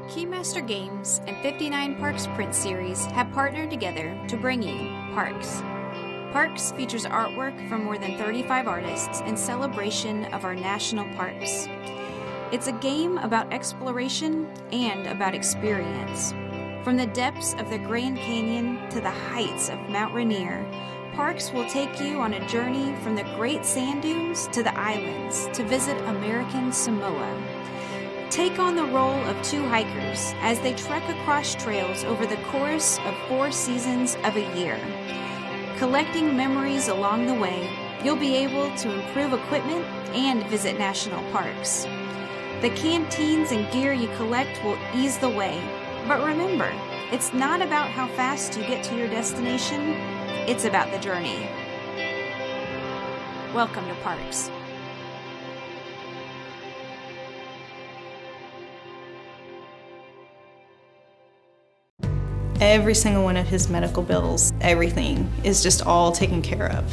Keymaster Games and 59 Parks print series have partnered together to bring you Parks. Parks features artwork from more than 35 artists in celebration of our national parks. It's a game about exploration and about experience. From the depths of the Grand Canyon to the heights of Mount Rainier, Parks will take you on a journey from the Great Sand Dunes to the islands to visit American Samoa. Take on the role of two hikers as they trek across trails over the course of 4 seasons of a year. Collecting memories along the way, you'll be able to improve equipment and visit national parks. The canteens and gear you collect will ease the way, but remember, it's not about how fast you get to your destination, it's about the journey. Welcome to Parks. Every single one of his medical bills, everything is just all taken care of.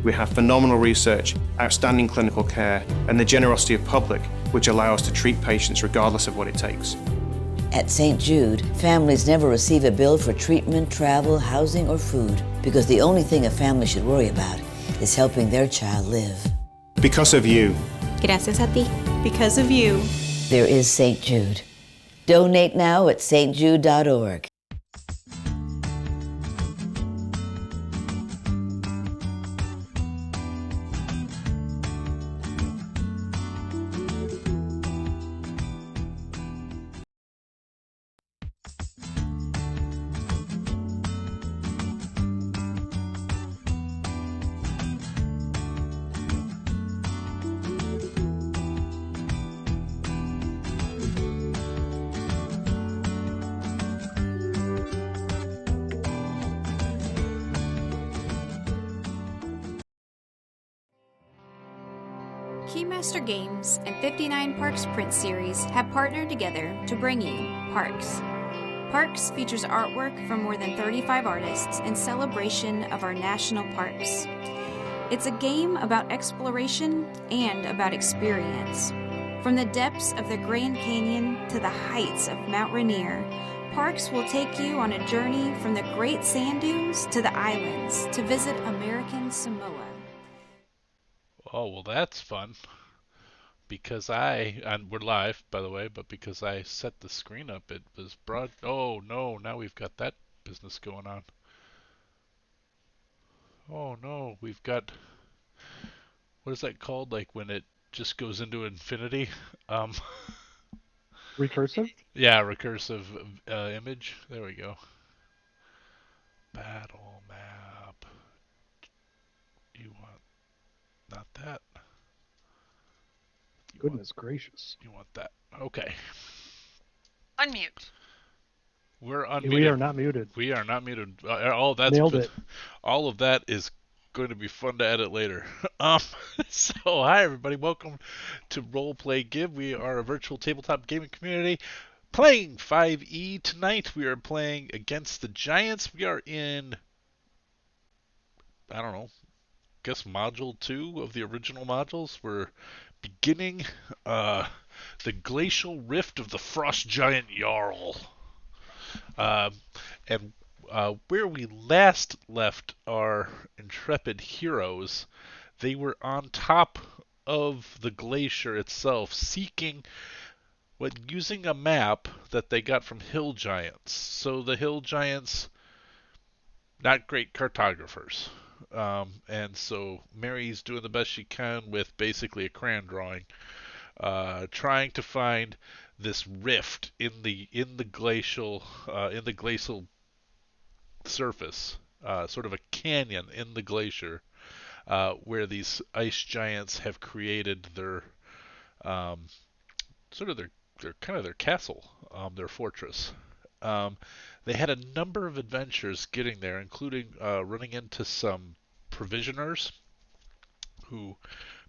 We have phenomenal research, outstanding clinical care, and the generosity of public, which allow us to treat patients regardless of what it takes. At St. Jude, families never receive a bill for treatment, travel, housing, or food, because the only thing a family should worry about is helping their child live. Because of you. Gracias a ti. Because of you. There is St. Jude. Donate now at stjude.org. Keymaster Games and 59 Parks print series have partnered together to bring you Parks. Parks features artwork from more than 35 artists in celebration of our national parks. It's a game about exploration and about experience. From the depths of the Grand Canyon to the heights of Mount Rainier, Parks will take you on a journey from the Great Sand Dunes to the islands to visit American Samoa. Oh, well, that's fun. Because and we're live, by the way, but because I set the screen up, it was oh no, now we've got that business going on. Oh no, we've got, what is that called? Like when it just goes into infinity? Um, Recursive? yeah, recursive image. There we go. Battle map. You want, not that. Goodness gracious. You want that. Okay. Unmute. We're unmuted. We are not muted. We are not muted. Nailed it. All of that is going to be fun to edit later. So hi everybody, welcome to Roleplay Give. We are a virtual tabletop gaming community playing 5e tonight. We are playing against the Giants. We are in, I don't know, guess module 2 of the original modules. We're beginning the Glacial Rift of the Frost Giant Jarl. And where we last left our intrepid heroes, they were on top of the glacier itself, using a map that they got from hill giants. So the hill giants, not great cartographers. And so Mary's doing the best she can with basically a crayon drawing, trying to find this rift in the glacial surface, sort of a canyon in the glacier, where these ice giants have created their their castle, their fortress. They had a number of adventures getting there, including running into some provisioners who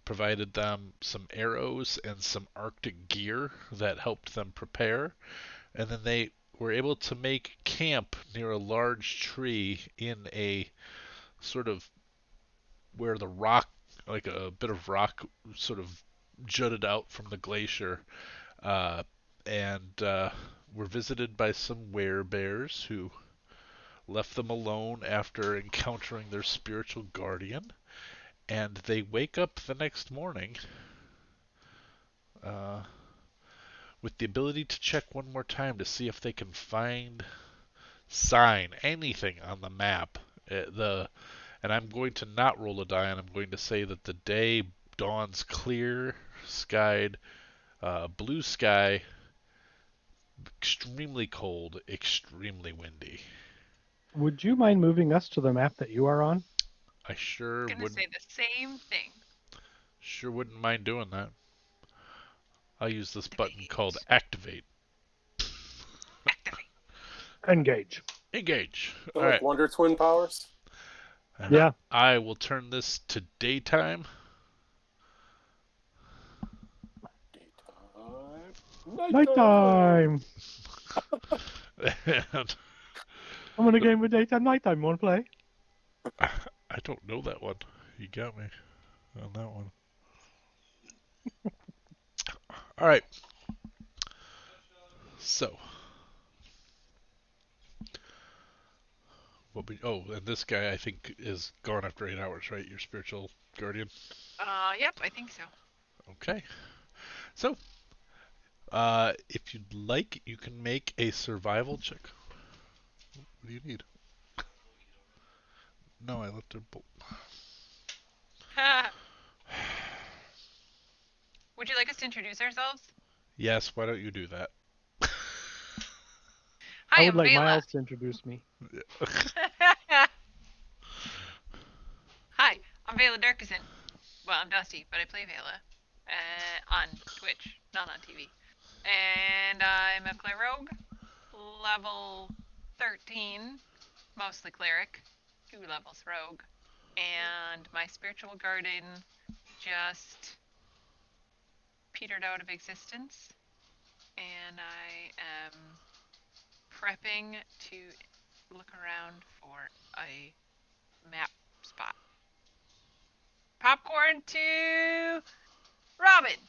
provided them some arrows and some Arctic gear that helped them prepare. And then they were able to make camp near a large tree in a sort of where the rock, like a bit of rock, sort of jutted out from the glacier. And were visited by some werebears who left them alone after encountering their spiritual guardian, and they wake up the next morning with the ability to check one more time to see if they can find anything on the map. And I'm going to not roll a die, and I'm going to say that the day dawns clear skied, blue sky, extremely cold, extremely windy. Would you mind moving us to the map that you are on? I sure I'm gonna wouldn't. say the same thing. Sure wouldn't mind doing that. I'll use this button called Activate. Activate. Engage. Engage. So All like right. Wonder Twin powers? And Yeah. I will turn this to daytime. Nighttime. And I'm gonna game with daytime, nighttime. Want to play? I don't know that one. You got me on that one. All right. So, and this guy I think is gone after 8 hours, right? Your spiritual guardian. Yep, I think so. Okay. So, if you'd like, you can make a survival check. What do you need? No, I left her. Would you like us to introduce ourselves? Yes. Why don't you do that? Hi, I would I'm like Vela. Miles to introduce me. Hi, I'm Vela Durkison. Well, I'm Dusty, but I play Vela on Twitch, not on TV. And I'm a cleric, level 13, mostly cleric, 2 levels rogue. And my spiritual guardian just petered out of existence. And I am prepping to look around for a map spot. Popcorn to Robin.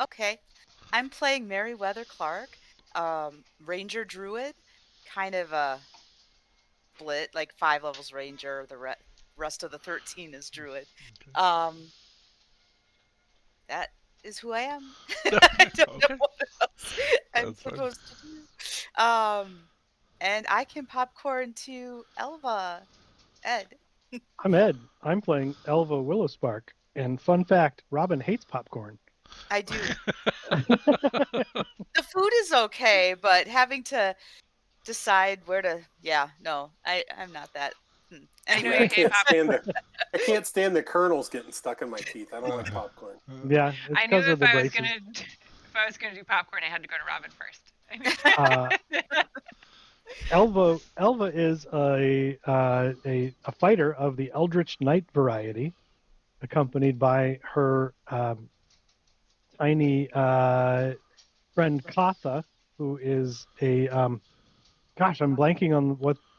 Okay. I'm playing Meriwether Clark, Ranger Druid, kind of a split, like 5 levels Ranger, the rest of the 13 is Druid. That is who I am. I don't know what else I'm That's fine. supposed to do. And I can popcorn to Elva, Ed. I'm Ed. I'm playing Elva Willowspark. And fun fact, Robin hates popcorn. I do. The food is okay, but having to decide where to, I'm not that. Anyway, I can't stand the kernels getting stuck in my teeth. I don't like popcorn. Yeah, it's I knew because of if the I was braces. gonna do popcorn, I had to go to Robin first. Elva is a fighter of the Eldritch Knight variety, accompanied by her tiny friend Katha, who is a gosh, I'm blanking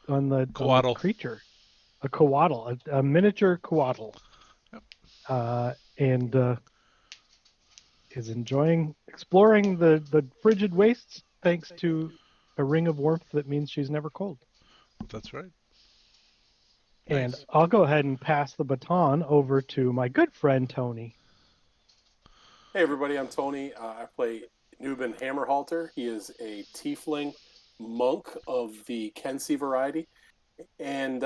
on the Coatl. creature, a coatl, a miniature coatl, and is exploring the frigid wastes thanks to a ring of warmth that means she's never cold. That's right. And Nice. I'll go ahead and pass the baton over to my good friend Tony. Hey everybody, I'm Tony. I play Nuben Hammerhalter. He is a tiefling monk of the Kensi variety. And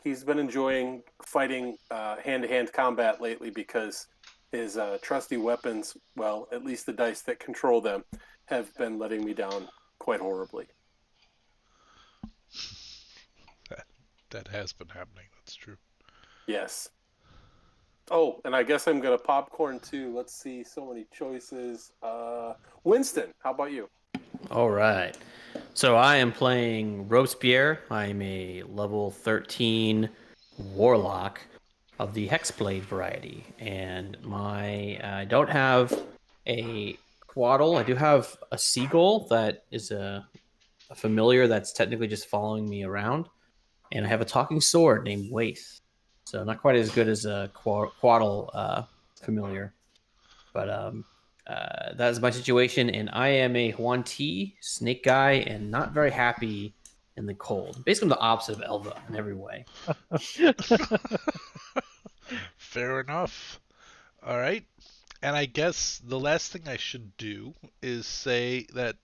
he's been enjoying fighting hand-to-hand combat lately because his trusty weapons, well, at least the dice that control them, have been letting me down quite horribly. That has been happening. That's true. Yes. Oh, and I guess I'm going to popcorn too. Let's see, so many choices. Winston, how about you? All right. So I am playing Robespierre. I'm a level 13 warlock of the Hexblade variety. And I don't have a Quaddle. I do have a seagull that is a familiar that's technically just following me around. And I have a talking sword named Waith. So not quite as good as a Quaddle familiar. But That is my situation, and I am a Huan Ti snake guy, and not very happy in the cold. Basically, I'm the opposite of Elva in every way. Fair enough. All right. And I guess the last thing I should do is say that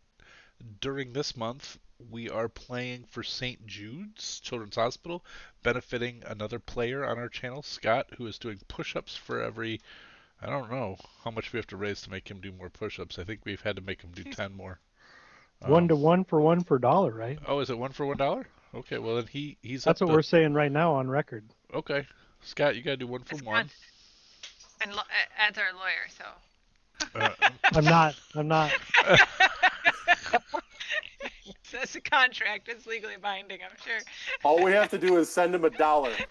during this month, we are playing for St. Jude's Children's Hospital, benefiting another player on our channel, Scott, who is doing push-ups for every, I don't know how much we have to raise to make him do more push-ups. I think we've had to make him do 10 more. 1 to 1 for $1 right? Oh, is it 1 for $1? Okay, well then he's That's up what we're saying right now on record. Okay, Scott, you gotta do 1 for 1. And Ed's our lawyer, so. I'm not. That's a contract. It's legally binding, I'm sure. All we have to do is send him $1.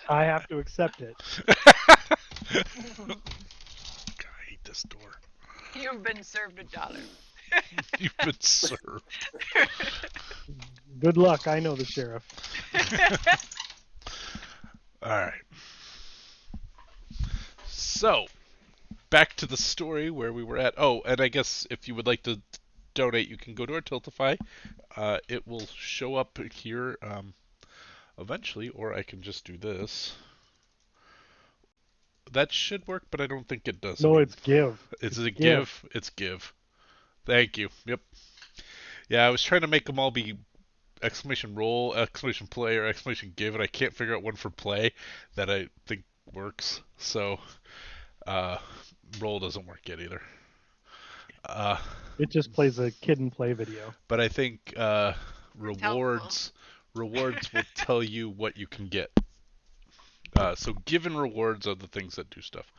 I have to accept it. God, I hate this door. You've been served $1. You've been served. Good luck. I know the sheriff. All right. So, back to the story where we were at. Oh, and I guess if you would like to donate, you can go to our Tiltify. It will show up here eventually, or I can just do this. That should work, but I don't think it does. No, it's give. Is it give? It's give. Thank you. Yep. Yeah, I was trying to make them all be exclamation roll, exclamation play, or exclamation give, and I can't figure out one for play that I think works. So, roll doesn't work yet either. It just plays a kid and play video. But I think rewards will tell you what you can get. So given rewards are the things that do stuff.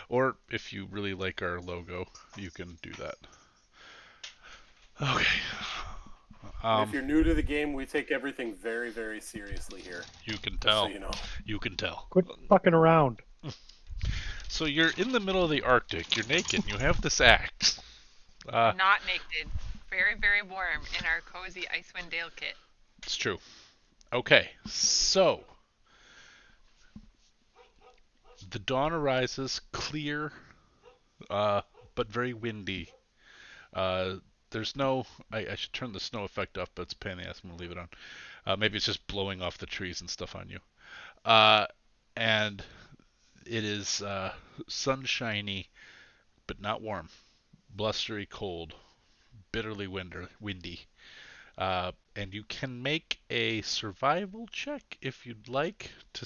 Or if you really like our logo, you can do that. Okay. If you're new to the game, we take everything very, very seriously here. You can tell. So you know. You can tell. Quit fucking around. So you're in the middle of the Arctic. You're naked. And you have this axe. Not naked. Very, very warm in our cozy Icewind Dale kit. It's true. Okay, so the dawn arises, clear, but very windy. There's no. I should turn the snow effect off, but it's a pain in the ass. I'm gonna leave it on. Maybe it's just blowing off the trees and stuff on you. And it is sunshiny, but not warm. Blustery cold, bitterly windy. And you can make a survival check if you'd like to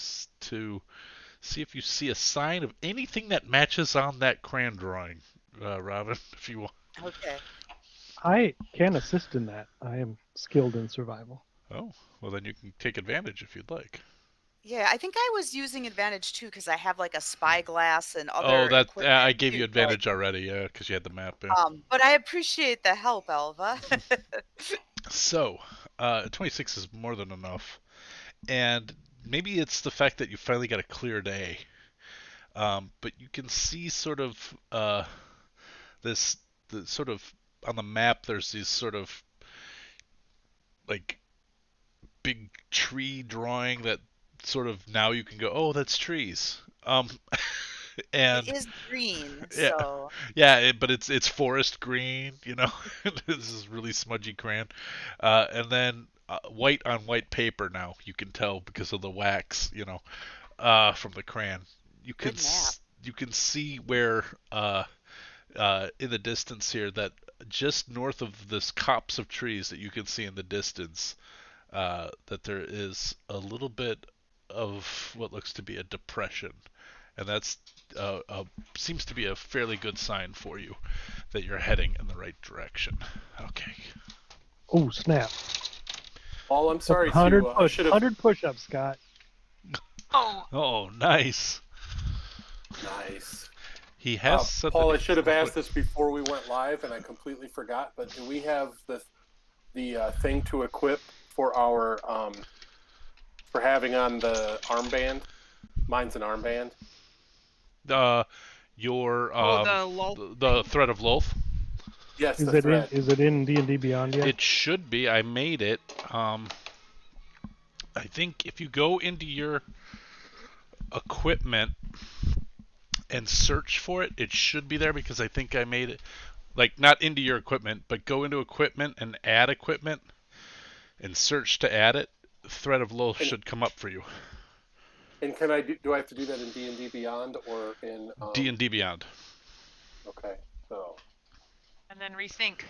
see if you see a sign of anything that matches on that crayon drawing, Robin, if you want. Okay. I can assist in that. I am skilled in survival. Oh, well then you can take advantage if you'd like. Yeah, I think I was using advantage too because I have like a spyglass and other. Oh, that equipment I gave too, you advantage already, yeah, because you had the map. Yeah. But I appreciate the help, Elva. So, 26 is more than enough, and maybe it's the fact that you finally got a clear day. But you can see sort of the sort of on the map. There's these sort of like big tree drawing that sort of now you can go, oh, that's trees. And it is green, yeah, so yeah, but it's forest green, you know. This is really smudgy crayon, and then white on white paper. Now you can tell because of the wax, you know, from the crayon. You can see where in the distance here that just north of this copse of trees that you can see in the distance, that there is a little bit of what looks to be a depression. And that's seems to be a fairly good sign for you that you're heading in the right direction. Okay. Oh, snap. Paul, I'm sorry. 100 push-ups, Scott. Oh, nice. Nice. He has something. Paul, I should have asked this before we went live, and I completely forgot. But do we have the thing to equip for our for having on the armband? Mine's an armband. The thread of Loath. Yes, is it in D&D Beyond yet? It should be. I made it. I think if you go into your equipment and search for it. It should be there because I think I made it, like, not into your equipment, but go into equipment and add equipment and search to add it. Thread of Loath should come up for you. And can I do I have to do that in D&D Beyond or in D&D Beyond? Okay, so. And then resync.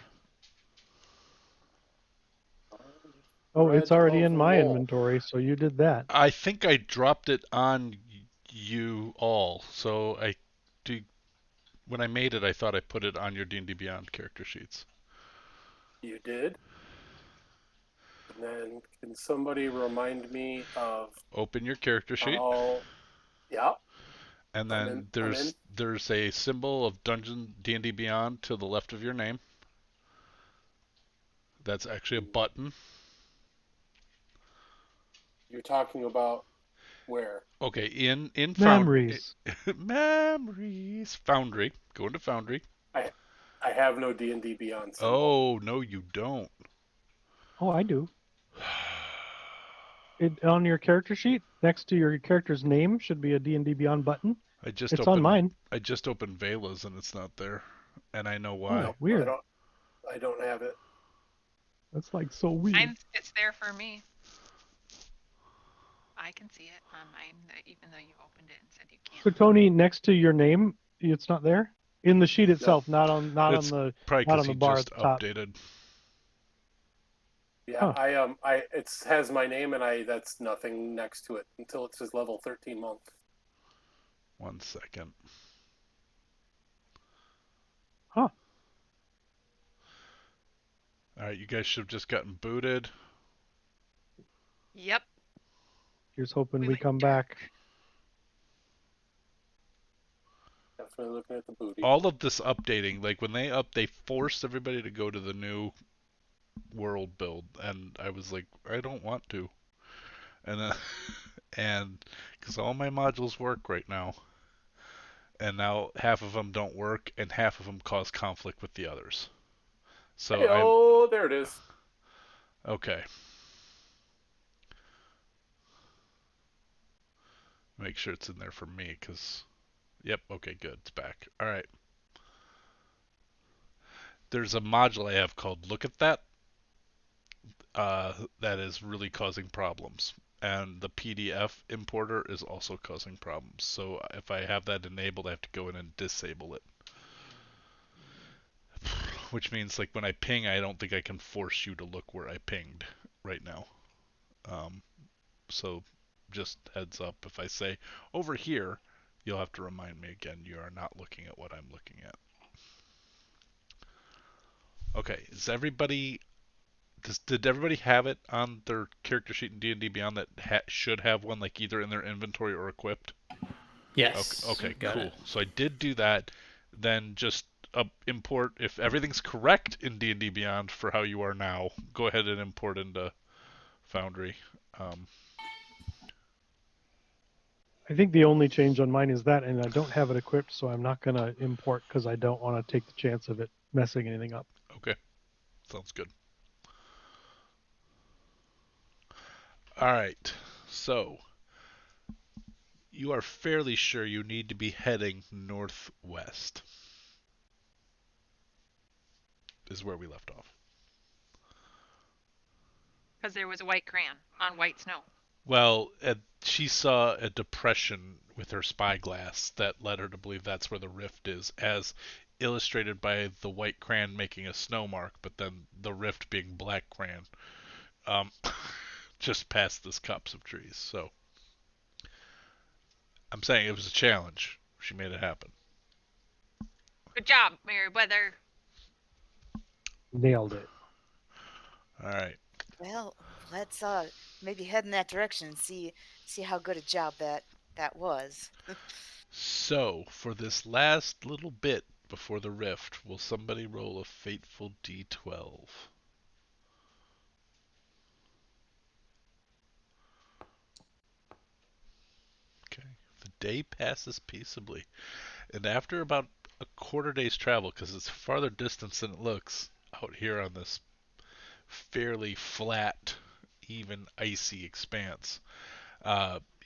Oh, it's already Thread in of my Loath. inventory, so you did that. I think I dropped it on you all, so I do. When I made it, I thought I put it on your D&D Beyond character sheets. You did? And then can somebody remind me of Open your character sheet. Yeah. And then there's a symbol of Dungeon D&D Beyond to the left of your name. That's actually a button. You're talking about where? Okay, in Memories. Memories. Foundry. Go into Foundry. I have no D&D Beyond symbol. Oh, no, you don't. Oh, I do. On your character sheet, next to your character's name, should be a D&D Beyond button. It's on mine. I just opened Vela's and it's not there, and I know why. Oh, weird. I don't have it. That's like so weird. It's there for me. I can see it on mine, even though you opened it and said you can't. So Tony, next to your name, it's not there in the sheet itself, not on the bar at the top. Updated. Yeah, it has my name and that's nothing next to it until it says level 13 monk. 1 second. Huh. All right, you guys should have just gotten booted. Yep. Here's hoping we come back. Definitely looking at the booty. All of this updating, like when they forced everybody to go to the new world build, and I was like, I don't want to, and and because all my modules work right now, and now half of them don't work, and half of them cause conflict with the others. So there it is. Okay. Make sure it's in there for me, because, yep, okay, good, it's back. All right. There's a module I have called Look at That. That is really causing problems. And the PDF importer is also causing problems. So if I have that enabled, I have to go in and disable it. Which means, like, when I ping, I don't think I can force you to look where I pinged right now. So just heads up, if I say over here, you'll have to remind me again, you are not looking at what I'm looking at. Okay, did everybody have it on their character sheet in D&D Beyond that should have one, like, either in their inventory or equipped? Yes. Okay, cool. So I did do that. Then just import, if everything's correct in D&D Beyond for how you are now, go ahead and import into Foundry. I think the only change on mine is that, and I don't have it equipped, so I'm not going to import because I don't want to take the chance of it messing anything up. Okay, sounds good. All right, so you are fairly sure you need to be heading northwest, is where we left off. Because there was a white crayon on white snow. Well, she saw a depression with her spyglass that led her to believe that's where the rift is, as illustrated by the white crayon making a snow mark, but then the rift being black crayon just past this copse of trees. So I'm saying it was a challenge. She made it happen. Good job, Meriwether. Nailed it. All right. Well, let's maybe head in that direction and see how good a job that was. So, for this last little bit before the rift, will somebody roll a fateful D12? Okay. The day passes peaceably, and after about a quarter day's travel, because it's farther distance than it looks out here on this fairly flat, even icy expanse,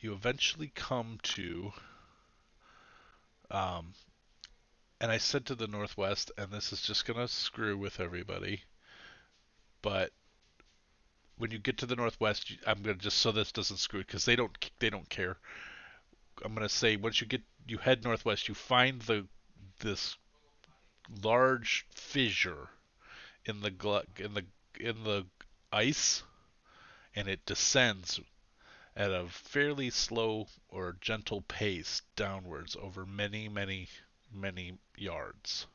you eventually come to Um, and I said to the northwest, and this is just gonna screw with everybody, but when you get to the northwest, I'm gonna just so this doesn't screw because they don't care. I'm gonna say once you head northwest, you find this large fissure in the in the ice, and it descends at a fairly slow or gentle pace downwards over many, many, many yards.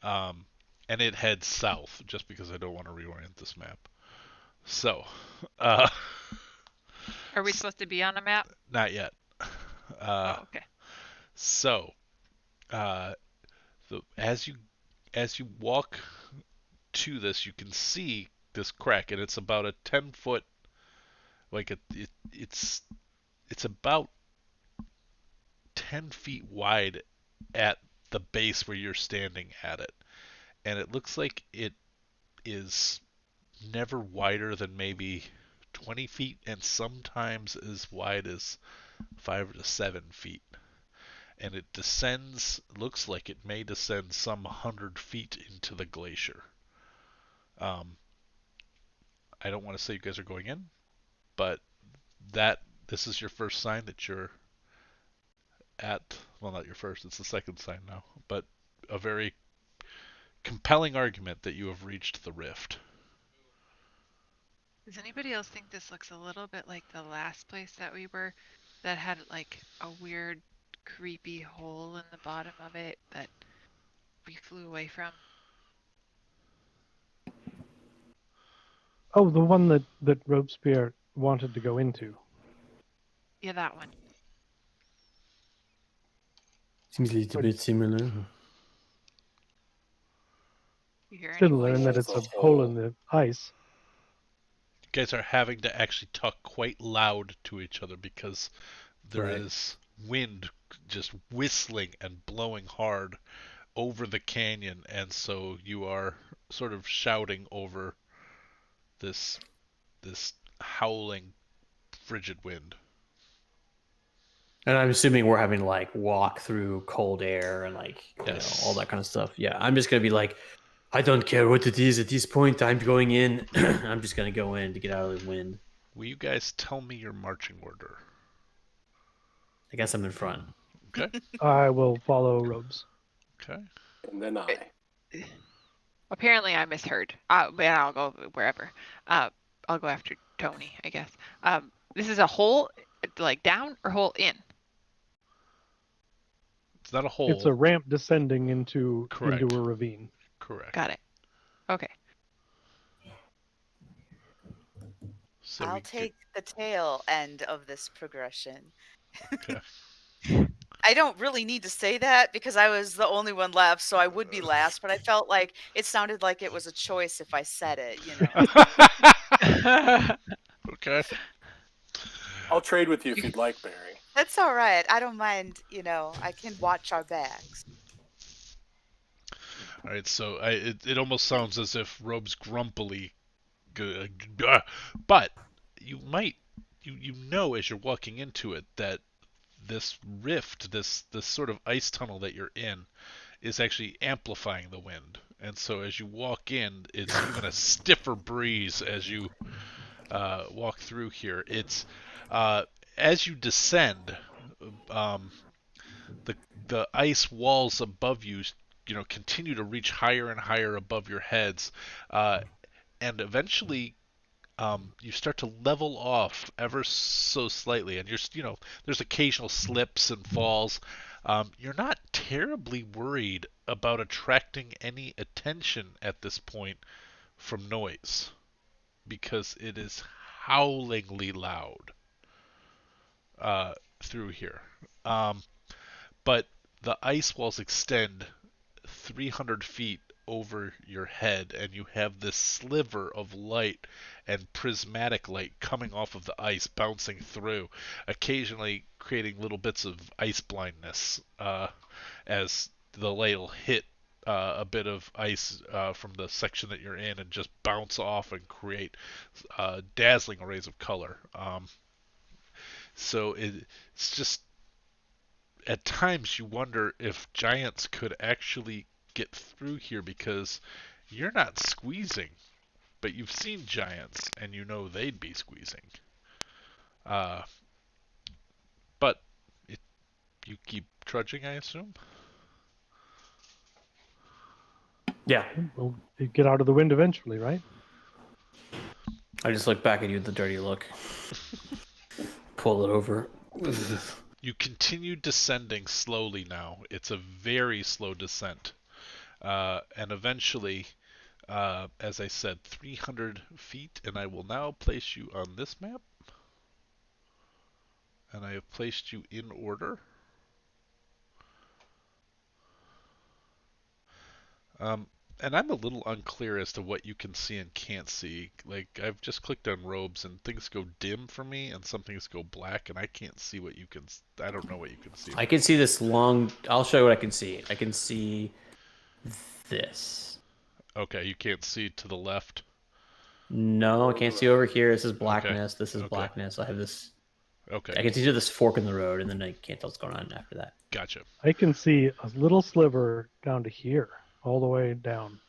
Um, and it heads south just because I don't want to reorient this map. So, uh, Are we supposed to be on a map? not yet. Uh, Oh, okay. so, as you walk to this, you can see this crack, and it's about a 10 foot, like it's about 10 feet wide at the base where you're standing at it, and it looks like it is never wider than maybe 20 feet, and sometimes as wide as 5 to 7 feet. And it descends, looks like it may descend some 100 feet into the glacier. Um, I don't want to say you guys are going in, but this is your first sign that you're at, well, not your first, it's the second sign now, but a very compelling argument that you have reached the rift. Does anybody else think this looks a little bit like the last place that we were that had like a weird, creepy hole in the bottom of it that we flew away from? Oh, the one that Robespierre wanted to go into. Yeah, that one. Seems a little bit similar. You hear any Similar in that voices? it's a hole in the ice. You guys are having to actually talk quite loud to each other because there Right. is wind just whistling and blowing hard over the canyon, and so you are sort of shouting over this howling frigid wind. And I'm assuming we're having to like walk through cold air and like Yes. all that kind of stuff. Yeah, I'm just gonna be like, I don't care what it is at this point. I'm going in. I'm just gonna go in to get out of the wind. Will you guys tell me your marching order? I guess I'm in front. Okay. I will follow Robes. Okay. And then I. Apparently I misheard. But I'll go wherever. I'll go after Tony, I guess. This is a hole, like down or hole in? It's not a hole. It's a ramp descending into Correct. a ravine. Correct. Got it. Okay. So I'll take the tail end of this progression. Okay. I don't really need to say that because I was the only one left, so I would be last, but I felt like it sounded like it was a choice if I said it, you know. Okay. I'll trade with you if you'd like, Barry. That's all right. I don't mind, you know, I can watch our backs. All right. So it almost sounds as if Robe's grumpily, but you might you know as you're walking into it that this rift, this sort of ice tunnel that you're in, is actually amplifying the wind. And so as you walk in, it's even a stiffer breeze as you walk through here. It's as you descend, the ice walls above you, continue to reach higher and higher above your heads, and eventually you start to level off ever so slightly, and there's occasional slips and falls. You're not terribly worried about attracting any attention at this point from noise because it is howlingly loud through here. But the ice walls extend 300 feet over your head, and you have this sliver of light and prismatic light coming off of the ice, bouncing through, occasionally creating little bits of ice blindness as the light will hit a bit of ice from the section that you're in and just bounce off and create dazzling arrays of color. So it's just at times you wonder if giants could actually get through here because you're not squeezing, but you've seen giants and you know they'd be squeezing. But you keep trudging, I assume? Yeah. We'll get out of the wind eventually, right? I just look back at you with the dirty look. Pull it over. You continue descending slowly now. It's a very slow descent. And eventually, as I said, 300 feet, and I will now place you on this map. And I have placed you in order. And I'm a little unclear as to what you can see and can't see. Like, I've just clicked on robes and things go dim for me and some things go black and I can't see what you can... I don't know what you can see. I can see this long... I'll show you what I can see. I can see this. Okay, you can't see to the left? No, I can't see over here. This is blackness. Okay. This is blackness. I have this... Okay. I can see to this fork in the road, and then I can't tell what's going on after that. Gotcha. I can see a little sliver down to here, all the way down.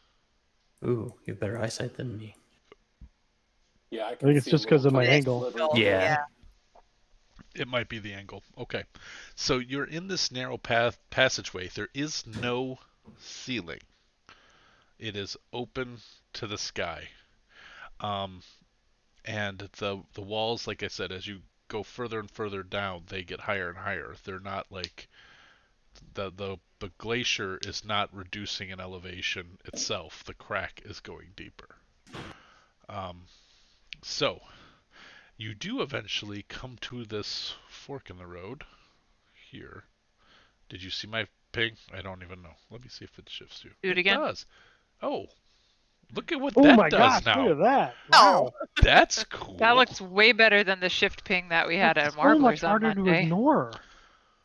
Ooh, you have better eyesight than me. Yeah, I think it's just because of my angle. Yeah. It might be the angle. Okay. So you're in this narrow passageway. There is no ceiling. It is open to the sky. And the walls, like I said, as you go further and further down, they get higher and higher. They're not like the glacier is not reducing in elevation itself. The crack is going deeper. So you do eventually come to this fork in the road here. Did you see my ping? I don't even know. Let me see if it shifts you. Do it again. It does. Oh, look at what Oh that my does gosh, now. look at that. Wow. That's cool. That looks way better than the shift ping that we had at It's so much Marblers on harder to Monday. ignore.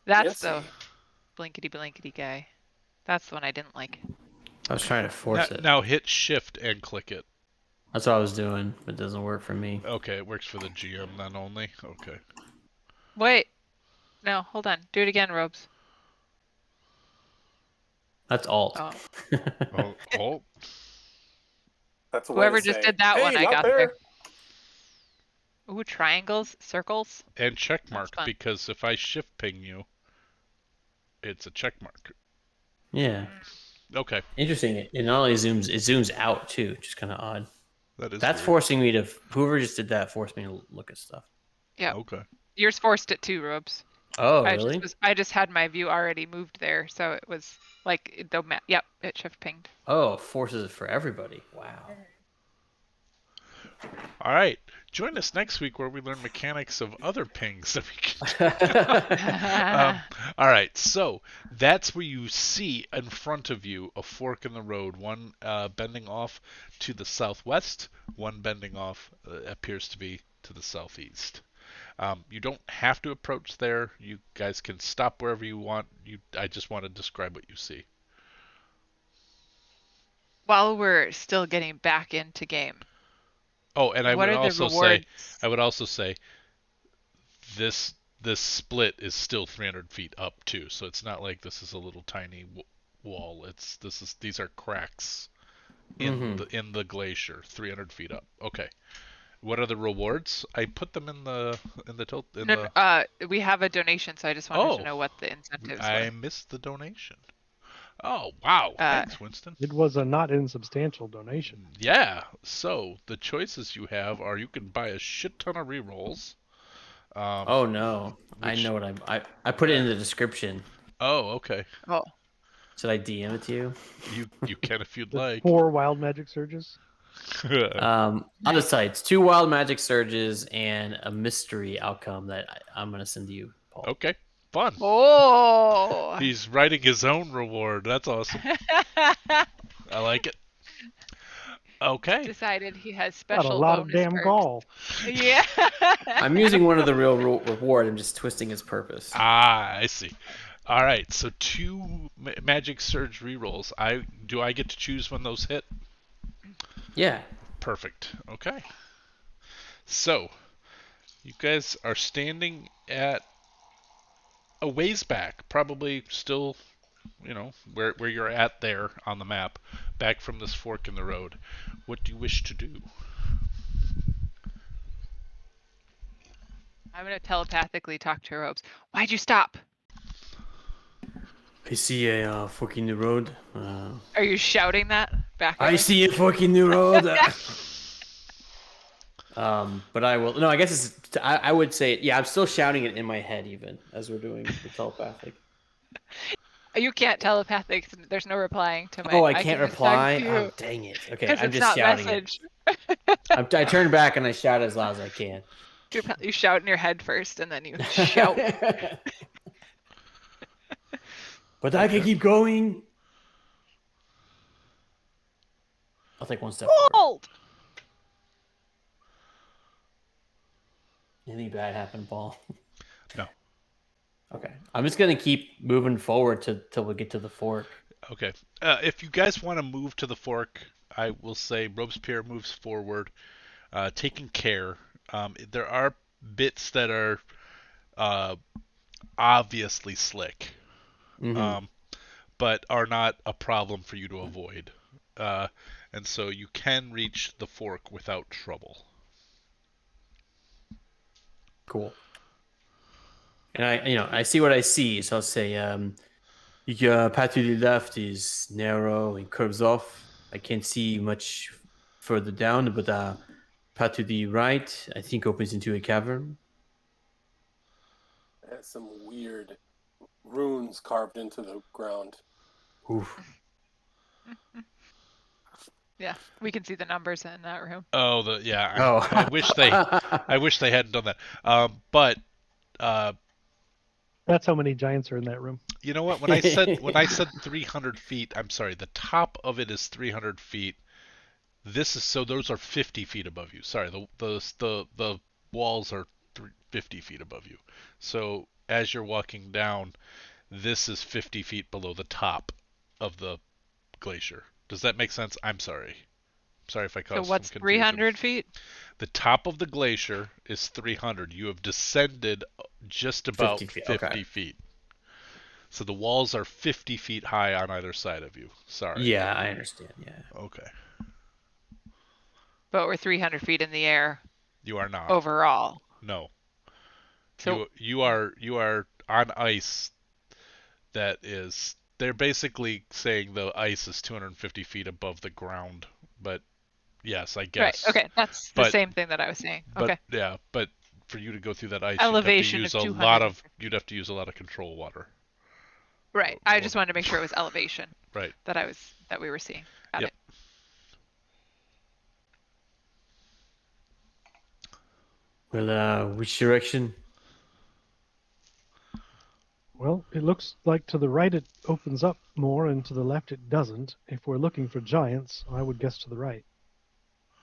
That's the blinkety blankety guy. That's the one I didn't like. I was trying to force it. Now hit shift and click it. That's what I was doing, but it doesn't work for me. Okay, it works for the GM then only. Okay. Wait. No, hold on. Do it again, Robes. That's alt. Oh. Alt? That's a way Whoever to just say, did that hey, one, I not got there. Ooh, triangles, circles. And check mark, fun. because if I shift ping you, it's a check mark. Yeah. Okay. Interesting. It not only zooms out too, which is kind of odd. That's weird. Forcing me to. Whoever just did that forced me to look at stuff. Yeah. Okay. Yours forced it too, Robes. Oh, really? I just had my view already moved there, so it was like the map. Yep, it shift pinged. Oh, forces it for everybody. Wow. All right. Join us next week where we learn mechanics of other pings that we can. All right. So that's where you see in front of you a fork in the road, one bending off to the southwest, one bending off appears to be to the southeast. You don't have to approach there. You guys can stop wherever you want. I just want to describe what you see. While we're still getting back into game. Oh, and I What would are the also say, this split is still 300 feet up too. So it's not like this is a little tiny wall. These are cracks in the glacier, 300 feet up. Okay. What are the rewards? I put them in the tilt. We have a donation, so I just wanted to know what the incentives were. I missed the donation. Oh, wow. Thanks, Winston. It was a not insubstantial donation. Yeah. So the choices you have are you can buy a shit ton of rerolls. Oh, no. I know what I put it in the description. Oh, okay. Oh. Should I DM it to you? You can if you'd like. 4 wild magic surges. On the sites, 2 wild magic surges and a mystery outcome that I'm going to send to you, Paul. Okay. Fun. Oh. He's writing his own reward. That's awesome. I like it. Okay. Decided he has special Got a lot of bonus damn perks. gall. Yeah. I'm using one of the real reward. I'm just twisting its purpose. Ah, I see. All right. So 2 magic surge rerolls. Do I get to choose when those hit? Yeah. Perfect. Okay. So you guys are standing at a ways back, probably still, where you're at there on the map, back from this fork in the road. What do you wish to do? I'm gonna telepathically talk to Robes. Why'd you stop? I see a fork in the road. Are you shouting that back at I me? see a fork in the road. But I will. No, I guess it's. I would say, yeah. I'm still shouting it in my head, even as we're doing the telepathic. You can't telepathic. There's no replying to my. Oh, I can't can just talk reply. to you. Oh, dang it. Okay, Because I'm it's just not shouting message. it. I turn back and I shout as loud as I can. You shout in your head first, and then you shout. But I can keep going. I'll take one step forward. Hold! Anything bad happen, Paul? No. Okay. I'm just gonna keep moving forward till we get to the fork. Okay. If you guys want to move to the fork, I will say Robespierre moves forward, taking care. There are bits that are obviously slick, but are not a problem for you to avoid. And so you can reach the fork without trouble. Cool. And I see what I see, so I'll say, your path to the left is narrow and curves off. I can't see much further down, but path to the right, I think, opens into a cavern. It has some weird runes carved into the ground. Oof. Yeah, we can see the numbers in that room. Oh, I wish they hadn't done that. But That's how many giants are in that room. you know what? When I said 300 feet, I'm sorry. The top of it is 300 feet. Those are 50 feet above you. Sorry, the walls are 50 feet above you. So as you're walking down, this is 50 feet below the top of the glacier. Does that make sense? I'm sorry. Sorry if I caused So what's some confusion. 300 feet? The top of the glacier is 300. You have descended just about 50 feet. So the walls are 50 feet high on either side of you. Sorry. Yeah, I understand. Yeah. Okay. But we're 300 feet in the air. You are not. Overall. No. So you are on ice. They're basically saying the ice is 250 feet above the ground, but yes, I guess. Right. Okay, that's the same thing that I was saying. Okay. But yeah, but for you to go through that ice, Elevation you'd have to use a lot of control water. Right. I just wanted to make sure it was elevation. Right. That we were seeing. Got it. Well, which direction? Well, it looks like to the right it opens up more, and to the left it doesn't. If we're looking for giants, I would guess to the right.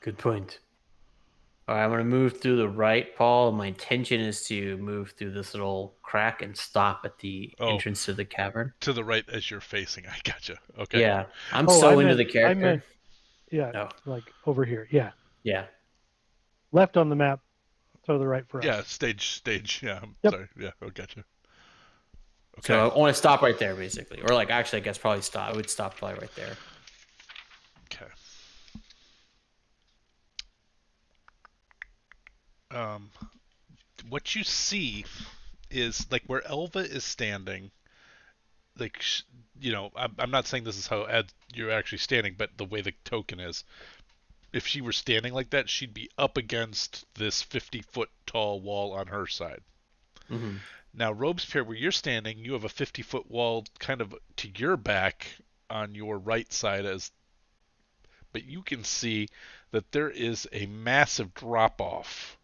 Good point. All right, I'm going to move through the right, Paul. My intention is to move through this little crack and stop at the entrance to the cavern. To the right as you're facing. I gotcha. Okay. Yeah, I'm into the character. Like over here. Yeah. Yeah. Left on the map, to the right for us. Yeah, stage. Yeah, sorry. Yeah, I gotcha. Okay. So I want to stop right there, basically. Or actually, I guess probably stop. I would stop probably right there. Okay. What you see is where Elva is standing. I'm not saying this is how you're actually standing, but the way the token is. If she were standing like that, she'd be up against this 50-foot tall wall on her side. Mm-hmm. Now, Robespierre, where you're standing, you have a 50-foot wall kind of to your back on your right side, but you can see that there is a massive drop-off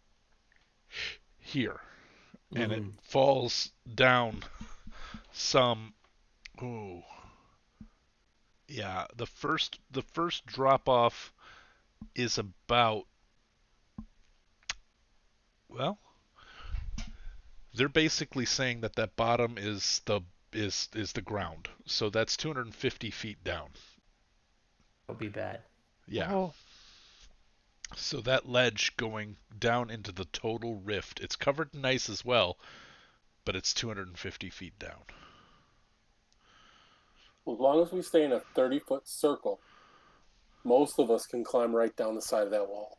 here, and it falls down some. Ooh, yeah. The first drop-off is about. Well, they're basically saying that bottom is the ground. So that's 250 feet down. That'll be bad. Yeah. Oh. So that ledge going down into the total rift, it's covered in ice as well, but it's 250 feet down. As long as we stay in a 30-foot circle, most of us can climb right down the side of that wall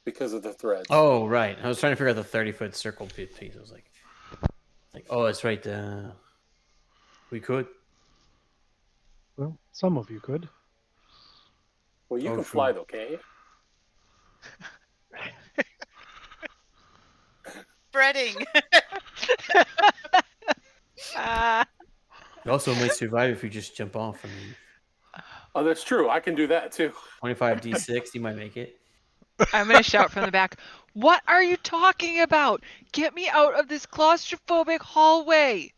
because of the threads. Oh, right. I was trying to figure out the 30-foot circle piece. I was like, oh, it's right. We could. Well, some of you could. Well, you Oh, can true. fly though, can't you? Spreading. You also might survive if you just jump off. I mean, Oh, that's true. I can do that too. 25d6, you might make it. I'm gonna shout from the back. What are you talking about? Get me out of this claustrophobic hallway.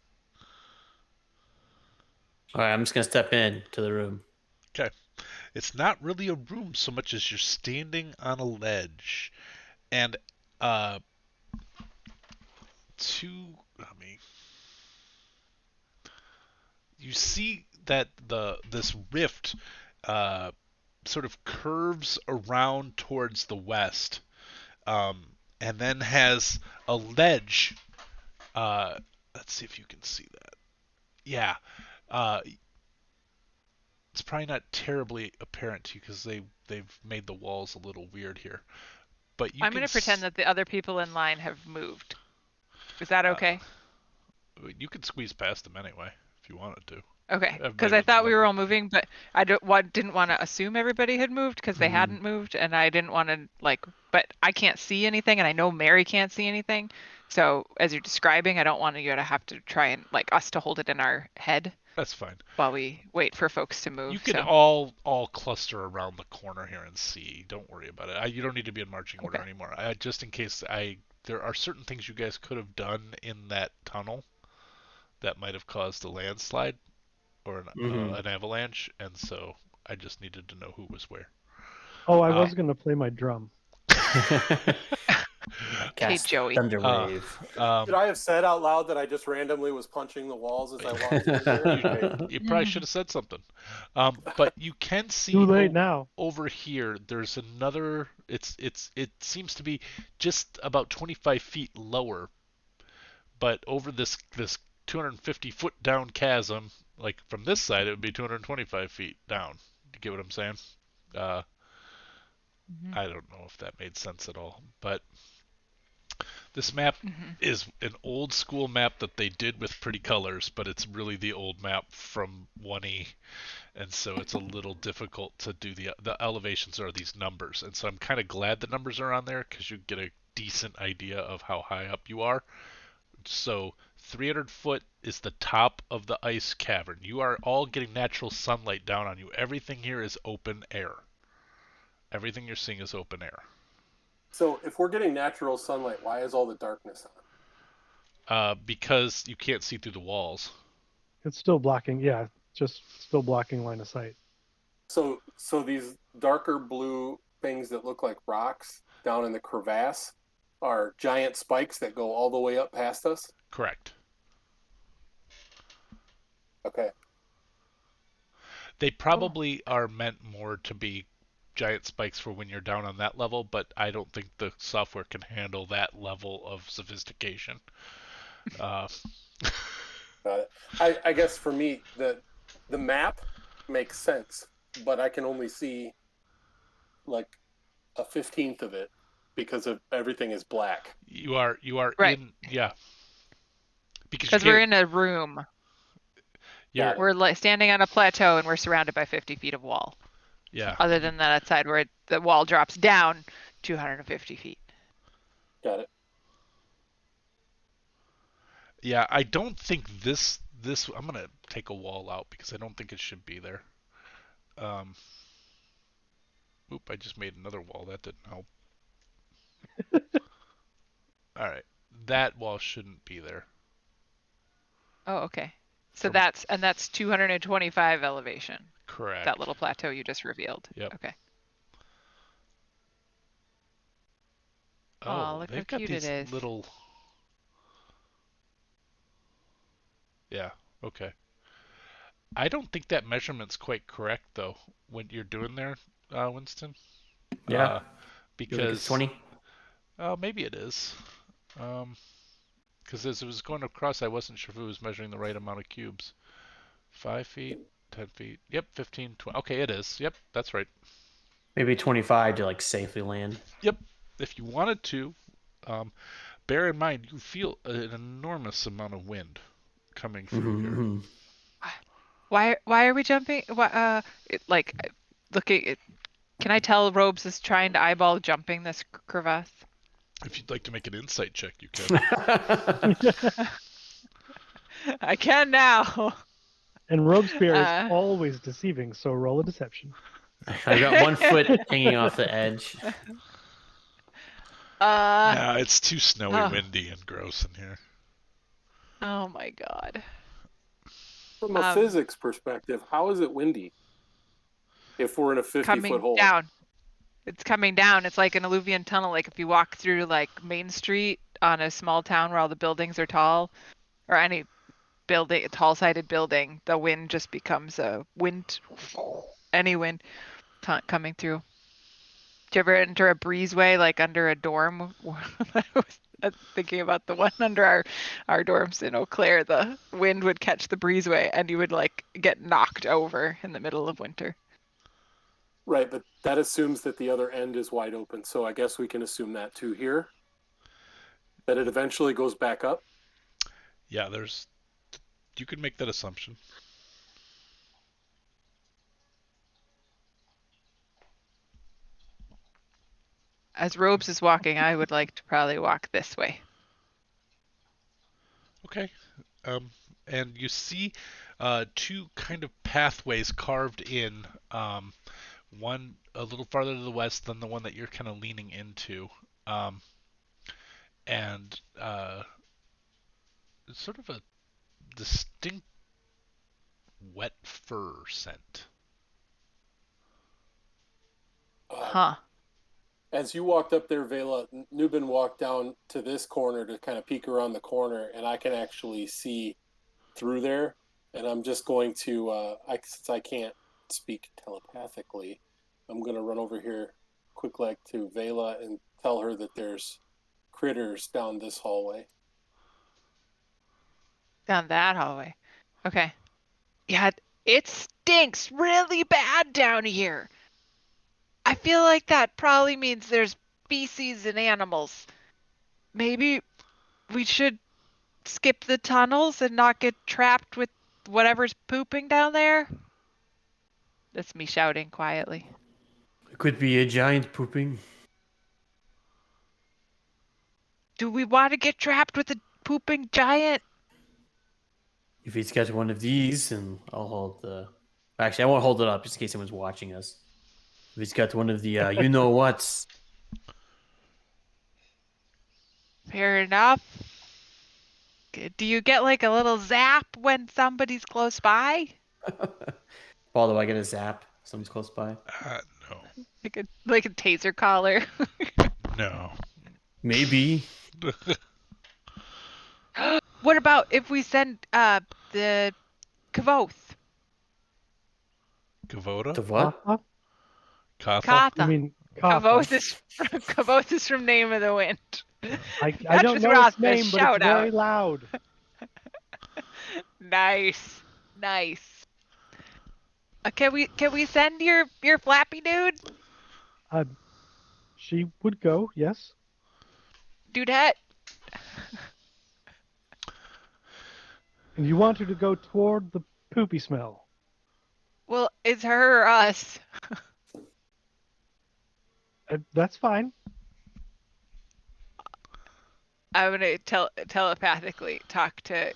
All right, I'm just gonna step in to the room. Okay. It's not really a room so much as you're standing on a ledge. And you see that this rift sort of curves around towards the west, and then has a ledge. Let's see if you can see that. Yeah. It's probably not terribly apparent to you because they've made the walls a little weird here. But I'm gonna pretend that the other people in line have moved. Is that okay? You could squeeze past them anyway if you wanted to. Okay, because Everybody I would thought we love were it. all moving, but I didn't want to assume everybody had moved because they hadn't moved, and I didn't want to but I can't see anything, and I know Mary can't see anything. So as you're describing, I don't want you to have to try and us to hold it in our head That's fine. while we wait for folks to move. You could so. all cluster around the corner here and see. Don't worry about it. You don't need to be in marching order Okay. anymore. Just in case there are certain things you guys could have done in that tunnel that might have caused a landslide or an avalanche, and so I just needed to know who was where. Oh, I was going to play my drum. Okay, Joey. Thunderwave. Should I have said out loud that I just randomly was punching the walls as I walked in here? You probably should have said something. But you can see Too late now. Over here. There's another. It seems to be just about 25 feet lower, but over this 250 foot down chasm. Like from this side, it would be 225 feet down. You get what I'm saying? I don't know if that made sense at all, but this map is an old school map that they did with pretty colors, but it's really the old map from 1E, and so it's a little difficult to do the elevations are these numbers, and so I'm kind of glad the numbers are on there because you get a decent idea of how high up you are. So 300 foot is the top of the ice cavern. You are all getting natural sunlight down on you. Everything here is open air. Everything you're seeing is open air. So if we're getting natural sunlight, why is all the darkness on? Because you can't see through the walls. It's still blocking. Yeah, just still blocking line of sight. So these darker blue things that look like rocks down in the crevasse are giant spikes that go all the way up past us? Correct. Okay. They probably are meant more to be giant spikes for when you're down on that level, but I don't think the software can handle that level of sophistication. I guess for me, the map makes sense, but I can only see like a 15th of it because of everything is black. You are Right. Because we're in a room. Yeah. We're standing on a plateau and we're surrounded by 50 feet of wall. Yeah. Other than that side where the wall drops down 250 feet. Got it. Yeah, I don't think this I'm gonna take a wall out because I don't think it should be there. I just made another wall. That didn't help. All right, that wall shouldn't be there. Oh, okay. So that's 225 elevation. Correct. That little plateau you just revealed. Yep. Okay. Oh, look they've how got cute these it is. little. Yeah. Okay. I don't think that measurement's quite correct though. What you're doing there, Winston. Yeah. Because it's 20. Maybe it is. Because as it was going across, I wasn't sure if it was measuring the right amount of cubes. 5 feet, 10 feet. Yep, 15, 20. Okay, it is. Yep, that's right. Maybe 25 to like safely land. Yep. If you wanted to, bear in mind you feel an enormous amount of wind coming through here. Why are we jumping? Looking. Can I tell Robes is trying to eyeball jumping this crevasse? If you'd like to make an insight check, you can. I can now. And Robespierre is always deceiving, so roll a deception. I got 1 foot hanging off the edge. No, it's too snowy, windy, and gross in here. Oh my god. From a physics perspective, how is it windy? If we're in a 50-foot hole. Down. It's coming down. It's like an alluvion tunnel. Like if you walk through like Main Street on a small town where all the buildings are tall, or any building, a tall-sided building, the wind just becomes a wind. Any wind coming through. Do you ever enter a breezeway like under a dorm? I was thinking about the one under our dorms in Eau Claire. The wind would catch the breezeway and you would like get knocked over in the middle of winter. Right, but that assumes that the other end is wide open. So I guess we can assume that too here. That it eventually goes back up. Yeah, you could make that assumption. As Robes is walking, I would like to probably walk this way. Okay. And you see two kind of pathways carved in, one a little farther to the west than the one that you're kind of leaning into. And it's sort of a distinct wet fur scent. Huh. As you walked up there, Vela, Nubin walked down to this corner to kind of peek around the corner, and I can actually see through there. And I'm just going to, since I can't speak telepathically, I'm going to run over here quick like to Vela and tell her that there's critters down this hallway. Down that hallway. Okay. Yeah, it stinks really bad down here. I feel like that probably means there's species and animals. Maybe we should skip the tunnels and not get trapped with whatever's pooping down there? That's me shouting quietly. It could be a giant pooping. Do we want to get trapped with a pooping giant? If he's got one of these, and I'll hold the... Actually, I won't hold it up just in case someone's watching us. If he's got one of the you-know-whats. Fair enough. Do you get like a little zap when somebody's close by? Paul, do I get a zap? Someone's close by? No. Like a taser collar? No. Maybe. What about if we send the Kavoth? Kavoda? The what? Katha? Katha. I mean, Katha. Kavoth is from Name of the Wind. I don't know its name, but shout it's very out. loud. Nice. Can we send your flappy dude? She would go, yes. Dudette. And you want her to go toward the poopy smell. Well, it's her or us. That's fine. I'm gonna telepathically talk to.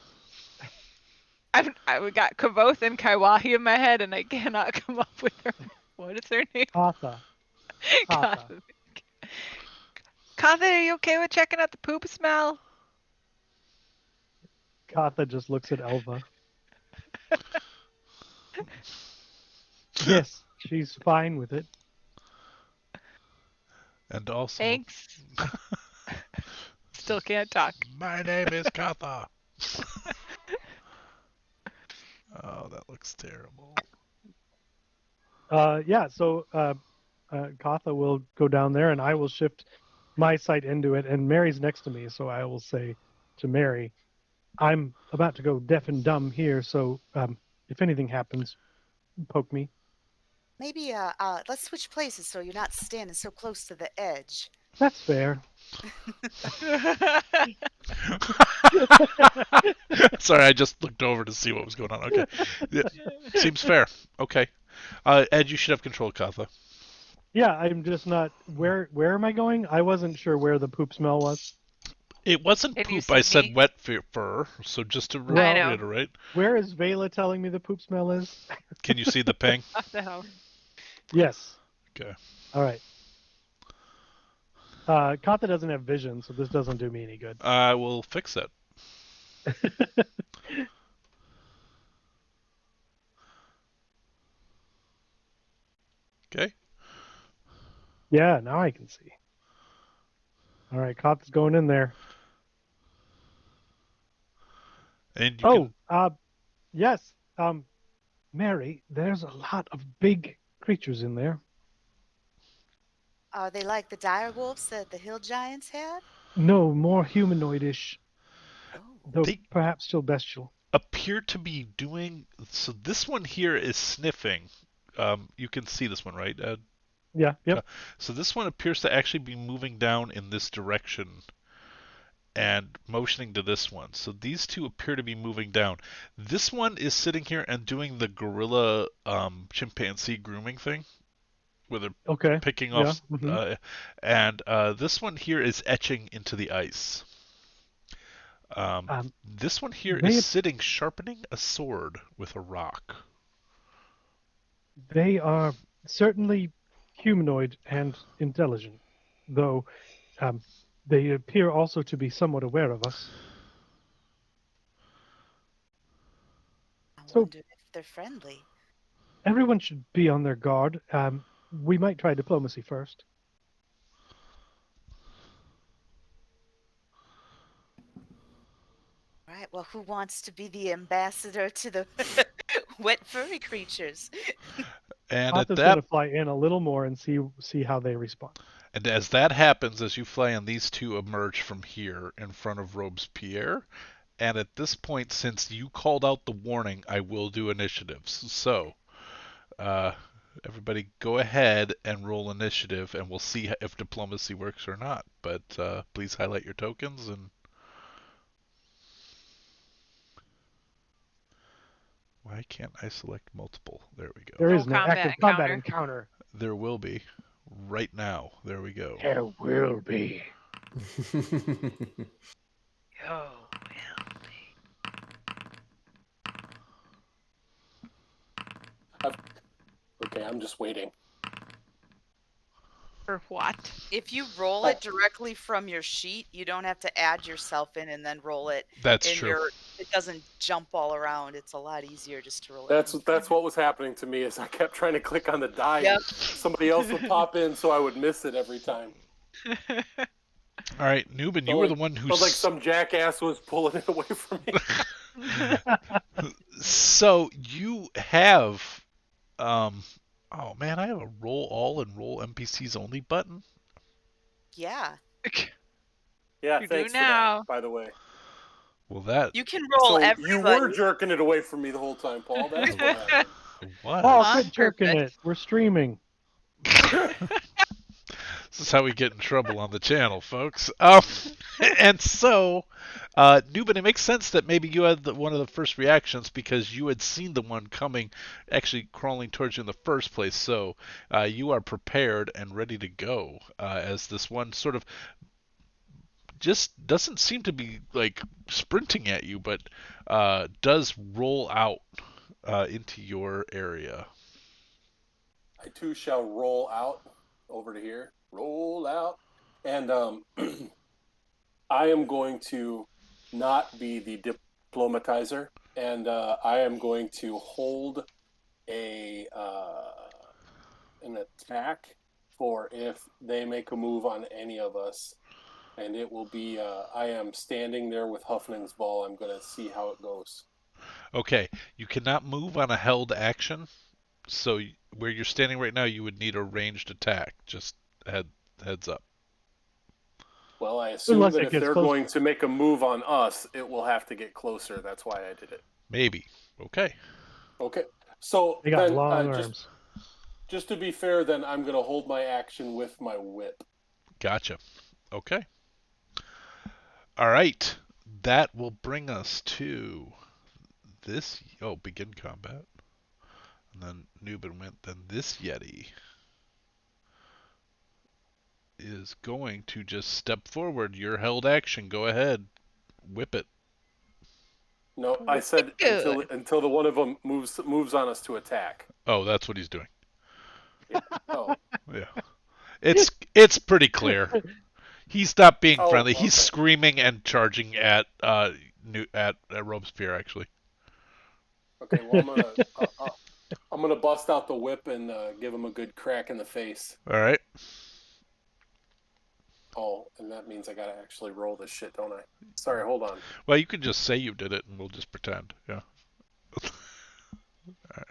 I got Kavoth and Kaiwahi in my head, and I cannot come up with her. What is her name? Katha. Katha. Katha, are you okay with checking out the poop smell? Katha just looks at Elva. Yes, she's fine with it. And also... Thanks. Still can't talk. My name is Katha. Oh, that looks terrible. Yeah, so Katha will go down there, and I will shift my sight into it, and Mary's next to me, so I will say to Mary, I'm about to go deaf and dumb here, so if anything happens, poke me. Maybe let's switch places so you're not standing so close to the edge. That's fair. Sorry, I just looked over to see what was going on. Okay. Yeah, seems fair. Okay. Ed, you should have control, Katha. Yeah, I'm just not. Where am I going? I wasn't sure where the poop smell was. It wasn't Have you poop. I seen said me? wet fur. So just to Well- I know. reiterate, Where is Vela telling me the poop smell is? can you see the ping? What the hell? Yes. Okay. All right. Kata doesn't have vision, so this doesn't do me any good. I will fix it. Okay. Yeah, now I can see. All right, Kata's going in there. And you Yes. Mary, there's a lot of big creatures in there. Are they like the dire wolves that the hill giants had? No, more humanoidish, Oh. though They- perhaps still bestial. appear to be doing. So this one here is sniffing. You can see this one, right, Ed? Yeah, yep. So this one appears to actually be moving down in this direction and motioning to this one. So these two appear to be moving down. This one is sitting here and doing the gorilla chimpanzee grooming thing, where they're Okay. picking Yeah, off. And this one here is etching into the ice. This one here they- is sitting sharpening a sword with a rock. They are certainly humanoid and intelligent, though they appear also to be somewhat aware of us. I So- wonder if they're friendly. Everyone should be on their guard. We might try diplomacy first. Right. Well, who wants to be the ambassador to the wet furry creatures? And at Kata's that going to fly in a little more and see how they respond. And as that happens, as you fly in, these two emerge from here in front of Robespierre. And at this point, since you called out the warning, I will do initiatives. So, everybody go ahead and roll initiative, and we'll see if diplomacy works or not. But please highlight your tokens and. Why can't I select multiple? There we go. There is Oh, no combat active combat encounter. encounter. There will be. Right now. There we go. There will be. Oh, Okay, I'm just waiting. for what? If you roll it directly from your sheet, you don't have to add yourself in and then roll it. That's in true. It doesn't jump all around. It's a lot easier just to roll it. That's what was happening to me is I kept trying to click on the die. Yep. And somebody else would pop in, so I would miss it every time. All right, Newbin, you Felt were like- the one who. Felt like some jackass was pulling it away from me. So you have. Oh man, I have a roll all and roll NPCs only button. Yeah. Yeah, You do thanks for now. that, by the way. Well, that. You can roll So everybody. you were jerking it away from me the whole time, Paul. That's what happened. What? Paul, On quit jerking purpose. it. We're streaming. This is how we get in trouble on the channel, folks. And so, Newbin, it makes sense that maybe you had one of the first reactions because you had seen the one coming, actually crawling towards you in the first place. So you are prepared and ready to go as this one sort of just doesn't seem to be like sprinting at you, but does roll out into your area. I too shall roll out over to here. Roll out. And I am going to not be the diplomatizer, and I am going to hold an attack for if they make a move on any of us. And it will be, I am standing there with Huffning's ball. I'm going to see how it goes. Okay, you cannot move on a held action, so where you're standing right now, you would need a ranged attack. Just heads up. Well, I assume Unless that it if gets they're close. going to make a move on us, it will have to get closer. That's why I did it. Maybe. Okay. Okay. So They got then, long arms. just to be fair, then I'm going to hold my action with my whip. Gotcha. Okay. All right. That will bring us to this. Oh, begin combat. And then Newbin went. Then this Yeti is going to just step forward. Your held action. Go ahead. Whip it. No, I said Good. until the one of them moves on us to attack. Oh, that's what he's doing. Yeah. Oh. Yeah. It's pretty clear. He's not being Oh, friendly. okay. He's screaming and charging at Robespierre, actually. Okay. Well, I'm gonna bust out the whip and give him a good crack in the face. All right. Oh, and that means I gotta actually roll this shit, don't I? Sorry, hold on. Well, you could just say you did it, and we'll just pretend. Yeah. All right.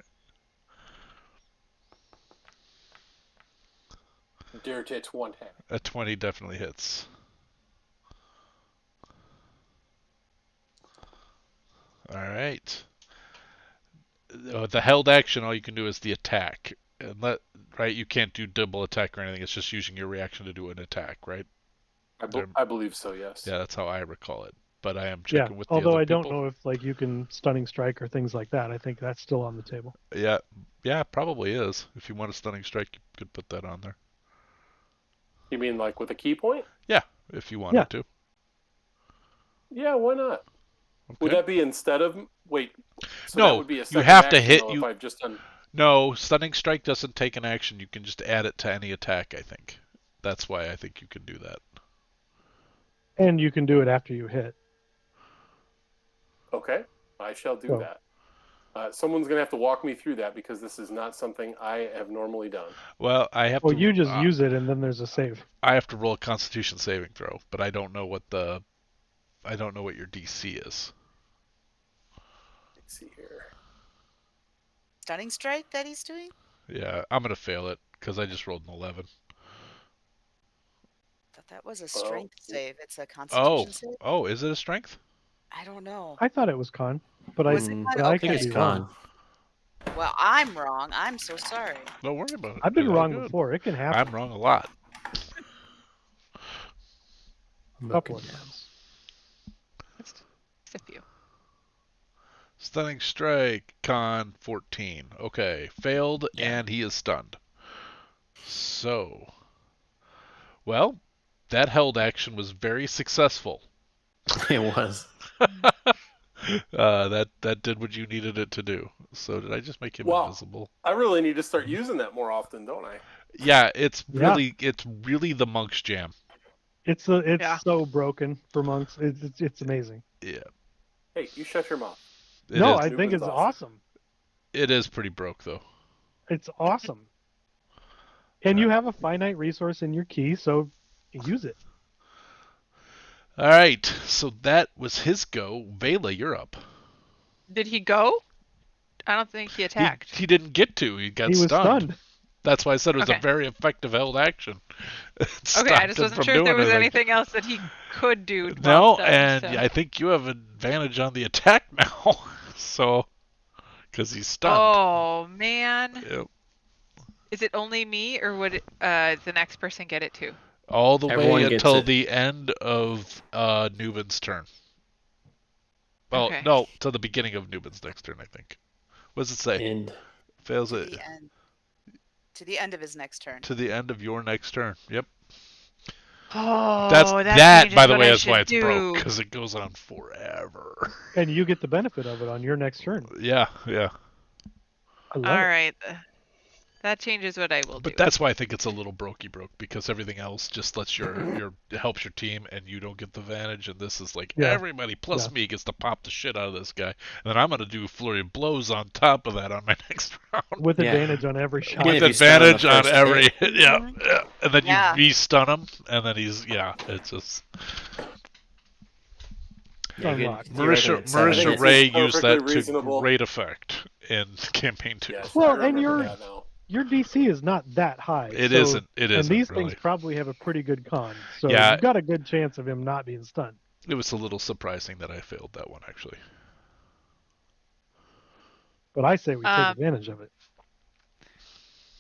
Dare to hit one hit. A 20 definitely hits. All right. The held action, all you can do is the attack. And right? You can't do double attack or anything. It's just using your reaction to do an attack, right? I believe so, yes. Yeah, that's how I recall it. But I am checking with the although other I don't people. know if like you can stunning strike or things like that. I think that's still on the table. Yeah, probably is. If you want a stunning strike, you could put that on there. You mean like with a key point? Yeah, if you wanted to. Yeah, why not? Okay. Would that be instead of wait? So No, that would be a you second have to action, hit though, you. If I've just done... No, stunning strike doesn't take an action. You can just add it to any attack, I think. That's why I think you can do that. And you can do it after you hit. Okay, I shall do that. Someone's going to have to walk me through that because this is not something I have normally done. Well, I have to. Well, you just use it and then there's a save. I have to roll a Constitution saving throw, but I don't know what your DC is. Let's see here. Stunning strike that he's doing? Yeah, I'm gonna fail it because I just rolled an 11. Thought that was a strength save. It's a Constitution save. Oh, is it a strength? I don't know. I thought it was con, but Was it con? I Okay. think it's con. Well, I'm wrong. I'm so sorry. Don't worry about it. I've been You're all wrong good. before. It can happen. I'm wrong a lot. A couple of times. Just a few. Stunning strike, con 14. Okay, failed, and he is stunned. So, well, that held action was very successful. It was. That did what you needed it to do. So did I just make him invisible? I really need to start using that more often, don't I? Yeah, it's really the monk's jam. It's so broken for monks. It's amazing. Yeah. Hey, you shut your mouth. I think it's awesome. It is pretty broke though. It's awesome. And you have a finite resource in your key, so use it. All right, so that was his go. Vela, you're up. Did he go? I don't think he attacked. He didn't get to. He got He was stunned. That's why I said it was Okay. a very effective held action. Okay, I just wasn't sure if there was anything else that he could do. No, while stunned, and so. I think you have advantage on the attack now. So, because he's stunned. Oh man! Yep. Is it only me, or would the next person get it too? All the Everyone way gets until it. the end of Newbin's turn. Well, Okay. no, to the beginning of Newbin's next turn, I think. What does it say? And Fails To it the end. To the end of his next turn. to the end of your next turn. Yep. Oh, That changes by the what way, I is why should it's broke, do. because it goes on forever. And you get the benefit of it on your next turn. Yeah. I love All it. right, that changes what I will But do. that's why I think it's a little broke, because everything else just lets helps your team, and you don't get the advantage. And this is like everybody plus me gets to pop the shit out of this guy, and then I'm gonna do flurry of blows on top of that on my next round With advantage on every shot. with if you stun on the advantage on first every hit. yeah, and then Yeah. you re-stun him, and then he's it's just. Unlocked. Marisha Ray It's used perfectly that to reasonable. great effect in campaign 2. Yes, Well, I and remember you're that now. your DC is not that high. It so, isn't. It And isn't these really. things probably have a pretty good con. So Yeah. you've got a good chance of him not being stunned. It was a little surprising that I failed that one, actually. But I say we take advantage of it.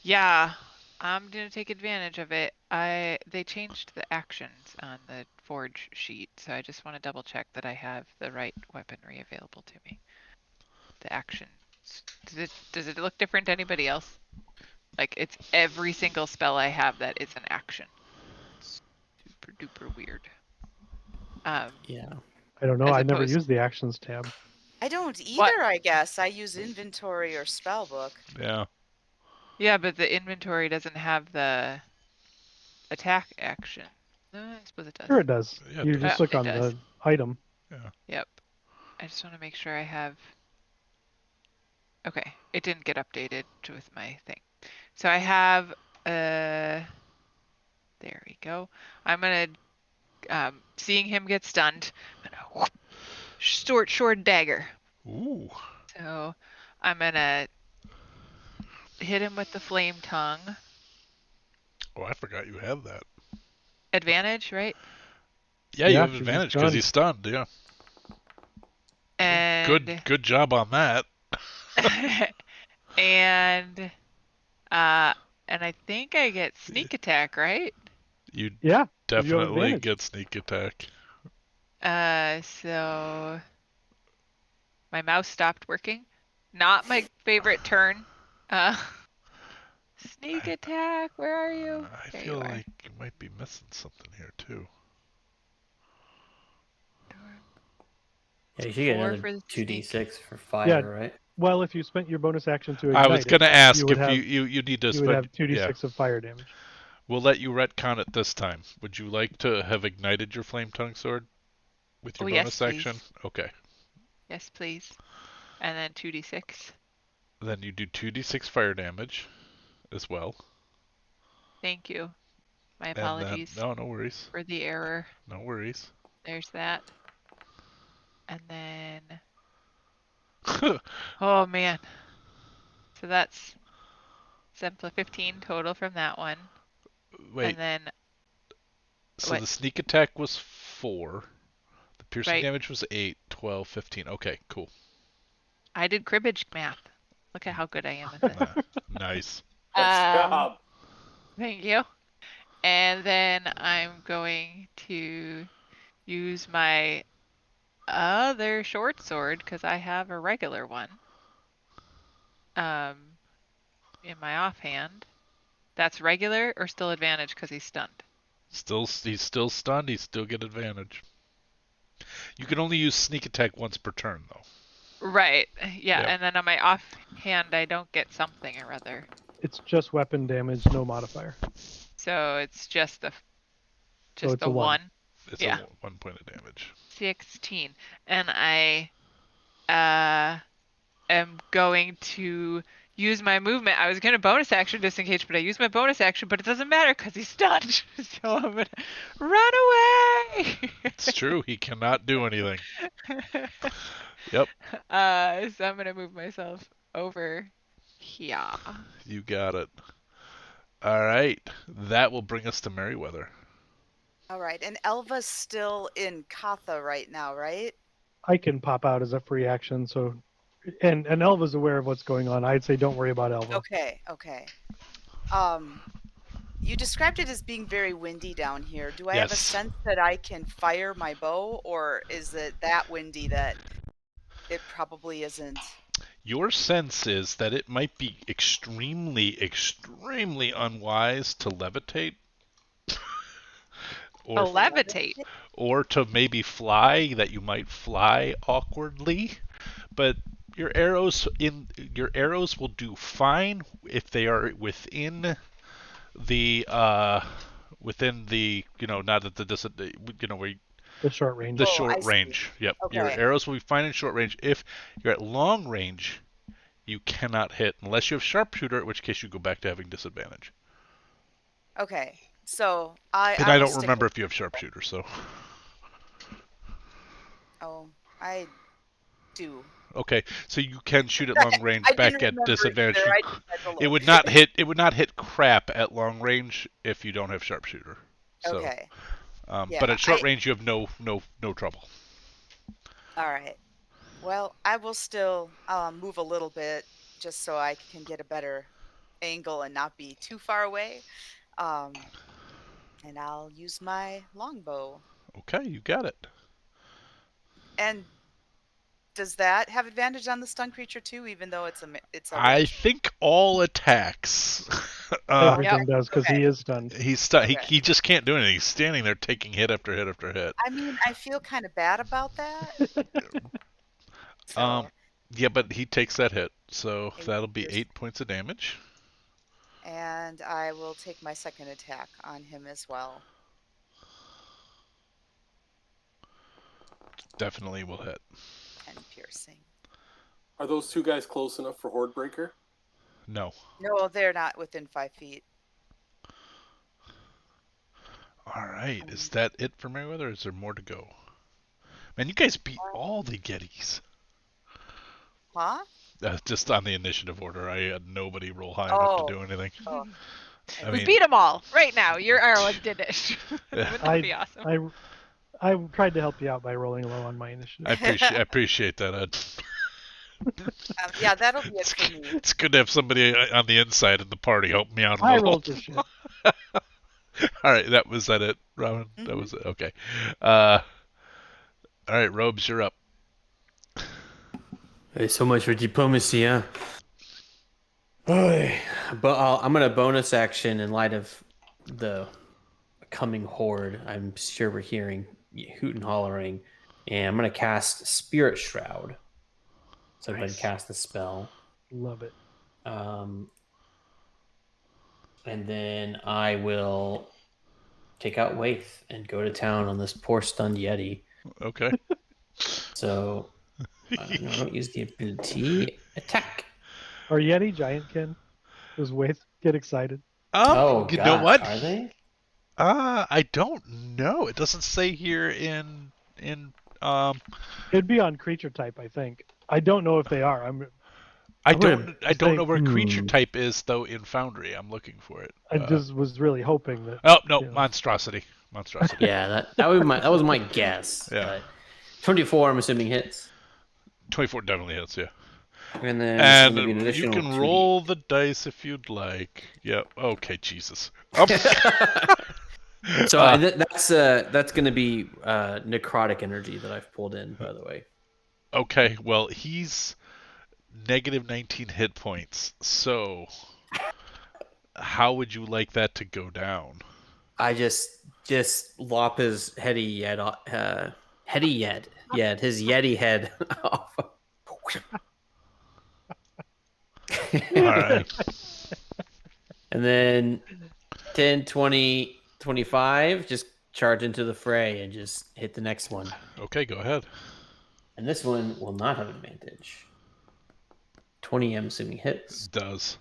Yeah, I'm gonna take advantage of it. They changed the actions on the forge sheet, so I just want to double check that I have the right weaponry available to me. The actions. Does it look different to anybody else? Like it's every single spell I have that is an action. It's super duper weird. Yeah. I don't know. as I never opposed- use the actions tab. I don't either, What? I guess. I use inventory or spellbook. Yeah. Yeah, but the inventory doesn't have the attack action. No, I suppose it does. Sure, it does. Yeah, it You does. just look It on does. the item. Yeah. Yep. I just want to make sure I have. Okay, it didn't get updated with my thing. So I have there we go. I'm gonna seeing him get stunned, I'm gonna short dagger. Ooh. So I'm gonna hit him with the flame tongue. Oh, I forgot you have that. Advantage, right? Yeah, you Yeah, have 'cause he's advantage because he's stunned. Yeah. And Good job on that. and I think I get sneak attack, right? You Yeah. definitely advantage. get sneak attack. So my mouse stopped working. Not my favorite turn. Sneak attack, where are you? I There feel you are. like you might be missing something here too. Yeah, you should get 4 another for the 2d6 for fire, Yeah. right? Well, if you spent your bonus action to ignite I was gonna ask you would if have, you need to you would spend. have 2d6 Yeah. of fire damage. We'll let you retcon it this time. Would you like to have ignited your flame tongue sword with your bonus yes, action? please. Okay. Yes, please. And then 2d6. Then you do 2d6 fire damage as well. Thank you. My And then, apologies no worries. for the error. No worries. There's that. And then oh man. So that's 7 plus 15 total from that one. Wait. And then So what? the sneak attack was 4. The piercing Right. damage was 8, 12, 15. Okay, cool. I did cribbage math. Look at how good I am at this. Nice. Good job. Thank you. And then I'm going to use my other short sword because I have a regular one. In my offhand. That's regular or still advantage because he's stunned? He's still stunned. He still get advantage. You can only use sneak attack once per turn, though. Right. Yeah. Yep. And then on my offhand, I don't get something or other. It's just weapon damage, no modifier. So it's just the it's a 1. It's Yeah. a 1 point of damage. 16. And I am going to use my movement. I was going to bonus action disengage, but I used my bonus action, but it doesn't matter because he's stunned. So I'm going to run away. It's true. He cannot do anything. Yep. So I'm going to move myself over here. You got it. All right. That will bring us to Merryweather. All right, and Elva's still in Katha right now, right? I can pop out as a free action, so and Elva's aware of what's going on. I'd say don't worry about Elva. Okay. You described it as being very windy down here. Do I have a Yes. sense that I can fire my bow, or is it that windy that it probably isn't? Your sense is that it might be extremely, extremely unwise to levitate. Oh, levitate. Or to maybe fly, that you might fly awkwardly. But your arrows will do fine if they are within the not at the where The short range. the Oh, I short see. range. Yep. Your Okay. arrows will be fine in short range. If you're at long range, you cannot hit unless you have sharpshooter, in which case you go back to having disadvantage. Okay, so I And I will don't stick remember with- if you have sharpshooter, so Oh, I do. Okay, so you can shoot at long range I back didn't at remember disadvantage. either. I just had to It look. would not hit. It would not hit crap at long range if you don't have sharpshooter. So, Okay. but Yeah. at short range, you have no trouble. All right. Well, I will still move a little bit just so I can get a better angle and not be too far away. And I'll use my longbow. Okay, you got it. And does that have advantage on the stun creature too, even though it's a I range? think all attacks. Everything does because he is stunned. He's stunned. Okay. He just can't do anything. He's standing there taking hit after hit after hit. I mean, I feel kind of bad about that. So, Yeah, but he takes that hit, so 8 that'll be piercing. 8 points of damage. And I will take my second attack on him as well. Definitely will hit. 10 piercing. Are those two guys close enough for Horde Breaker? No. No, they're not within 5 feet. All right. Is that it for Merryweather, or is there more to go? Man, you guys beat all the Yetis. Huh? Just on the initiative order. I had nobody roll high enough to do anything. Oh. We beat them all right now. Your arrow did it. Wouldn't that be awesome? I tried to help you out by rolling low on my initiative. I appreciate that, Ed. Yeah, that'll be it for me. It's good to have somebody on the inside of the party help me out a I little. rolled your shit. All right, was that it, Robin? Mm-hmm. That was it. Okay. All right, Robes, you're up. Hey, so much for diplomacy, huh? But I'm gonna bonus action in light of the coming horde. I'm sure we're hearing hoot and hollering, and I'm gonna cast Spirit Shroud. So I'm gonna cast the spell. Love it. And then I will take out Waith and go to town on this poor stunned Yeti. Okay. So I don't use the ability. Attack. Are Yeti Giantkin? Does Waith get excited? You know what? Are they? I don't know. It doesn't say here in It'd be on creature type, I think. I don't know if they are. I don't know where creature type is though in Foundry. I'm looking for it. I just was really hoping that. Oh no, monstrosity. Yeah, that was my guess. Yeah. But 24, I'm assuming hits. 24 definitely hits, yeah. And then And maybe an you additional can 2d. roll the dice if you'd like. Yeah. Okay, Jesus. So that's going to be necrotic energy that I've pulled in, by the way. Okay, well, he's negative 19 hit points. So, how would you like that to go down? I just lop his his Yeti head off. All right. And then 10, 20, 25, just charge into the fray and just hit the next one. Okay, go ahead. And this one will not have advantage. 20, I'm assuming hits. Does.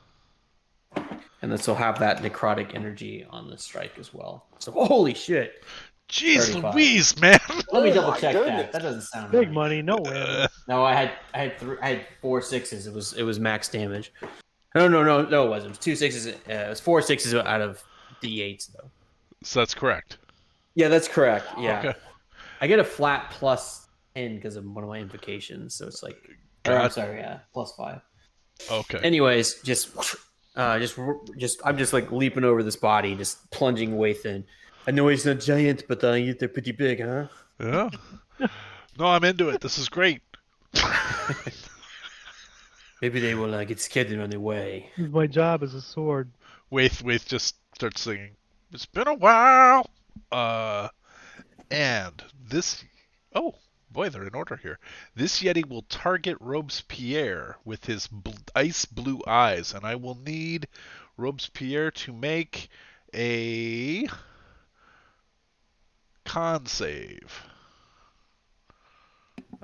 And this will have that necrotic energy on the strike as well. So holy shit. Jeez 35. Louise, man. Let me double check that. That doesn't sound Big right. money, no way. No, I had 4 6s. It was max damage. No, it wasn't. It was 2 6s. It was 4 6s out of D8s though. So that's correct. Yeah, that's correct. Yeah. Okay. I get a flat plus 10 because of one of my invocations, so it's like I'm sorry, yeah, plus 5. Okay. Anyways, I'm just like leaping over this body, just plunging Waith in. I know he's not giant, but they're pretty big, huh? Yeah. No, I'm into it. This is great. Maybe they will get scared and run away. My job is a sword. Waith just starts singing. It's been a while. And this. Oh boy, they're in order here. This Yeti will target Robespierre with his ice blue eyes, and I will need Robespierre to make a con save.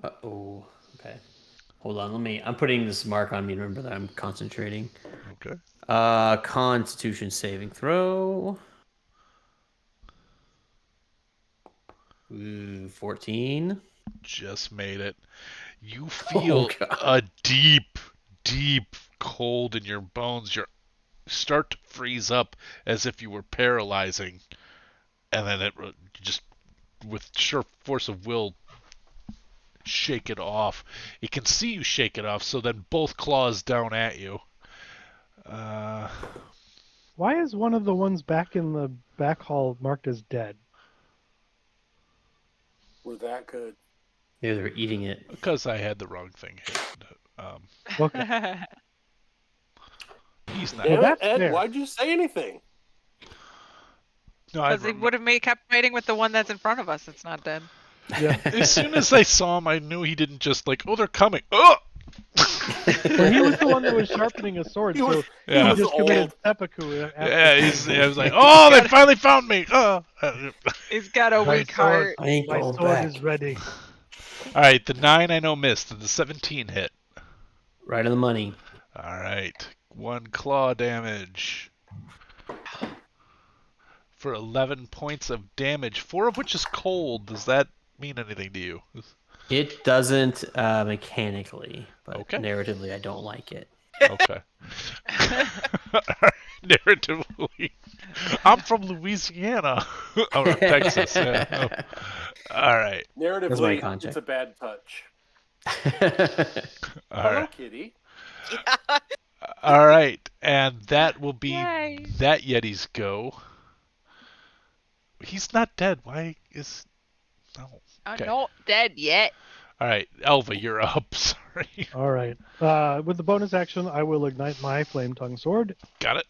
Uh-oh. Okay. Hold on, I'm putting this mark on me to remember that I'm concentrating. Okay. Constitution saving throw. Ooh, 14. Just made it. You feel God. a deep, deep cold in your bones. You start to freeze up as if you were paralyzing, and then you just, with sheer force of will, shake it off. It can see you shake it off, so then both claws down at you. Why is one of the ones back in the back hall marked as dead? We're that good. Maybe they're eating it. Because I had the wrong thing hit. Okay. He's not. Damn it, that's Ed, fair. why'd you say anything? No, I Because he would have kept fighting with the one that's in front of us. It's not dead. Yeah. As soon as I saw him, I knew he didn't just like, oh, they're coming. Oh! Well, he was the one that was sharpening a sword, He was, so Yeah. he he was just committed old. seppuku. After Yeah, I was like, oh, they finally found me. Oh. He's got a My weak sword. heart. I ain't My going sword back. is ready. All right, the 9 I know missed, and the 17 hit. Right on the money. All right, 1 claw damage for 11 points of damage, 4 of which is cold. Does that mean anything to you? It doesn't mechanically, but Okay. narratively, I don't like it. Okay. Narratively, I'm from Louisiana or Texas. Yeah. Oh. All right. my Narratively, context. it's a bad touch. All Hello, right. kitty. All right, and that will be Yay. that Yeti's go. He's not dead. Why is no? I'm Okay. not dead yet. All right, Elva, you're up. Sorry. All right. With the bonus action, I will ignite my flame tongue sword. Got it.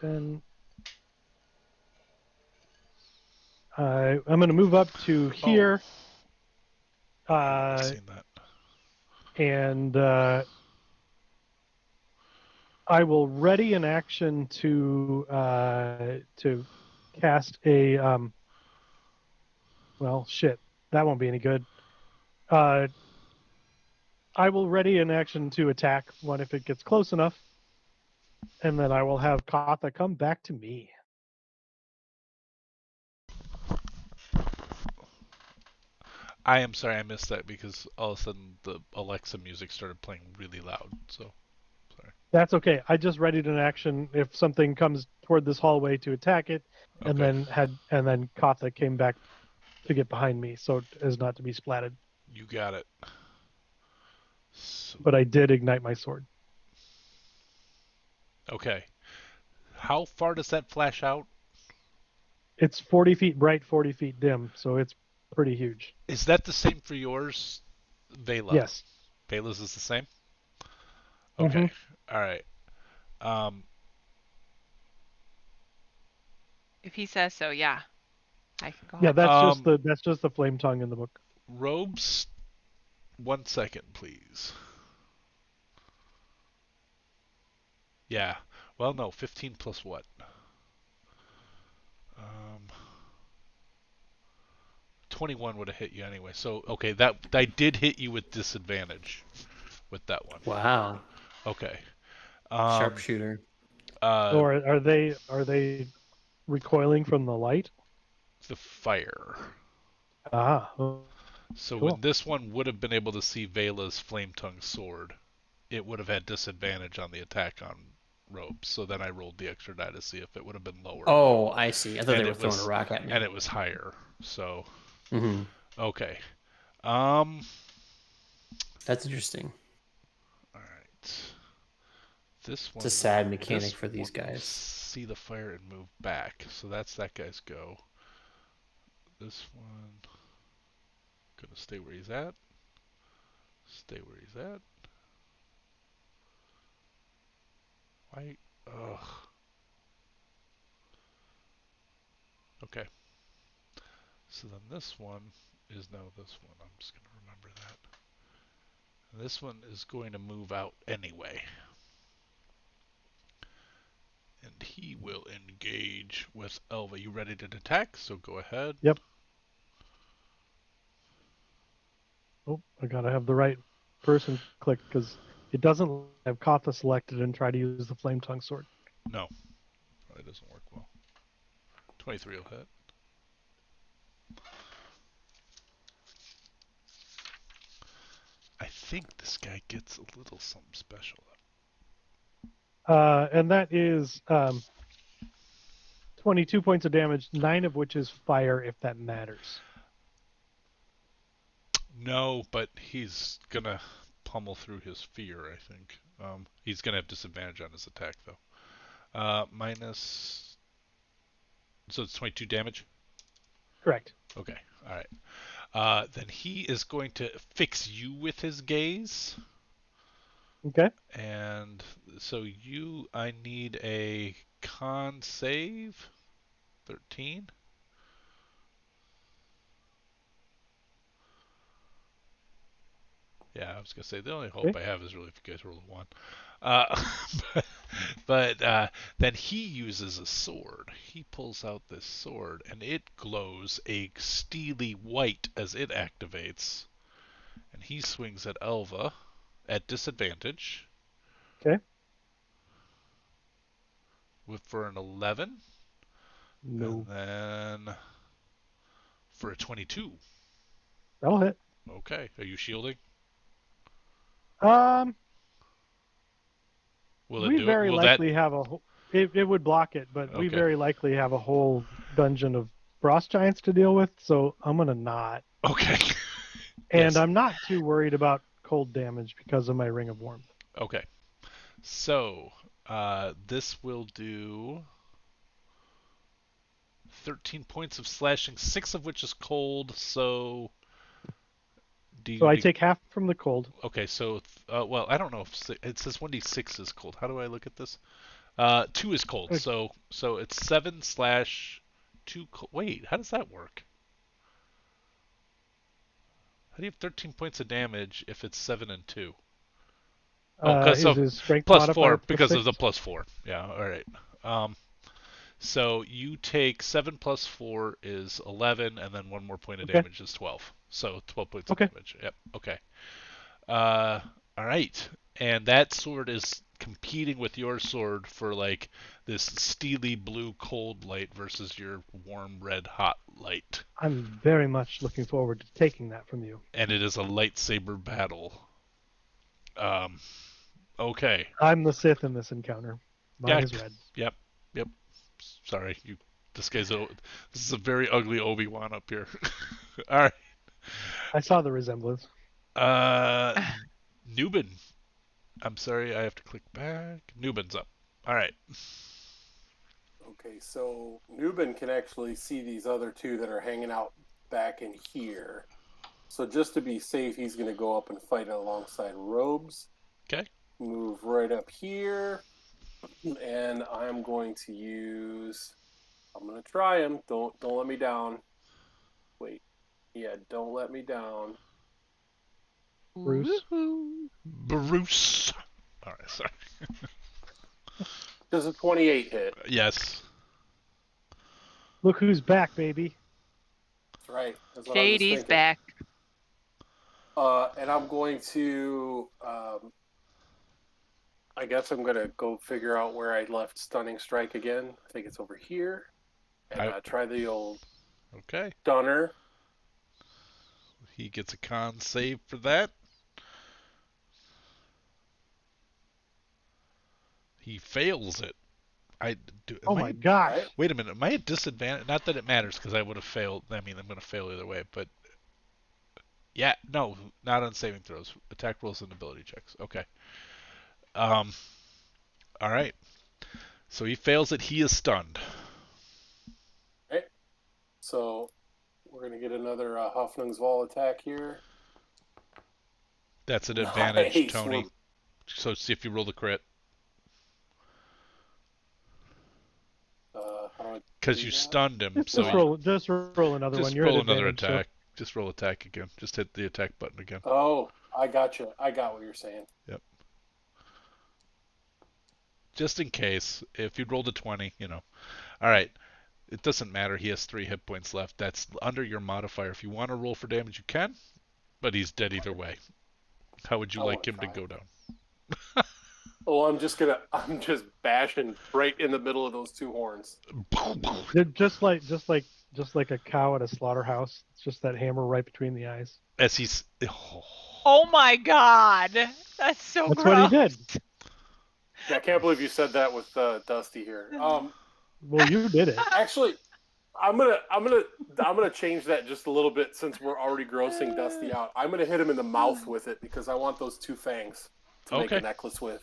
And I'm going to move up to here. I've seen that. And I will ready an action to cast a well, shit, that won't be any good. I will ready an action to attack one if it gets close enough, and then I will have Katha come back to me. I am sorry I missed that because all of a sudden the Alexa music started playing really loud. So sorry. That's okay. I just readied an action if something comes toward this hallway to attack it, and Okay. then Katha came back to get behind me, so as not to be splatted. You got it. So, But I did ignite my sword. okay. How far does that flash out? It's 40 feet bright, 40 feet dim, so it's pretty huge. Is that the same for yours, Vela? Yes. Vela's is the same? Okay. All right. If he says so, yeah. I can go Yeah, ahead. that's just the flame tongue in the book. Robes, 1 second, please. Yeah. Well, no, 15 plus what? 21 would have hit you anyway. So, okay, that I did hit you with disadvantage with that one. Wow. Okay. Sharpshooter. Or are they recoiling from the light? The fire. Ah. So Cool. when this one would have been able to see Vela's flame tongue sword, it would have had disadvantage on the attack on Robes. So then I rolled the extra die to see if it would have been lower. Oh, I see. I thought And they were it throwing was- a rock at me. And it was higher. So Mm-hmm. okay. That's interesting. All right. This one. It's a sad mechanic this for these one will guys. see the fire and move back. So that's that guy's go. This one gonna stay where he's at. Stay where he's at. Why? Ugh. Okay. So then this one is now this one. I'm just gonna remember that. And this one is going to move out anyway. And he will engage with Elva. You ready to attack? So go ahead. Yep. Oh, I gotta have the right person click because it doesn't have Katha selected and try to use the flame tongue sword. No. That doesn't work well. 23 will hit. I think this guy gets a little something special. And that is 22 points of damage, 9 of which is fire, if that matters. No, but he's gonna pummel through his fear, I think. He's gonna have disadvantage on his attack, though. Minus... So it's 22 damage? Correct. Okay, alright. Then he is going to fix you with his gaze. Okay. And so I need a con save. 13. Yeah, I was gonna say the only hope I have is really if you guys roll a 1. But then he uses a sword. He pulls out this sword, and it glows a steely white as it activates. And he swings at Elva at disadvantage. Okay. For an 11. No. And then for a 22. That'll hit. Okay. Are you shielding? We very likely have a whole... It would block it, but we very likely have a whole dungeon of frost giants to deal with, so I'm going to not. Okay. And I'm not too worried about cold damage because of my Ring of Warmth. Okay. So, this will do 13 points of slashing, 6 of which is cold, so... So I take half from the cold. Okay, so, well, I don't know if... It says 1d6 is cold. How do I look at this? 2 is cold, so it's 7 / 2 cold. Wait, how does that work? How do you have 13 points of damage if it's 7 and 2? Oh, because of +4, because of the +4. Yeah, alright. So you take 7 + 4 is 11, and then 1 more point of damage is 12. So 12 points of damage. Yep, okay. Alright. And that sword is competing with your sword for, like, this steely blue cold light versus your warm red hot light. I'm very much looking forward to taking that from you. And it is a lightsaber battle. Okay. I'm the Sith in this encounter. Mine is red. Yep. Sorry, this is a very ugly Obi-Wan up here. All right. I saw the resemblance. Newbin. I'm sorry, I have to click back. Newbin's up. All right. Okay, so Newbin can actually see these other two that are hanging out back in here. So just to be safe, he's going to go up and fight alongside Robes. Okay. Move right up here. And I'm going to use... I'm going to try him. Don't let me down. Wait. Yeah, don't let me down. Bruce. Bruce. All right, sorry. Does a 28 hit? Yes. Look who's back, baby. That's right. That's what Shady's back. And I'm going to... I guess I'm going to go figure out where I left Stunning Strike again. I think it's over here. And try the old stunner. He gets a con save for that. He fails it. Oh my gosh. Wait a minute. Am I at disadvantage? Not that it matters because I would have failed. I mean, I'm going to fail either way. But yeah, no, not on saving throws. Attack rolls and ability checks. Okay. All right. So he fails it. He is stunned. Okay. So we're going to get another Hoffnungsval attack here. That's an advantage, Tony. So see if you roll the crit. Because you stunned him. Just roll another one. Just roll another attack. Just roll attack again. Just hit the attack button again. Oh, I got you. I got what you're saying. Yep. Just in case, if you rolled a 20, All right. It doesn't matter. He has 3 hit points left. That's under your modifier. If you want to roll for damage, you can. But he's dead either way. How would you like him to go down? Oh, I'm just bashing right in the middle of those two horns. They're just like a cow at a slaughterhouse. It's just that hammer right between the eyes. As he's Oh my god, that's so That's gross. what he did. Yeah, I can't believe you said that with Dusty here. Well, you did it. Actually, I'm gonna change that just a little bit since we're already grossing Dusty out. I'm gonna hit him in the mouth with it because I want those 2 fangs to make a necklace with.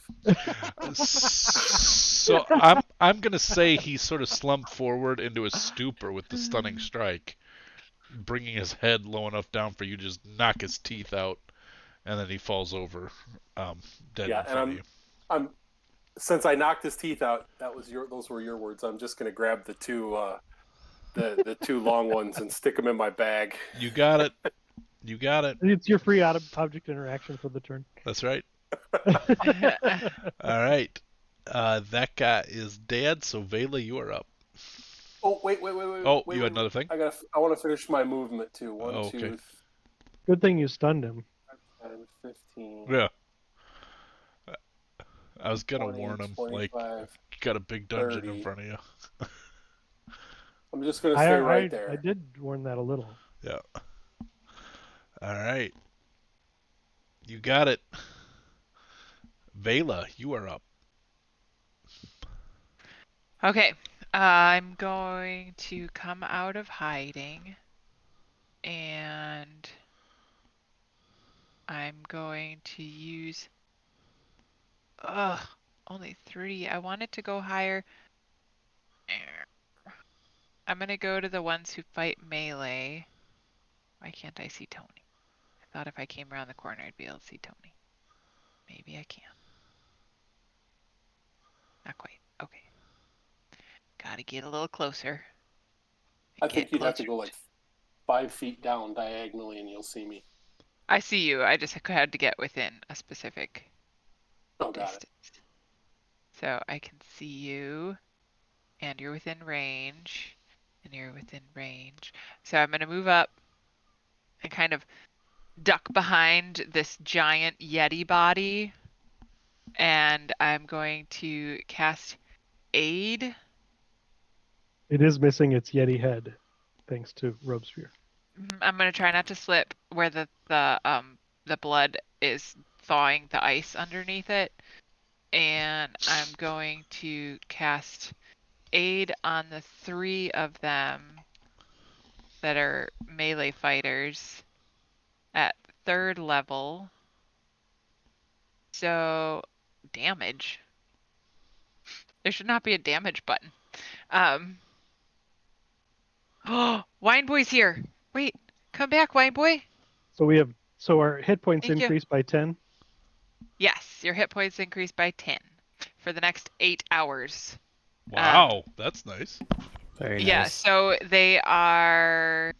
So I'm gonna say he sort of slumped forward into a stupor with the stunning strike, bringing his head low enough down for you to just knock his teeth out, and then he falls over, dead in front of you. I'm since I knocked his teeth out. Those were your words. I'm just gonna grab the 2 the 2 long ones and stick them in my bag. You got it. You got it. It's your free object interaction for the turn. That's right. All right. That guy is dead, so Vela, you are up. Oh, wait. Oh, you had another thing? I want to finish my movement, too. 1, 2, Good thing you stunned him. 10, 15. Yeah. I was going to 20, warn him. 25, Like, you got a big dungeon 30. in front of you. I'm just going to stay right there. I did warn that a little. Yeah. All right. You got it. Vela, you are up. Okay, I'm going to come out of hiding, and I'm going to use. Only 3. I wanted to go higher. I'm gonna go to the ones who fight melee. Why can't I see Tony? I thought if I came around the corner I'd be able to see Tony. Maybe I can. Not quite. Okay. Gotta get a little closer. I think you'd have to go like 5 feet down diagonally and you'll see me. I see you. I just had to get within a specific distance. So I can see you, and you're within range, and you're within range. So I'm going to move up and kind of duck behind this giant yeti body, and I'm going to cast Aid. It is missing its yeti head, thanks to Robespierre. I'm going to try not to slip where the blood is thawing the ice underneath it. And I'm going to cast Aid on the 3 of them that are melee fighters at 3rd level. So, damage. There should not be a damage button. Oh, Wine Boy's here. Wait, come back, Wine Boy. So our hit points Thank you. increased by 10. Yes, your hit points increase by 10 for the next 8 hours. Wow, that's nice. Very nice. Yeah, so they are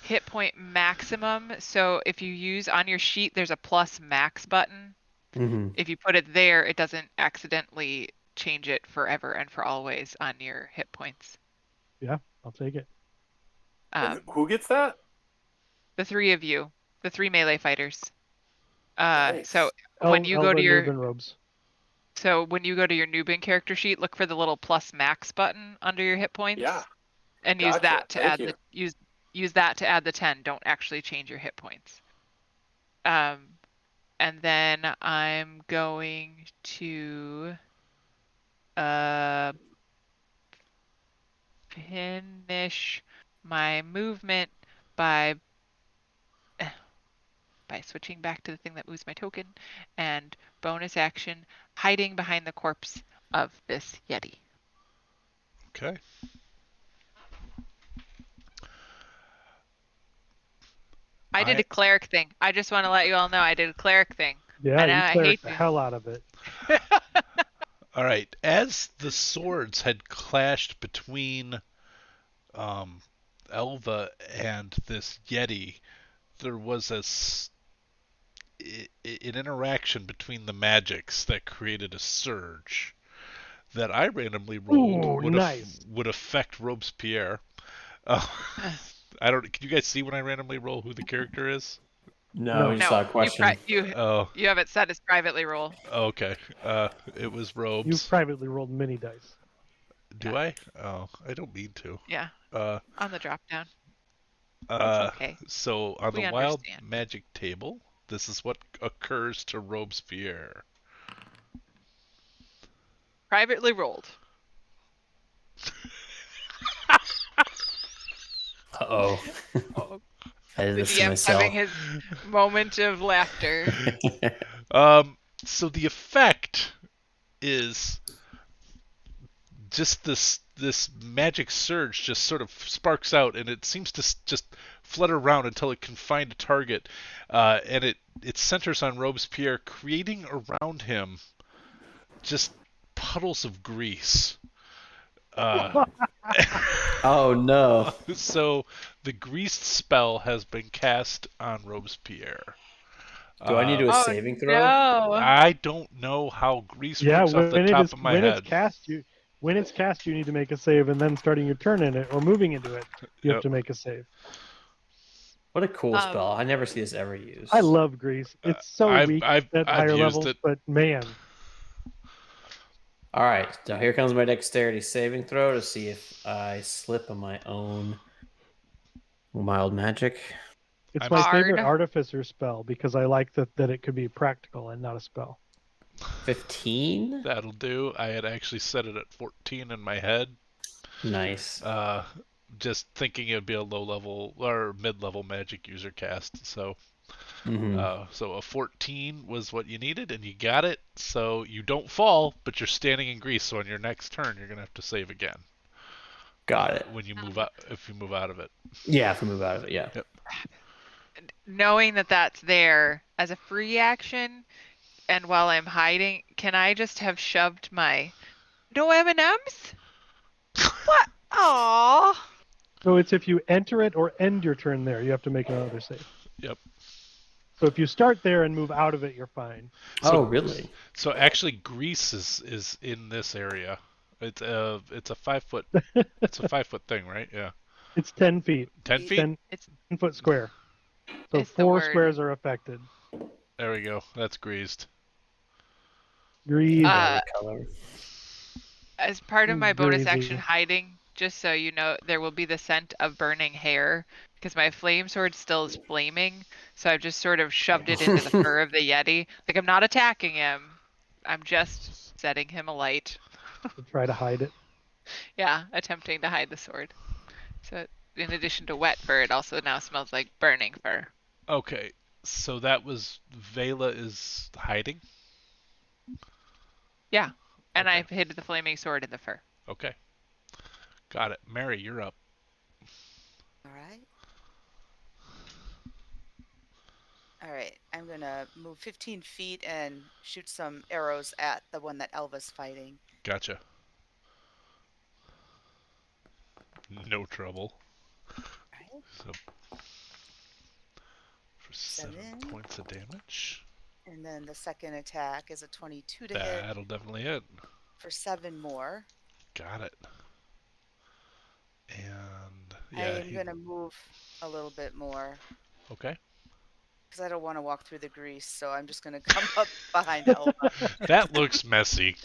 hit point maximum. So if you use on your sheet, there's a plus max button. Mm-hmm. If you put it there, it doesn't accidentally change it forever and for always on your hit points. Yeah, I'll take it. Who gets that? The 3 of you, the 3 melee fighters. Nice. So when you go to your robes. So when you go to your Nubin character sheet, look for the little plus max button under your hit points. Yeah. And use Gotcha. that to Thank add you. use that to add the 10. Don't actually change your hit points. And then I'm going to finish my movement by switching back to the thing that moves my token, and bonus action hiding behind the corpse of this yeti. Okay. I did a cleric thing. I just want to let you all know I did a cleric thing. Yeah, I you hate cleric the you. hell out of it. All right. As the swords had clashed between Elva and this Yeti, there was an interaction between the magics that created a surge that I randomly rolled would affect Robespierre. I don't. Can you guys see when I randomly roll who the character is? No, we just saw a question. You have it set as privately roll. Okay. It was Robes. You privately rolled mini dice. Do I? Oh, I don't mean to. Yeah. On the drop down. Okay. So on the wild understand. magic table, This is what occurs to Robespierre. Privately rolled. Uh-oh. Oh, I did the this to DM's having myself. his moment of laughter. So the effect is just this magic surge just sort of sparks out, and it seems to just flutter around until it can find a target, and it centers on Robespierre, creating around him just puddles of grease. Oh no. So the greased spell has been cast on Robespierre. Do I need to do a Oh saving throw? no! I don't know how grease Yeah, works off the when it top is of my when head. it's cast, you need to make a save, and then starting your turn in it or moving into it, you have Yep. to make a save. What a cool spell. I never see this ever used. I love grease. It's so weak I've at higher used levels, it. but man, All right, now here comes my dexterity saving throw to see if I slip on my own mild magic. it's I'm my Hard. favorite artificer spell because I like that it could be practical and not a spell. 15? That'll do. I had actually set it at 14 in my head. Nice. Just thinking it'd be a low level or mid level magic user cast. So so a 14 was what you needed, and you got it. So you don't fall, but you're standing in grease. So on your next turn, you're gonna have to save again. Got it. When you move out, if you move out of it. Yeah, if I move out of it, yeah. Yep. Knowing that that's there as a free action, and while I'm hiding, can I just have shoved my no M&Ms? What? Aww. So it's if you enter it or end your turn there, you have to make another save. Yep. So if you start there and move out of it, you're fine. Oh, really? So actually, grease is in this area. It's a 5 foot. It's a 5 foot thing, right? Yeah. It's 10 feet. 10 feet. 10 foot square. So It's the 4 word. squares are affected. There we go. That's greased. Grease. Color. As part of my bonus Greasy. action hiding, just so you know, there will be the scent of burning hair because my flame sword still is flaming. So I've just sort of shoved it into the fur of the Yeti. Like, I'm not attacking him. I'm just setting him alight. To try to hide it. Yeah, attempting to hide the sword. So in addition to wet fur, it also now smells like burning fur. Okay. So that was Vela is hiding. Yeah. And Okay. I've hid the flaming sword in the fur. Okay. Got it. Mary, you're up. All right. All right. I'm going to move 15 feet and shoot some arrows at the one that Elva's fighting. Gotcha. No trouble. Right. So for 7 7. points of damage. And then the second attack is a 22 to hit That'll definitely hit. for 7 more. Got it. And I yeah, am going to move a little bit more okay. because I don't want to walk through the grease, so I'm just going to come up behind Elva. That looks messy.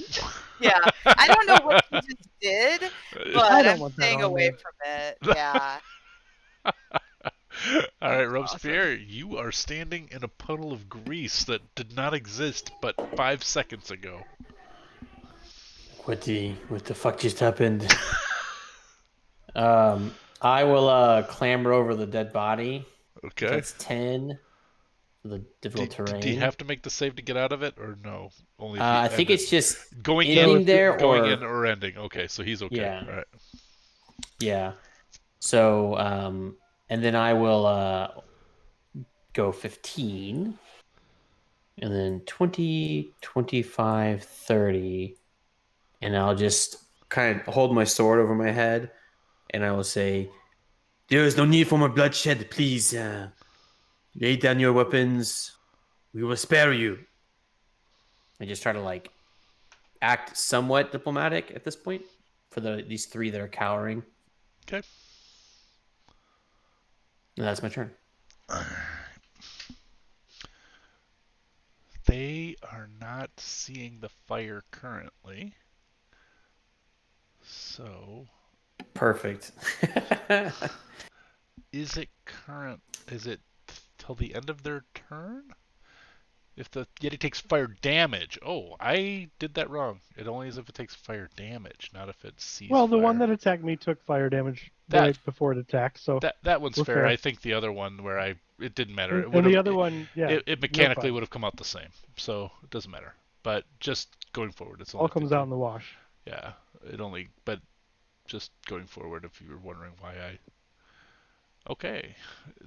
Yeah, I don't know what you just did, I but don't I'm want that staying on away me. from it. Yeah. All right, Robespierre, you are standing in a puddle of grease that did not exist but 5 seconds ago. What the fuck just happened? I will clamber over the dead body. Okay. That's 10 for the difficult terrain. Do you have to make the save to get out of it, or no? Only if you I think end it. it's just going ending in, there going or in or ending. Okay, so he's okay. Yeah. All right. Yeah. So and then I will go 15 and then 20, 25, 30, and I'll just kind of hold my sword over my head and I will say, there is no need for more bloodshed, please. Lay down your weapons. We will spare you. I just try to like act somewhat diplomatic at this point for these 3 that are cowering. Okay. And that's my turn. They are not seeing the fire currently. So Perfect. is it till the end of their turn? If the Yeti takes fire damage. Oh, I did that wrong. It only is if it takes fire damage, not if it sees Well, the fire. one that attacked me took fire damage That- right before it attacked, so That one's we're fair. I think the other one where it didn't matter. It And would the other one, yeah, it you're mechanically fine. would have come out the same. So it doesn't matter. But just going forward, it's only all if comes they out do- in the wash. Yeah, but just going forward, if you were wondering why I. Okay,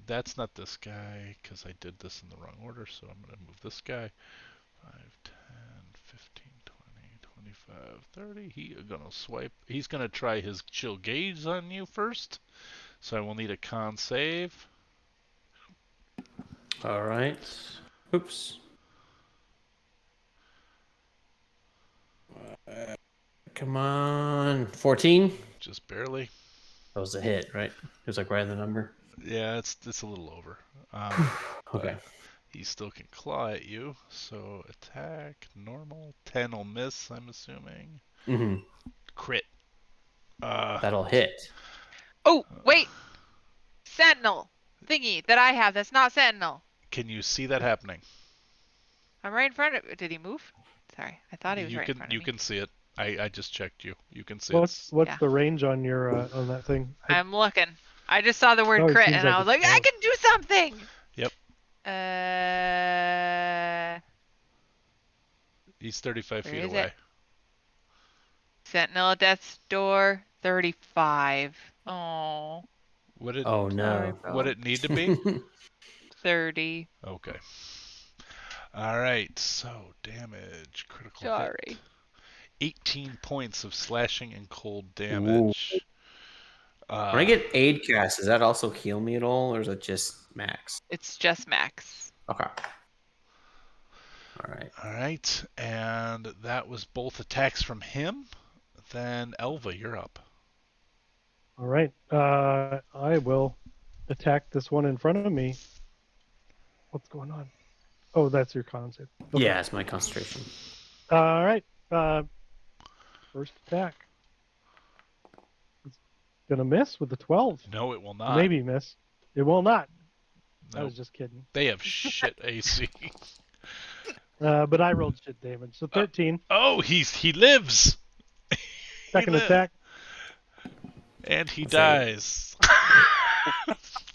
that's not this guy because I did this in the wrong order. So I'm gonna move this guy. 5, 10, 15, 20, 25, 30. He gonna swipe. He's gonna try his chill gaze on you first. So I will need a con save. All right. Oops. Come on. 14? Just barely. That was a hit, right? It was like right in the number. Yeah, it's a little over. Okay. But he still can claw at you. So attack normal 10 will miss. I'm assuming. Mm-hmm. Crit. That'll hit. Oh, wait! Sentinel thingy that I have that's not Sentinel. Can you see that happening? I'm right in front of it. Did he move? Sorry, I thought he was You right can in front of you me. can see it. I just checked you. You can see What's Yeah. the range on your on that thing? I'm looking. I just saw the word Oh, it crit seems and like I was it's like, I close. can do something! Yep. He's 35 Where feet is away. it? Sentinel at death's door, 35. Oh, Would it Oh, sorry, no. bro. would it need to be? 30. Okay. All right. So damage, critical Sorry. hit. 18 points of slashing and cold damage. When I get aid cast, does that also heal me at all, or is it just max? It's just max. Okay. All right. All right, and that was both attacks from him. Then Elva, you're up. All right. I will attack this one in front of me. What's going on? Oh, that's your concept. Okay. Yeah, it's my concentration. All right. First attack. It's gonna miss with the 12. No, it will not. Maybe miss. It will not. I Nope. was just kidding. They have shit AC. But I rolled shit damage. So 13. Oh, he lives. Second He attack. And he Save. dies.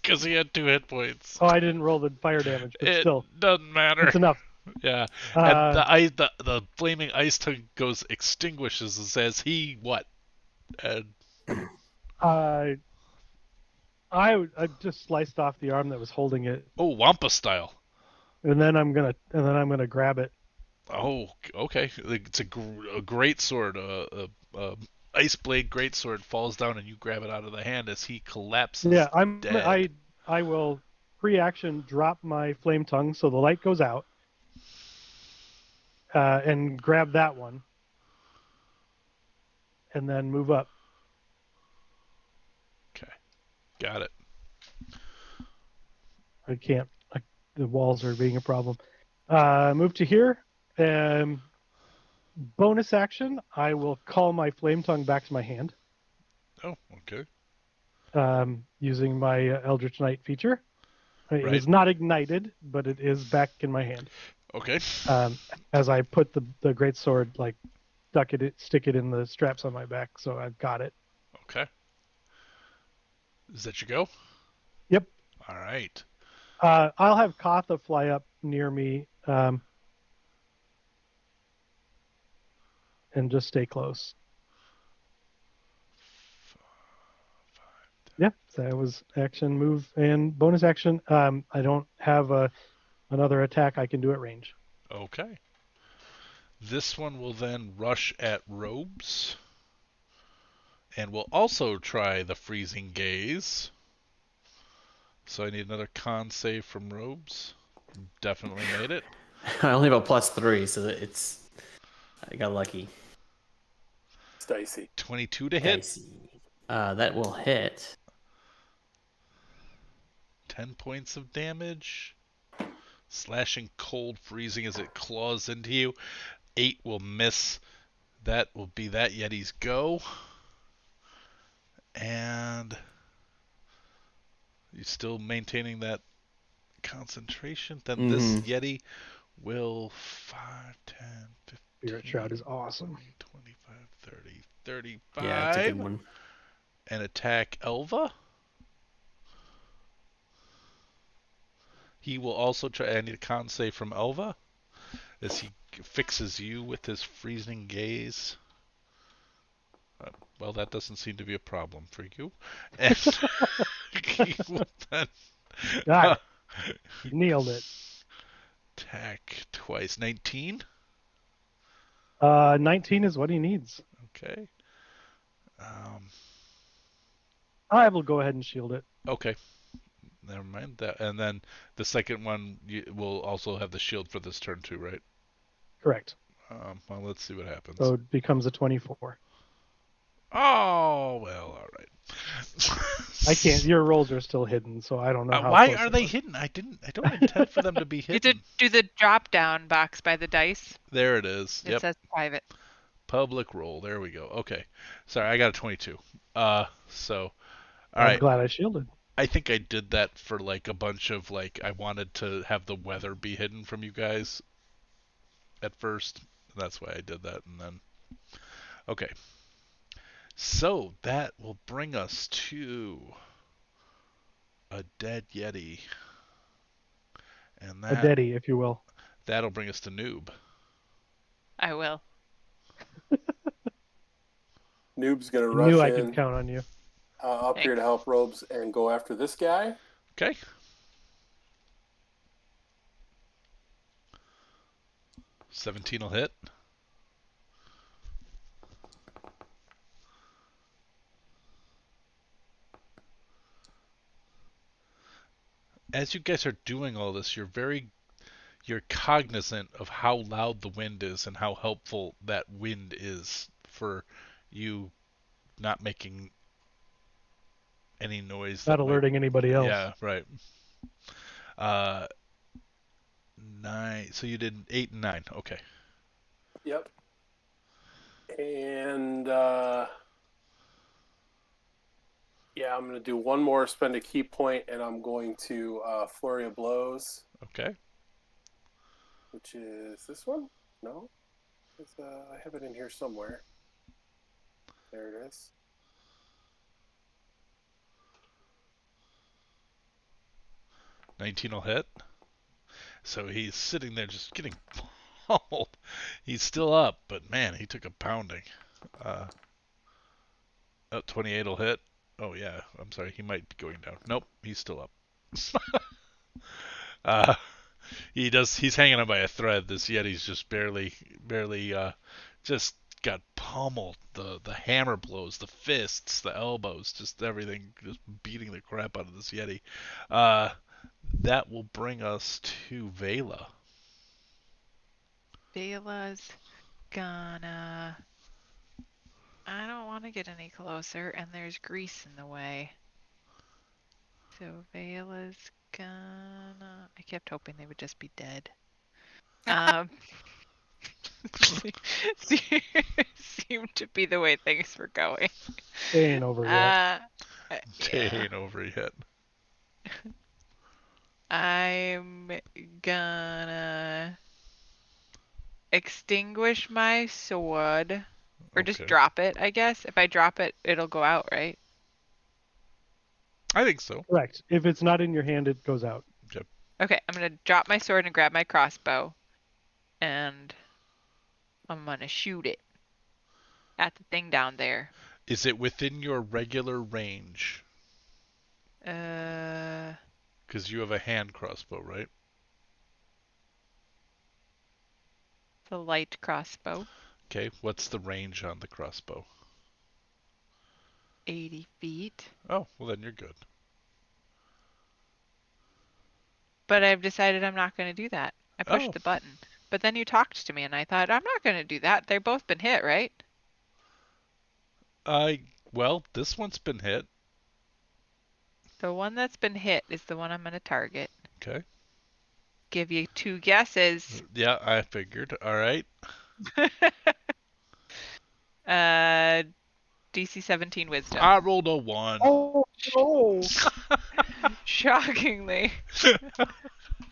Because he had 2 hit points. Oh, I didn't roll the fire damage, but It still, doesn't matter. it's enough. Yeah. And the flaming ice tongue goes extinguishes and says he what? And I just sliced off the arm that was holding it, oh, Wampa style. and then I'm gonna grab it. Oh, okay. It's a great sword. Ice blade great sword falls down and you grab it out of the hand as he collapses. Yeah, dead. I will pre-action drop my flame tongue so the light goes out, and grab that one, and then move up. Okay, got it. I can't. The walls are being a problem. Move to here. Bonus action. I will call my flame tongue back to my hand. Oh, okay. Using my Eldritch Knight feature. It Right. is not ignited, but it is back in my hand. Okay. As I put the great sword, like stick it in the straps on my back, so I've got it. Okay. Is that your go? Yep. All right. I'll have Katha fly up near me, and just stay close. Yeah, that was action, move, and bonus action. I don't have another attack I can do at range. Okay. This one will then rush at Robes. And will also try the freezing gaze. So I need another con save from Robes. Definitely made it. I only have a +3, so I got lucky. It's dicey. 22 to hit. Dicey. That will hit. 10 points of damage. Slashing cold, freezing as it claws into you. 8 will miss. That will be that Yeti's go. And you're still maintaining that concentration. Then this Yeti will 5, 10, 15, Spirit Shroud is awesome. 25, 30, 35. Yeah, it's a good one. And attack Elva. He will also try. I need a con save from Elva as he fixes you with his freezing gaze. Well, that doesn't seem to be a problem for you. And he will then Got it. Nailed it. attack twice. 19. 19 is what he needs. Okay. I will go ahead and shield it. Okay. Never mind that. And then the second one will also have the shield for this turn too, right? Correct. Well, let's see what happens. So it becomes a 24. Oh, well, all right. I can't. Your rolls are still hidden, so I don't know how. Why are they hidden? I don't intend for them to be You hidden. have to do the drop down box by the dice. There it is. It Yep. says private. Public roll. There we go. Okay. Sorry, I got a 22. So, all I'm right. glad I shielded. I think I did that for like a bunch of like I wanted to have the weather be hidden from you guys at first. That's why I did that, and then okay. So that will bring us to a dead Yeti. And A deadie, if you will. That'll bring us to Noob. I will. Noob's gonna I rush knew I in could count on you. up here to help Robes and go after this guy. Okay. $17 will hit. As you guys are doing all this, you're cognizant of how loud the wind is and how helpful that wind is for you not making any noise. Not alerting anybody else. Yeah, right. 9. So you did 8 and 9. Okay. Yep. And yeah, I'm gonna do one more, spend a key point, and I'm going to Flurry of Blows. Okay. Which is this one? No? I have it in here somewhere. There it is. $19 will hit. So he's sitting there just getting pummeled. He's still up, but man, he took a pounding. 28 will hit. Oh yeah, I'm sorry, he might be going down. Nope, he's still up. He's hanging on by a thread. This Yeti's just barely just got pummeled. The hammer blows, the fists, the elbows, just everything, just beating the crap out of this Yeti. That will bring us to Vela. Vela's gonna... I don't want to get any closer, and there's grease in the way. So Vela's gonna... I kept hoping they would just be dead. Seemed to be the way things were going. They ain't over yet. They ain't over yet. I'm gonna extinguish my sword. Or just drop it, I guess. If I drop it, it'll go out, right? I think so. Correct. If it's not in your hand, it goes out. Yep. Okay, I'm gonna drop my sword and grab my crossbow. And I'm gonna shoot it at the thing down there. Is it within your regular range? Because you have a hand crossbow, right? the light crossbow. Okay, what's the range on the crossbow? 80 feet. Oh, well then you're good. But I've decided I'm not going to do that. I pushed the button. But then you talked to me and I thought, I'm not going to do that. They've both been hit, right? Well, this one's been hit. The one that's been hit is the one I'm going to target. Okay. Give you 2 guesses. Yeah, I figured. All right. DC 17 Wisdom. I rolled a 1. Oh no! Shockingly.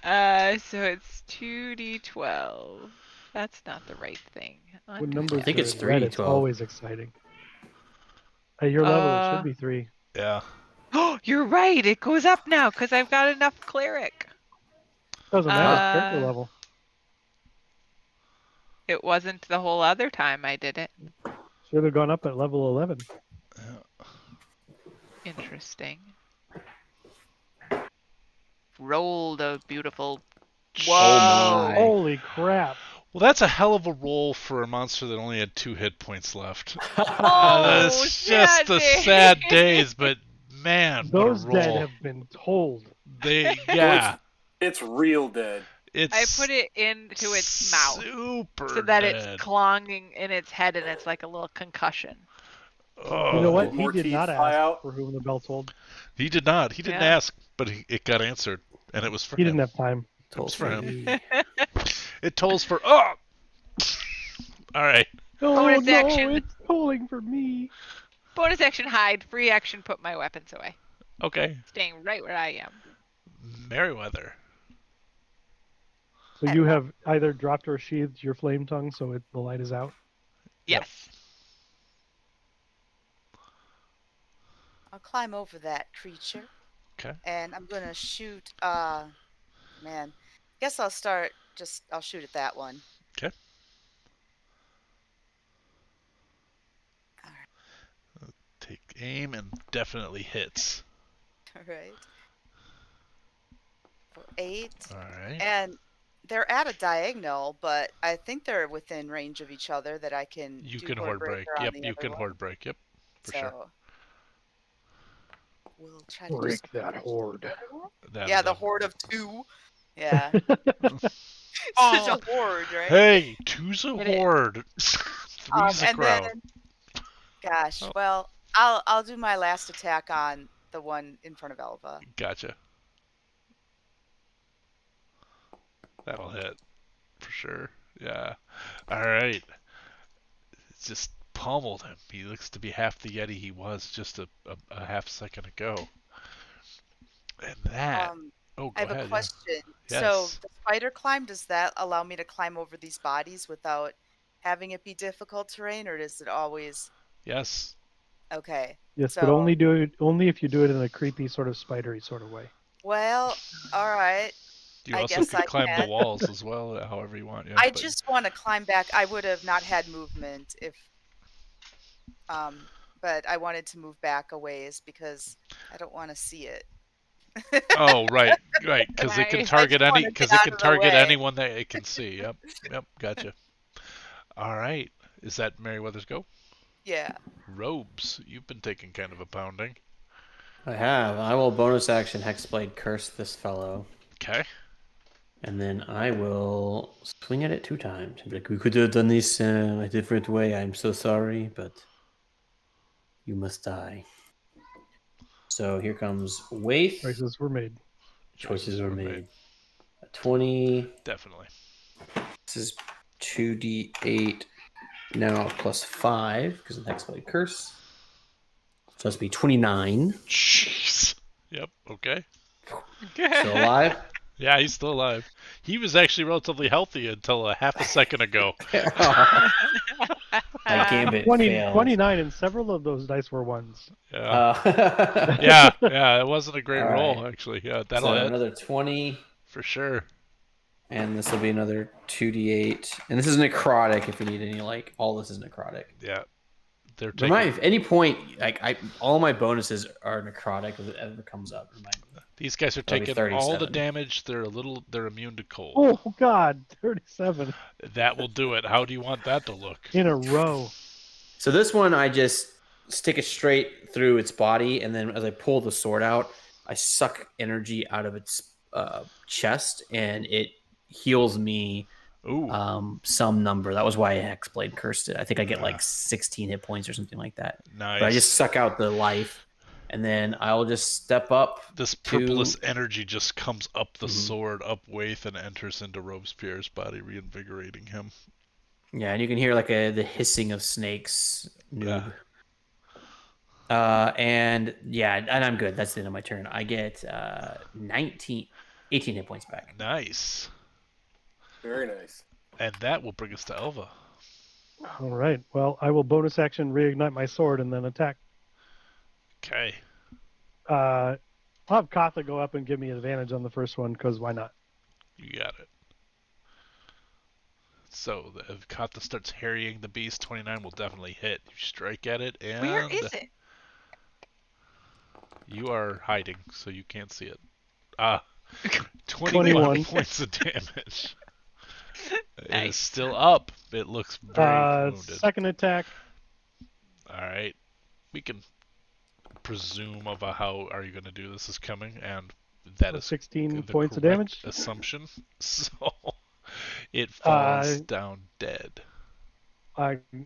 So it's 2d12. That's not the right thing. When numbers think are it's in red, 3d12. it's always exciting. At your level, it should be 3. Yeah. Oh, you're right. It goes up now because I've got enough cleric. Doesn't matter. Character level. It wasn't the whole other time I did it. Should have gone up at level 11. Interesting. Rolled a beautiful. Oh Whoa! my. Holy crap! Well, that's a hell of a roll for a monster that only had 2 hit points left. Oh, That's just a sad days, but man, Those what a dead roll. have been told. Yeah. It's real dead. I put it into its mouth super so that dead. it's clanging in its head and it's like a little concussion. Oh. You know what? He More did teeth not fly ask out. for whom the bell told. He did not. He didn't Yeah. ask, but it got answered, and it was for He him. didn't have time. It was for him. It tolls for. Oh! All right. Oh Bonus no, action. it's tolling for me. Bonus action hide. Free action put my weapons away. Okay. Staying right where I am. Merryweather. So you have either dropped or sheathed your flame tongue, so the light is out. Yes. I'll climb over that creature. Okay. And I'm gonna shoot. Man, guess I'll shoot at that one. Okay. All right. Take aim and definitely hits. All right. For 8. All right. And they're at a diagonal, but I think they're within range of each other that I can. You do can horde break. on Yep, the you other can one. horde break. Yep, for So sure. we'll try to Break just that horde. That the is horde of 2. Yeah. Such a horde, right? Hey, 2's a Hit it. horde. 3's a and crowd. then, gosh, Oh. well, I'll do my last attack on the one in front of Elva. Gotcha. That'll hit for sure. Yeah. All right. Just pummeled him. He looks to be half the Yeti he was just a half second ago. And that. Go I have ahead. a question. Yeah. So Yes. the spider climb, does that allow me to climb over these bodies without having it be difficult terrain, or does it always? Yes. Okay. Yes, So, but only if you do it in a creepy, sort of spidery sort of way. well, all right. You I also guess can I climb the can. walls as well, however you want. Yeah, I but- just want to climb back. I would have not had movement if, but I wanted to move back a ways because I don't want to see it. Oh, right. Because it can Nice. target I just wanna get out of the way. anyone that it can see. Yep. Gotcha. All right. Is that Merryweather's go? Yeah. Robes, you've been taking kind of a pounding. I have. I will bonus action Hexblade curse this fellow. Okay. And then I will swing at it 2 times. Be like, we could have done this a different way. I'm so sorry, but you must die. So here comes Waif. Choices were made. Choices were made. A 20. Definitely. This is 2d8 now plus 5 because of the Hexblade curse. So that's be 29. Jeez. Yep. Okay. Still alive. Yeah, he's still alive. He was actually relatively healthy until a half a second ago. That gambit 29, failed. and several of those dice were ones. Yeah. Yeah. It wasn't a great All roll, right. actually. Yeah, that'll So hit another 20. for sure. And this will be another 2d8. And this is necrotic if you need any, like, all this is necrotic. Yeah. They're Remind me, taking. if any point, like, all my bonuses are necrotic if it ever comes up. Remind me. These guys are That'll be taking all the 37. damage. They're immune to cold. Oh God, 37 That will do it. How do you want that to look? in a row. So this one, I just stick it straight through its body, and then as I pull the sword out, I suck energy out of its chest, and it heals me Ooh. some number. That was why Hexblade cursed it. I think I get like 16 hit points or something like that. Nice. But I just suck out the life, and then I'll just step up. This purpless energy just comes up the sword, up Waith, and enters into Robespierre's body, reinvigorating him. Yeah, and you can hear like the hissing of snakes. Noob. Yeah. And I'm good. That's the end of my turn. I get 19. 18 hit points back. Nice. Very nice. And that will bring us to Elva. All right. Well, I will bonus action reignite my sword and then attack. Okay. I'll have Katha go up and give me advantage on the first one, because why not? You got it. So if Katha starts harrying the beast, 29 will definitely hit. You strike at it, and Where is it? you are hiding, so you can't see it. 21 21 points of damage. It is Nice. still up. It looks very wounded. Second attack. All right. We can presume of how are you going to do this is coming, and that is 16 the points of correct damage. assumption. So it falls Uh, down dead.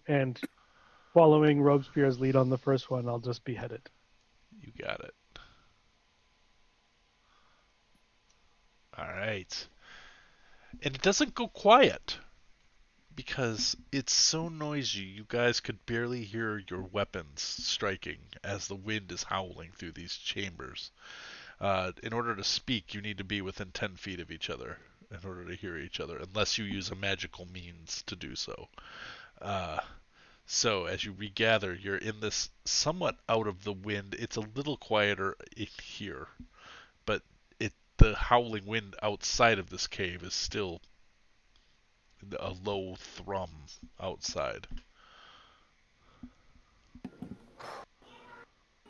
And following Robespierre's lead on the first one, I'll just behead it. You got it. All right. And it doesn't go quiet because it's so noisy you guys could barely hear your weapons striking as the wind is howling through these chambers. In order to speak, you need to be within 10 feet of each other in order to hear each other, unless you use a magical means to do so. So as you regather, you're in this somewhat out of the wind. It's a little quieter in here, but the howling wind outside of this cave is still a low thrum outside.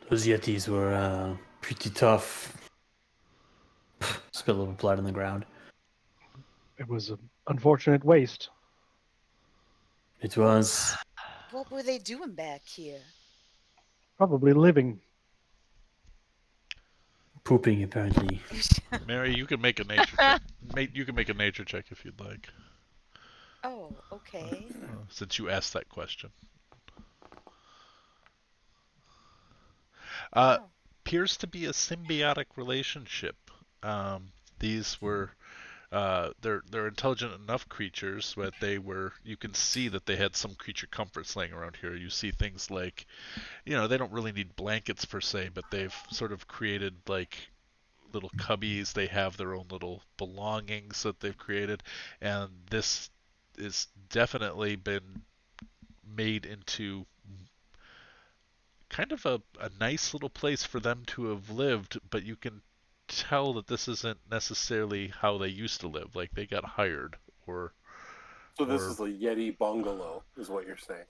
Those yetis were pretty tough. Spill a little blood on the ground. It was an unfortunate waste. It was. What were they doing back here? Probably living. Pooping, apparently. Mary, you can make a nature check. You can make a nature check if you'd like. Oh, okay. Since you asked that question. Oh. Appears to be a symbiotic relationship. These were they're intelligent enough creatures, but you can see that they had some creature comforts laying around here. You see things like, they don't really need blankets per se, but they've sort of created like little cubbies. They have their own little belongings that they've created, and this is definitely been made into kind of a nice little place for them to have lived, but you can tell that this isn't necessarily how they used to live. Like they got hired or So this is a Yeti bungalow, is what you're saying.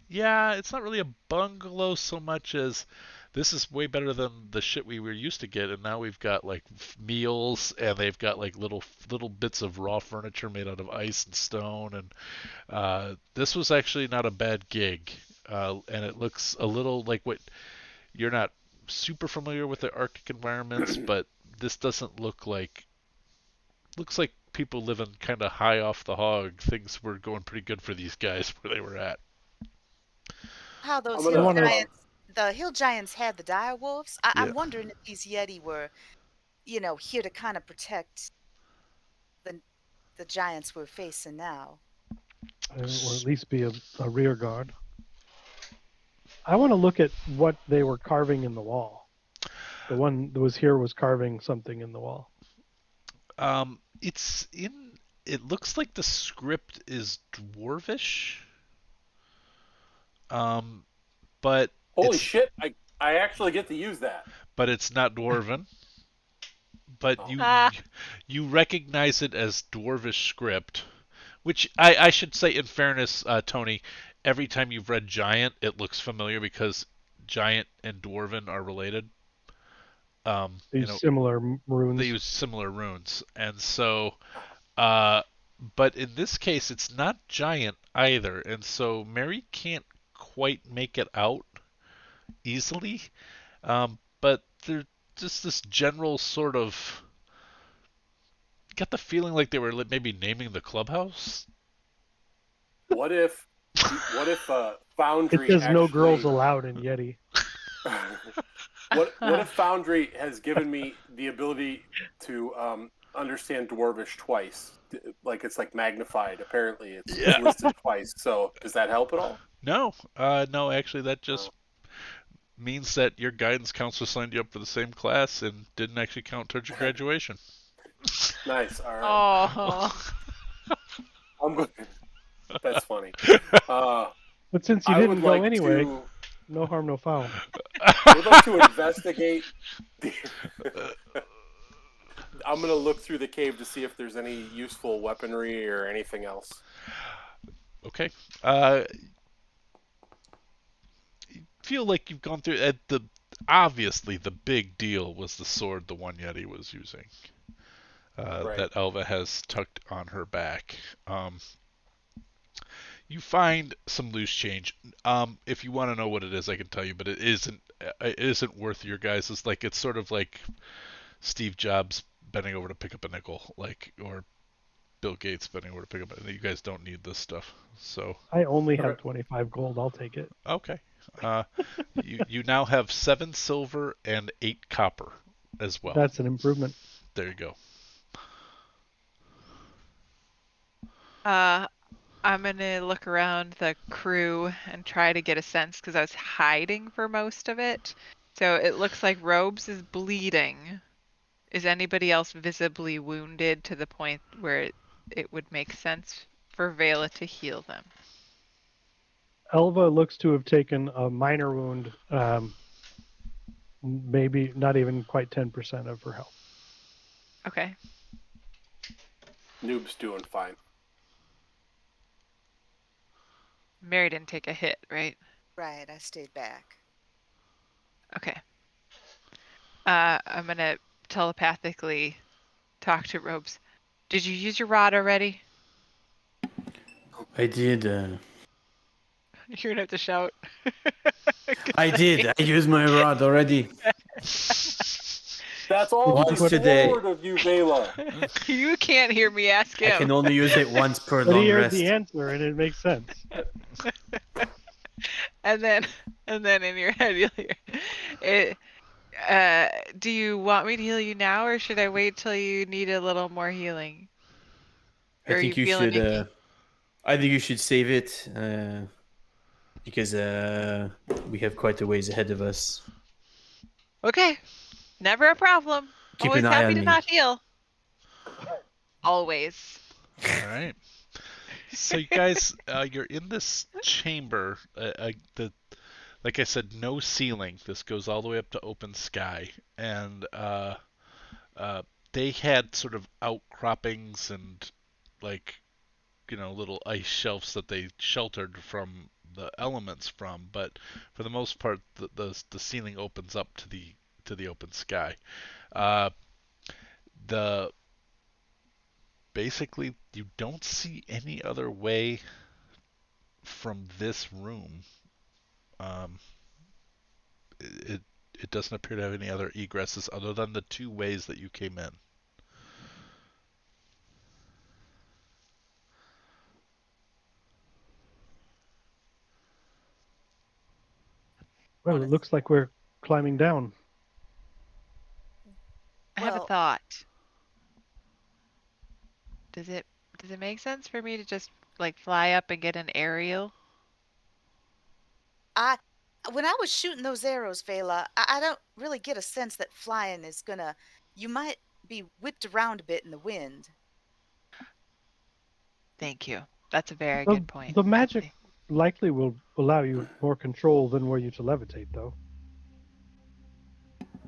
Yeah, it's not really a bungalow so much as this is way better than the shit we were used to get, and now we've got like meals, and they've got like little bits of raw furniture made out of ice and stone, and this was actually not a bad gig, and it looks a little like what you're not super familiar with the Arctic environments, but this doesn't look like. Looks like people living kind of high off the hog. Things were going pretty good for these guys where they were at. How those I'm hill gonna- giants, the hill giants had the dire wolves. I'm Yeah. wondering if these Yeti were, here to kind of protect the giants we're facing now. Or at least be a rear guard. I want to look at what they were carving in the wall. The one that was here was carving something in the wall. It looks like the script is dwarvish. But Holy shit! I actually get to use that. But it's not dwarven. But you recognize it as dwarvish script, which I should say in fairness, Tony, every time you've read Giant, it looks familiar because Giant and Dwarven are related. They use similar runes. They use similar runes, and so, but in this case, it's not Giant either, and so Mary can't quite make it out easily. But there's just this general sort of. Got the feeling like they were maybe naming the clubhouse. What if Foundry? It says no actually- girls allowed in Yeti. What if Foundry has given me the ability to understand Dwarvish twice? Like it's like magnified. Apparently, it's listed twice. So does that help at all? No, no. Actually, that just means that your guidance counselor signed you up for the same class and didn't actually count towards your graduation. Nice. All right. Oh. I'm good. That's funny. But since you I didn't would go like anyway, to. no harm, no foul. I would like to investigate. I'm going to look through the cave to see if there's any useful weaponry or anything else. Okay. Feel like you've gone through obviously the big deal was the sword the one Yeti was using. Right. That Elva has tucked on her back. You find some loose change. If you want to know what it is, I can tell you, but it isn't worth your guys'. It's sort of like Steve Jobs bending over to pick up a nickel, or Bill Gates bending over to pick up. You guys don't need this stuff, so. I only have 25 gold. I'll take it. Okay. You now have 7 silver and 8 copper as well. That's an improvement. There you go. I'm gonna look around the crew and try to get a sense because I was hiding for most of it. So it looks like Robes is bleeding. Is anybody else visibly wounded to the point where it would make sense for Vela to heal them? Elva looks to have taken a minor wound, maybe not even quite 10% of her health. Okay. Noob's doing fine. Mary didn't take a hit, right? Right, I stayed back. Okay. I'm gonna telepathically talk to Robes. Did you use your rod already? I did. You're gonna have to shout. I did. I used my rod already. That's all Once I today. forward of you, Vela. You can't hear me ask him. I can only use it once per But long he heard rest. the answer, and it makes sense. and then in your head you'll hear it. Do you want me to heal you now, or should I wait till you need a little more healing? I think you should. I think you should save it because we have quite a ways ahead of us. Okay, never a problem. Keep Always an eye happy on to me. not heal. Always. All right. So you guys, you're in this chamber. Like I said, no ceiling. This goes all the way up to open sky, and they had sort of outcroppings and little ice shelves that they sheltered from the elements from. But for the most part, the ceiling opens up to the open sky. Basically, you don't see any other way from this room. It doesn't appear to have any other egresses other than the 2 ways that you came in. Well, it looks like we're climbing down. I have a Well- thought. Does it make sense for me to just fly up and get an aerial? When I was shooting those arrows, Vela, I don't really get a sense that flying is gonna. You might be whipped around a bit in the wind. Thank you. That's a very The- good point. The magic likely will allow you more control than were you to levitate, though.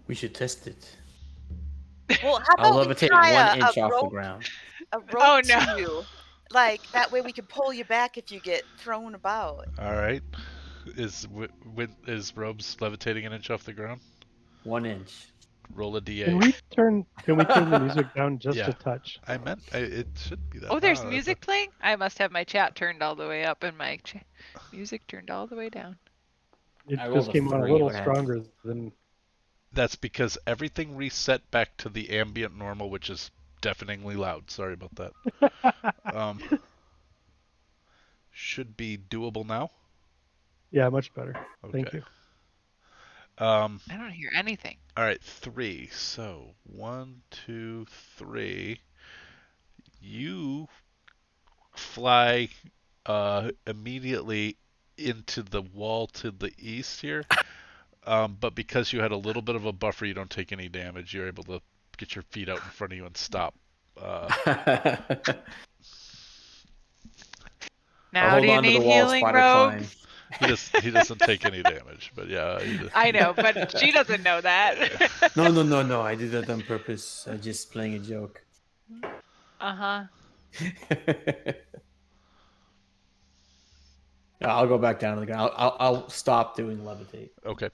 We should test it. Well, how I'll about we levitate tie 1 inch a off the rope, ground. a rope Oh, no. to you? Like that way we can pull you back if you get thrown about. All right. Is Robes levitating an inch off the ground? 1 inch. Roll a d8. Can we turn the music down just Yeah. a touch? I meant it should be that. Oh, there's loud. music playing? I must have my chat turned all the way up and my music turned all the way down. It I rolled just a came on a 3. little What happened? stronger than. That's because everything reset back to the ambient normal, which is deafeningly loud. Sorry about that. Should be doable now. Yeah, much better. Okay. Thank you. I don't hear anything. All right, 3. So 1, 2, 3. You fly immediately into the wall to the east here. but because you had a little bit of a buffer, you don't take any damage. You're able to get your feet out in front of you and stop. I'll Now, do hold you on to the need wall, healing, spider climb. rogues? He doesn't take any damage, but yeah. I know, but she doesn't know that. No. I did that on purpose. Just playing a joke. Uh-huh. I'll go back down to the ground. I'll stop doing levitate. Okay,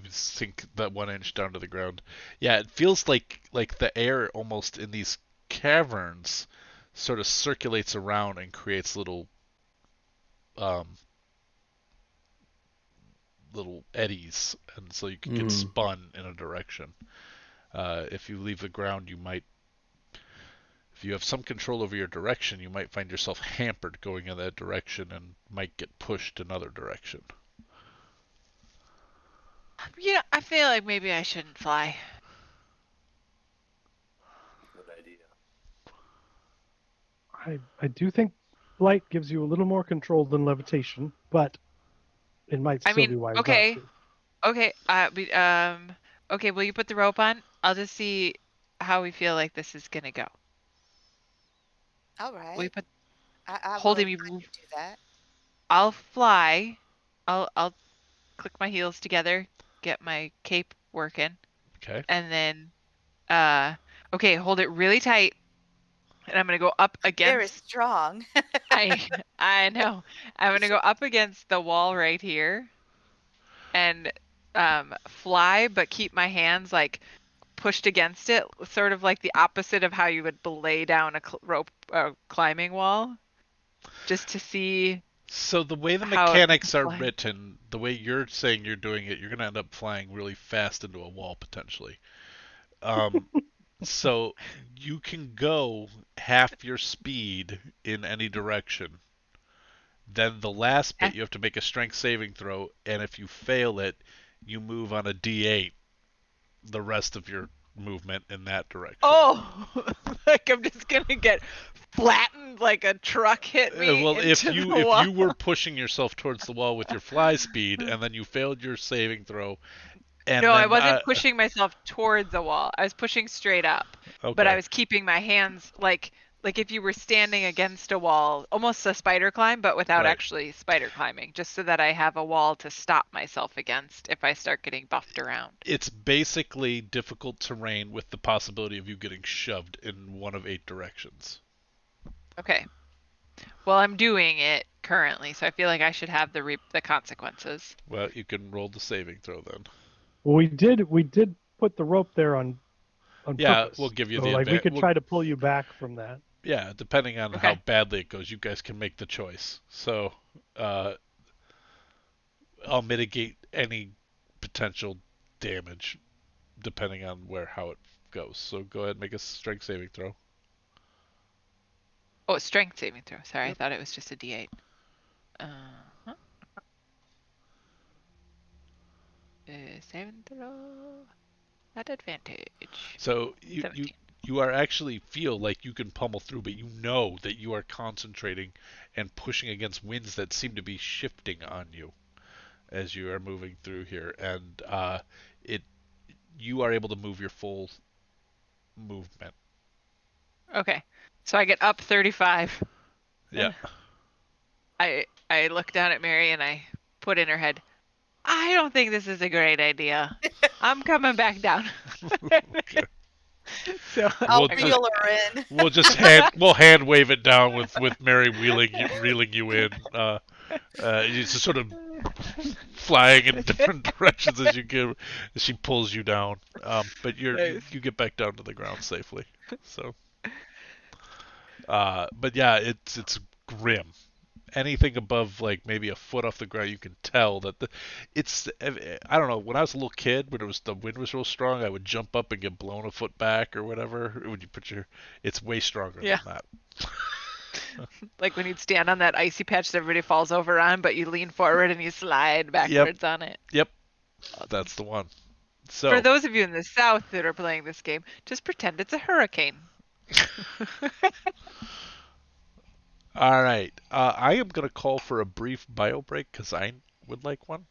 sink that 1 inch down to the ground. Yeah, it feels like the air almost in these caverns sort of circulates around and creates little little eddies, and so you can get spun in a direction. If you leave the ground, you might, if you have some control over your direction, you might find yourself hampered going in that direction and might get pushed another direction. Yeah, I feel like maybe I shouldn't fly. Good idea. I do think flight gives you a little more control than levitation, but it might I still mean, be wise okay. not to. Okay, okay, will you put the rope on? I'll just see how we feel like this is gonna go. All Will you right. put I will holding let me? you do that. I'll fly. I'll click my heels together, get my cape working, Okay. and then okay, hold it really tight, and I'm gonna go up Very against. strong. I know. I'm gonna go up against the wall right here, and fly, but keep my hands like pushed against it, sort of like the opposite of how you would belay down a rope climbing wall, just to see So the way the how it mechanics are fly. written, the way you're saying you're doing it, you're going to end up flying really fast into a wall potentially. So you can go half your speed in any direction. Then the last bit, you have to make a strength saving throw, and if you fail it, you move on a D8 the rest of your movement in that direction. Oh, like I'm just gonna get flattened like a truck hit me Well, if into you the wall. if you were pushing yourself towards the wall with your fly speed and then you failed your saving throw, and No, I then wasn't pushing myself towards the wall. I was pushing straight up. But I okay, was keeping my hands like if you were standing against a wall, almost a spider climb, but without right. actually spider climbing, just so that I have a wall to stop myself against if I start getting buffed around. It's basically difficult terrain with the possibility of you getting shoved in one of 8 directions. Okay. Well, I'm doing it currently, so I feel like I should have the consequences. Well, you can roll the saving throw then. Well, we did put the rope there on Yeah, purpose. we'll give you so, the like we advantage. could try to pull you back from that. Yeah, depending on how Okay. badly it goes, you guys can make the choice. So, I'll mitigate any potential damage depending on how it goes. So go ahead and make a strength saving throw. Oh, strength saving throw. Sorry, Yep. I thought it was just a D8. Uh-huh. Saving throw at advantage. So 17. you are actually feel like you can pummel through, but you know that you are concentrating and pushing against winds that seem to be shifting on you as you are moving through here, and you are able to move your full movement. Okay. So I get up 35. Yeah. I look down at Mary and I put in her head, I don't think this is a great idea. I'm coming back down. Okay. So I'll We'll reel her in. we'll hand wave it down with Mary reeling you in. It's just sort of flying in different directions as she pulls you down. But Nice. you get back down to the ground safely. So, but yeah, it's grim. Anything above like maybe a foot off the ground, you can tell that it's. I don't know. When I was a little kid, when the wind was real strong, I would jump up and get blown a foot back or whatever. When you it's way stronger Yeah. than that. Like when you'd stand on that icy patch that everybody falls over on, but you lean forward and you slide backwards on it. Yep, that's the one. So For those of you in the south that are playing this game, just pretend it's a hurricane. all right, I am gonna call for a brief bio break because I would like one.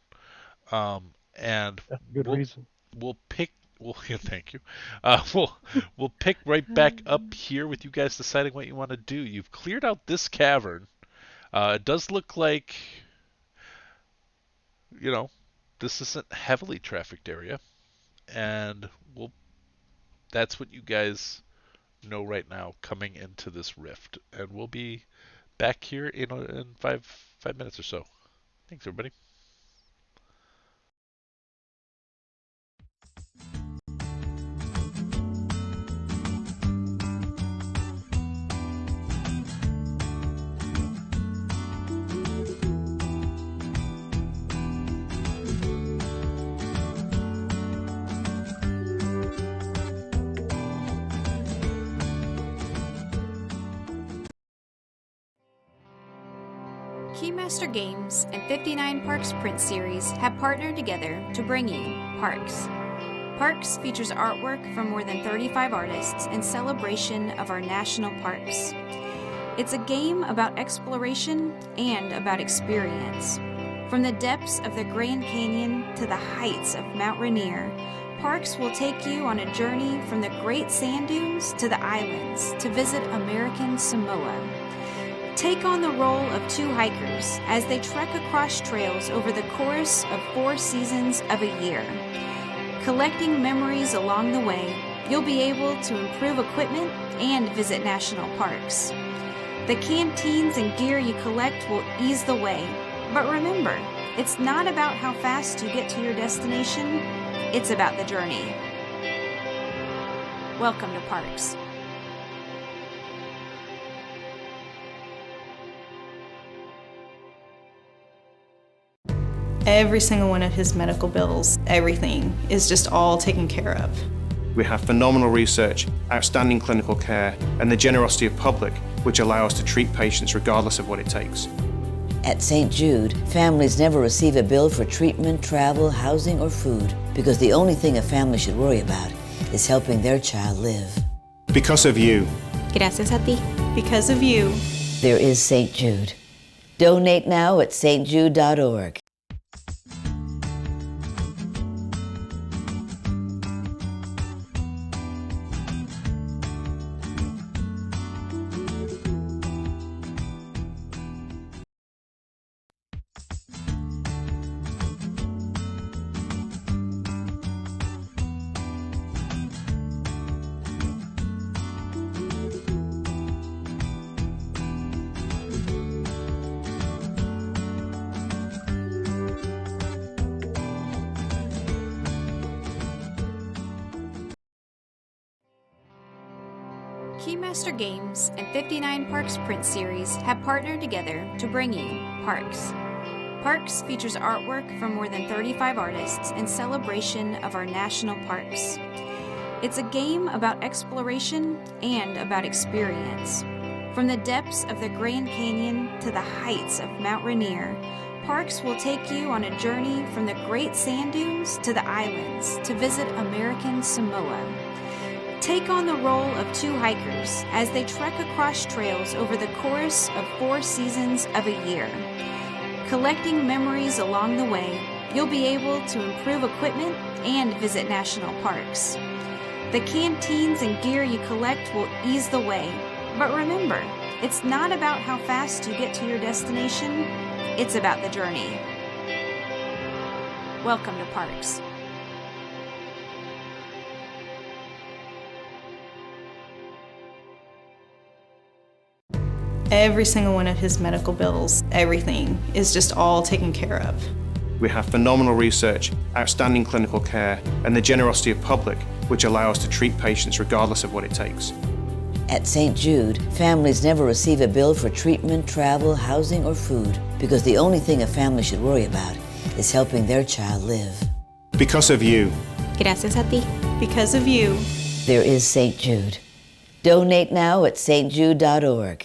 and That's a good reason. we'll pick. Well, yeah, thank you. We'll pick right back up here with you guys deciding what you want to do. You've cleared out this cavern. It does look like, this isn't a heavily trafficked area, and that's what you guys know right now coming into this rift. And we'll be back here in 5 minutes or so. Thanks, everybody. Keymaster Games and 59 Parks print series have partnered together to bring you Parks. Parks features artwork from more than 35 artists in celebration of our national parks. It's a game about exploration and about experience. From the depths of the Grand Canyon to the heights of Mount Rainier, Parks will take you on a journey from the Great Sand Dunes to the islands to visit American Samoa. Take on the role of two hikers as they trek across trails over the course of 4 seasons of a year. Collecting memories along the way, you'll be able to improve equipment and visit national parks. The canteens and gear you collect will ease the way, but remember, it's not about how fast you get to your destination, it's about the journey. Welcome to Parks. Every single one of his medical bills, everything is just all taken care of. We have phenomenal research, outstanding clinical care, and the generosity of public, which allow us to treat patients regardless of what it takes. At St. Jude, families never receive a bill for treatment, travel, housing, or food because the only thing a family should worry about is helping their child live. Because of you. Gracias a ti. Because of you. There is St. Jude. Donate now at stjude.org. Keymaster Games and 59 Parks print series have partnered together to bring you Parks. Parks features artwork from more than 35 artists in celebration of our national parks. It's a game about exploration and about experience. From the depths of the Grand Canyon to the heights of Mount Rainier, Parks will take you on a journey from the Great Sand Dunes to the islands to visit American Samoa. Take on the role of two hikers as they trek across trails over the course of 4 seasons of a year. Collecting memories along the way, you'll be able to improve equipment and visit national parks. The canteens and gear you collect will ease the way, but remember, it's not about how fast you get to your destination, it's about the journey. Welcome to Parks. Every single one of his medical bills, everything is just all taken care of. We have phenomenal research, outstanding clinical care, and the generosity of public, which allow us to treat patients regardless of what it takes. At St. Jude, families never receive a bill for treatment, travel, housing, or food because the only thing a family should worry about is helping their child live. Because of you. Gracias a ti. Because of you. There is St. Jude. Donate now at stjude.org.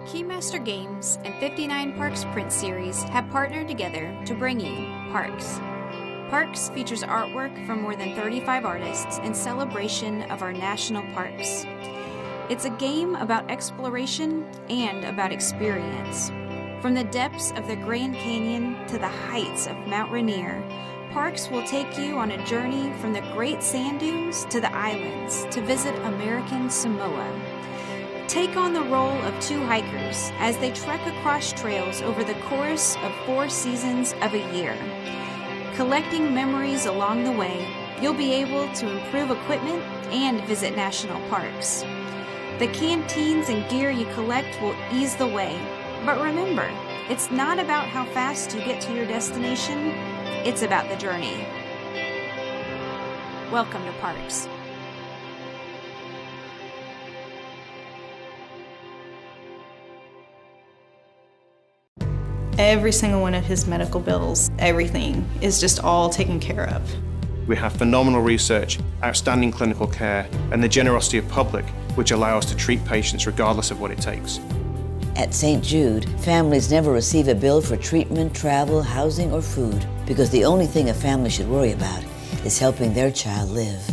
Keymaster Games and 59 Parks print series have partnered together to bring you Parks. Parks features artwork from more than 35 artists in celebration of our national parks. It's a game about exploration and about experience. From the depths of the Grand Canyon to the heights of Mount Rainier, Parks will take you on a journey from the Great Sand Dunes to the islands to visit American Samoa. Take on the role of two hikers as they trek across trails over the course of 4 seasons of a year. Collecting memories along the way, you'll be able to improve equipment and visit national parks. The canteens and gear you collect will ease the way, but remember, it's not about how fast you get to your destination, it's about the journey. Welcome to Parks. Every single one of his medical bills, everything is just all taken care of. We have phenomenal research, outstanding clinical care, and the generosity of public, which allow us to treat patients regardless of what it takes. At St. Jude, families never receive a bill for treatment, travel, housing, or food because the only thing a family should worry about is helping their child live.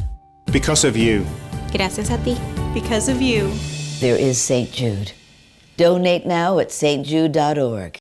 Because of you. Gracias a ti. Because of you. There is St. Jude. Donate now at stjude.org.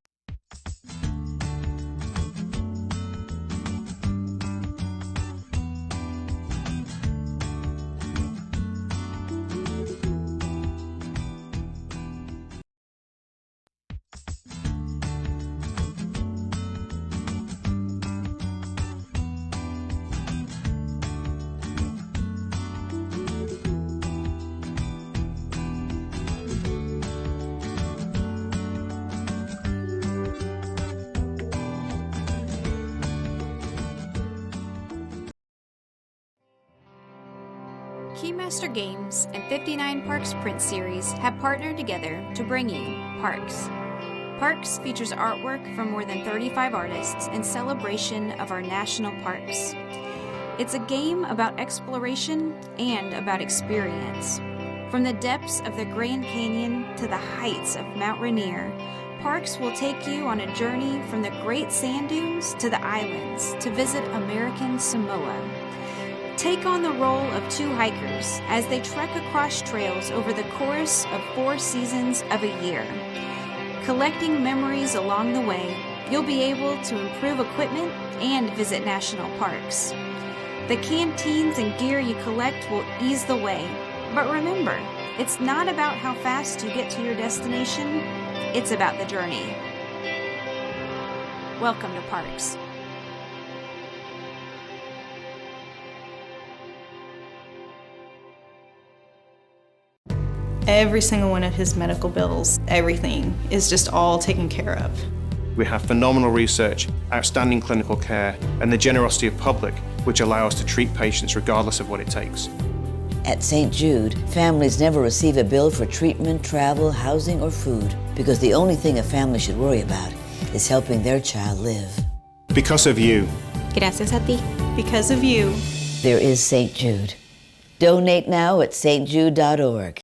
Keymaster Games and 59 Parks print series have partnered together to bring you Parks. Parks features artwork from more than 35 artists in celebration of our national parks. It's a game about exploration and about experience. From the depths of the Grand Canyon to the heights of Mount Rainier, Parks will take you on a journey from the Great Sand Dunes to the islands to visit American Samoa. Take on the role of two hikers as they trek across trails over the course of 4 seasons of a year. Collecting memories along the way, you'll be able to improve equipment and visit national parks. The canteens and gear you collect will ease the way, but remember, it's not about how fast you get to your destination, it's about the journey. Welcome to Parks. Every single one of his medical bills, everything is just all taken care of. We have phenomenal research, outstanding clinical care, and the generosity of public, which allow us to treat patients regardless of what it takes. At St. Jude, families never receive a bill for treatment, travel, housing, or food because the only thing a family should worry about is helping their child live. Because of you. Gracias a ti. Because of you. There is St. Jude. Donate now at stjude.org.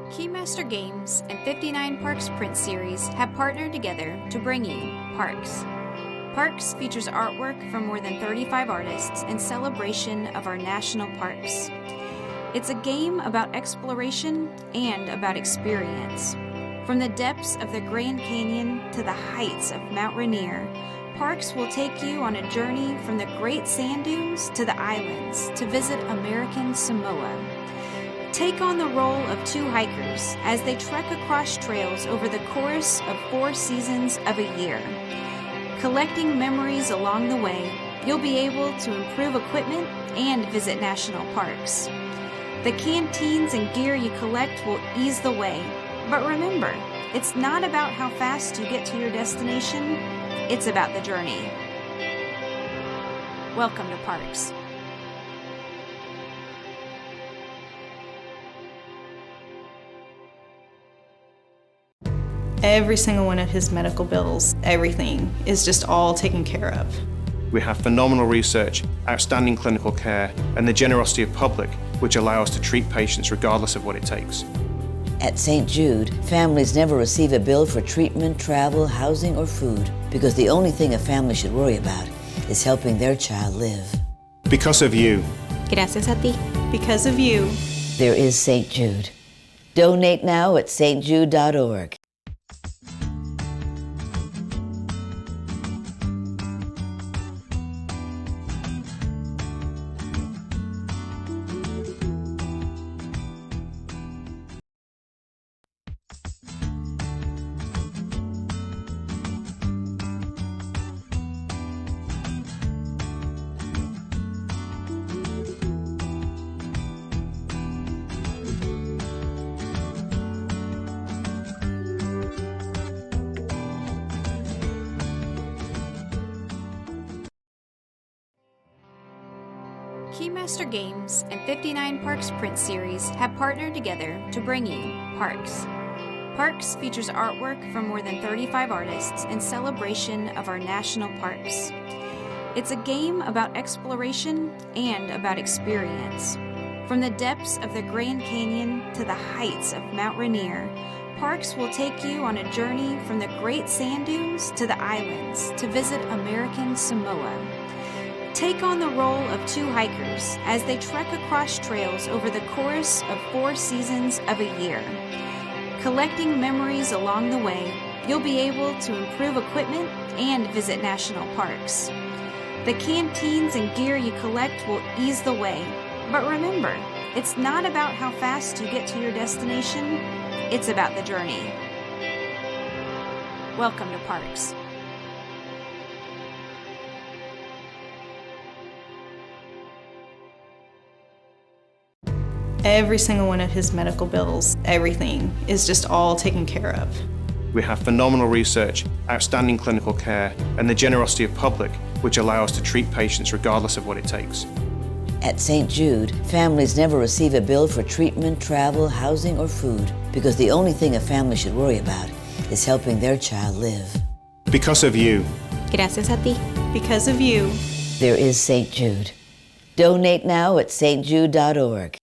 Keymaster Games and 59 Parks print series have partnered together to bring you Parks. Parks features artwork from more than 35 artists in celebration of our national parks. It's a game about exploration and about experience. From the depths of the Grand Canyon to the heights of Mount Rainier, Parks will take you on a journey from the Great Sand Dunes to the islands to visit American Samoa. Take on the role of two hikers as they trek across trails over the course of 4 seasons of a year. Collecting memories along the way, you'll be able to improve equipment and visit national parks. The canteens and gear you collect will ease the way, but remember, it's not about how fast you get to your destination, it's about the journey. Welcome to Parks. Every single one of his medical bills, everything is just all taken care of. We have phenomenal research, outstanding clinical care, and the generosity of public, which allow us to treat patients regardless of what it takes. At St. Jude, families never receive a bill for treatment, travel, housing, or food because the only thing a family should worry about is helping their child live. Because of you. Gracias a ti. Because of you, There is St. Jude. Donate now at stjude.org. Keymaster Games and 59 Parks print series have partnered together to bring you Parks. Parks features artwork from more than 35 artists in celebration of our national parks. It's a game about exploration and about experience. From the depths of the Grand Canyon to the heights of Mount Rainier, Parks will take you on a journey from the Great Sand Dunes to the islands to visit American Samoa. Take on the role of two hikers as they trek across trails over the course of 4 seasons of a year. Collecting memories along the way, you'll be able to improve equipment and visit national parks. The canteens and gear you collect will ease the way, but remember, it's not about how fast you get to your destination, it's about the journey. Welcome to Parks. every single one of his medical bills, everything is just all taken care of. We have phenomenal research, outstanding clinical care, and the generosity of public, which allow us to treat patients regardless of what it takes. At St. Jude, families never receive a bill for treatment, travel, housing, or food because the only thing a family should worry about is helping their child live. Because of you. Gracias a ti. Because of you, There is St. Jude. Donate now at stjude.org.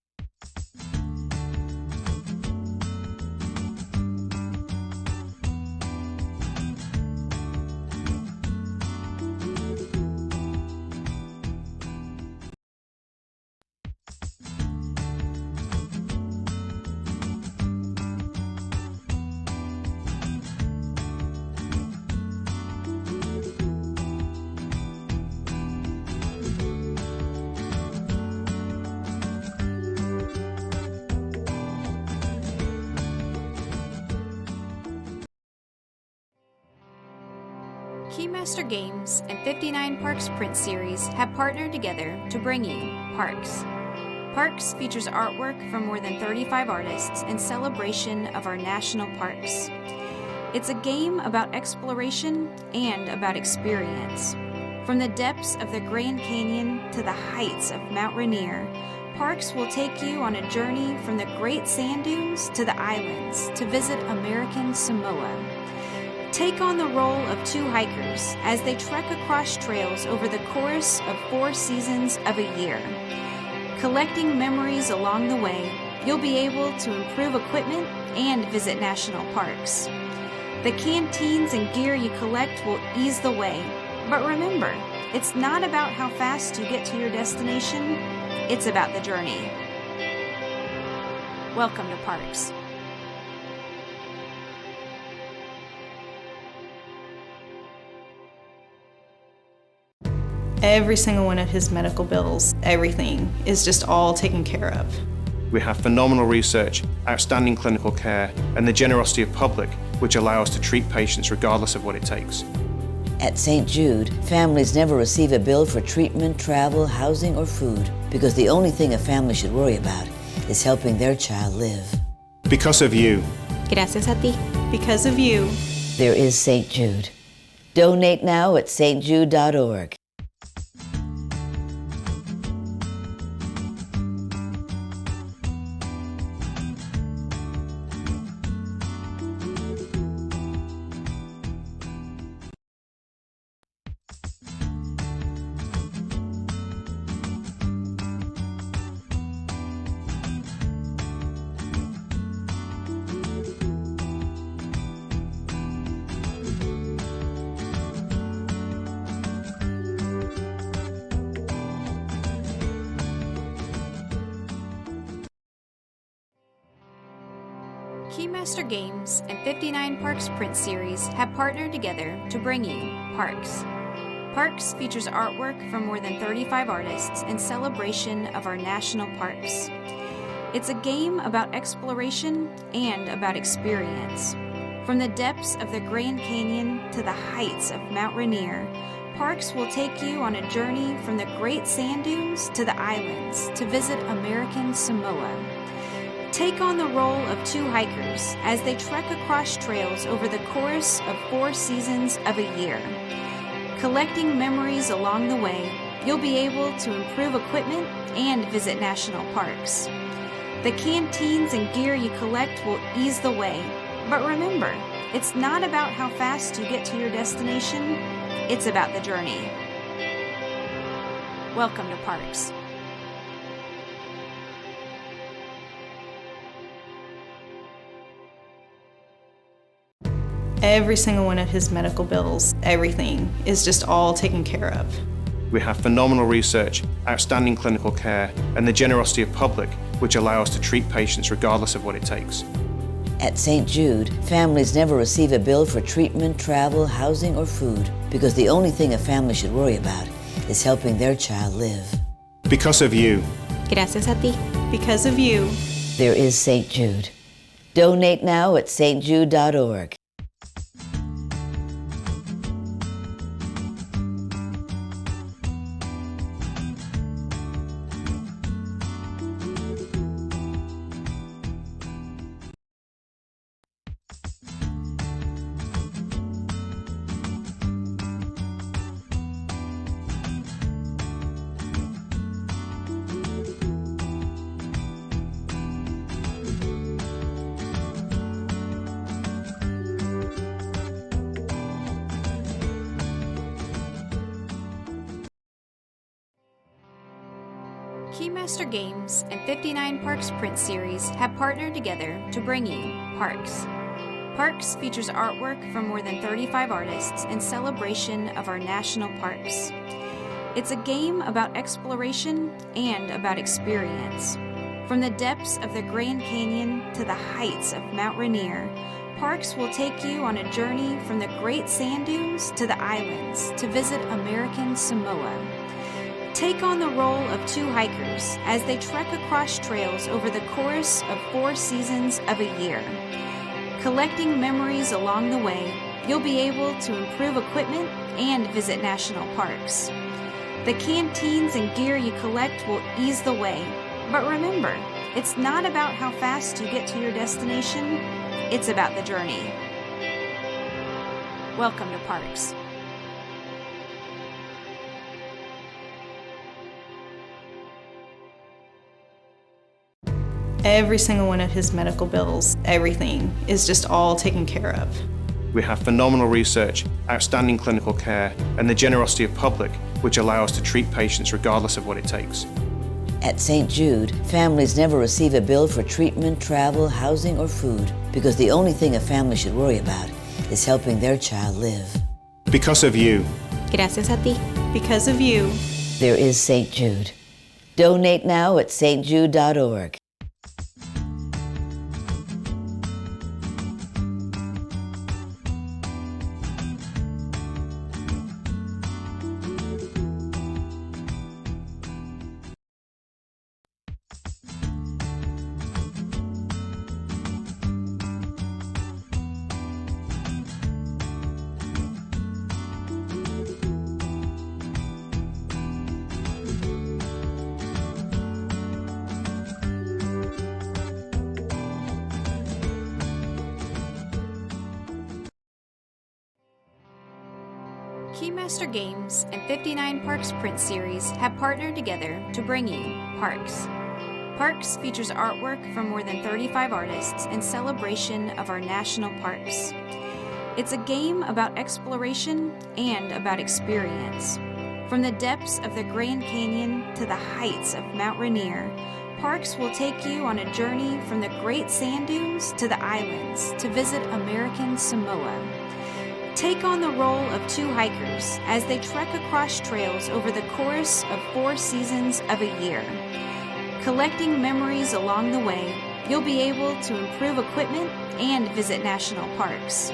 Keymaster Games and 59 Parks print series have partnered together to bring you Parks. Parks features artwork from more than 35 artists in celebration of our national parks. It's a game about exploration and about experience. From the depths of the Grand Canyon to the heights of Mount Rainier, Parks will take you on a journey from the Great Sand Dunes to the islands to visit American Samoa. Take on the role of two hikers as they trek across trails over the course of 4 seasons of a year. Collecting memories along the way, you'll be able to improve equipment and visit national parks. The canteens and gear you collect will ease the way, but remember, it's not about how fast you get to your destination, it's about the journey. Welcome to Parks. every single one of his medical bills, everything is just all taken care of. We have phenomenal research, outstanding clinical care, and the generosity of public, which allow us to treat patients regardless of what it takes. At St. Jude, families never receive a bill for treatment, travel, housing, or food because the only thing a family should worry about is helping their child live. Because of you. Gracias a ti. Because of you. There is St. Jude. Donate now at stjude.org. Keymaster Games and 59 Parks print series have partnered together to bring you Parks. Parks features artwork from more than 35 artists in celebration of our national parks. It's a game about exploration and about experience. From the depths of the Grand Canyon to the heights of Mount Rainier, Parks will take you on a journey from the Great Sand Dunes to the islands to visit American Samoa. Take on the role of two hikers as they trek across trails over the course of 4 seasons of a year. Collecting memories along the way, you'll be able to improve equipment and visit national parks. The canteens and gear you collect will ease the way, but remember, it's not about how fast you get to your destination, it's about the journey. Welcome to Parks. Every single one of his medical bills, everything is just all taken care of. We have phenomenal research, outstanding clinical care, and the generosity of public, which allow us to treat patients regardless of what it takes. At St. Jude, families never receive a bill for treatment, travel, housing, or food because the only thing a family should worry about is helping their child live. Because of you. Gracias a ti. Because of you. There is St. Jude. Donate now at stjude.org. Keymaster Games and 59 Parks print series have partnered together to bring you Parks. Parks features artwork from more than 35 artists in celebration of our national parks. It's a game about exploration and about experience. From the depths of the Grand Canyon to the heights of Mount Rainier, Parks will take you on a journey from the Great Sand Dunes to the islands to visit American Samoa. Take on the role of two hikers as they trek across trails over the course of 4 seasons of a year. Collecting memories along the way, you'll be able to improve equipment and visit national parks. The canteens and gear you collect will ease the way, but remember, it's not about how fast you get to your destination, it's about the journey. Welcome to Parks. Every single one of his medical bills, everything is just all taken care of. We have phenomenal research, outstanding clinical care, and the generosity of public, which allow us to treat patients regardless of what it takes. At St. Jude, families never receive a bill for treatment, travel, housing, or food because the only thing a family should worry about is helping their child live. Because of you. Gracias a ti. Because of you. There is St. Jude. Donate now at stjude.org. Keymaster Games and 59 Parks print series have partnered together to bring you Parks. Parks features artwork from more than 35 artists in celebration of our national parks. It's a game about exploration and about experience. From the depths of the Grand Canyon to the heights of Mount Rainier, Parks will take you on a journey from the Great Sand Dunes to the islands to visit American Samoa. Take on the role of two hikers as they trek across trails over the course of 4 seasons of a year. Collecting memories along the way, you'll be able to improve equipment and visit national parks.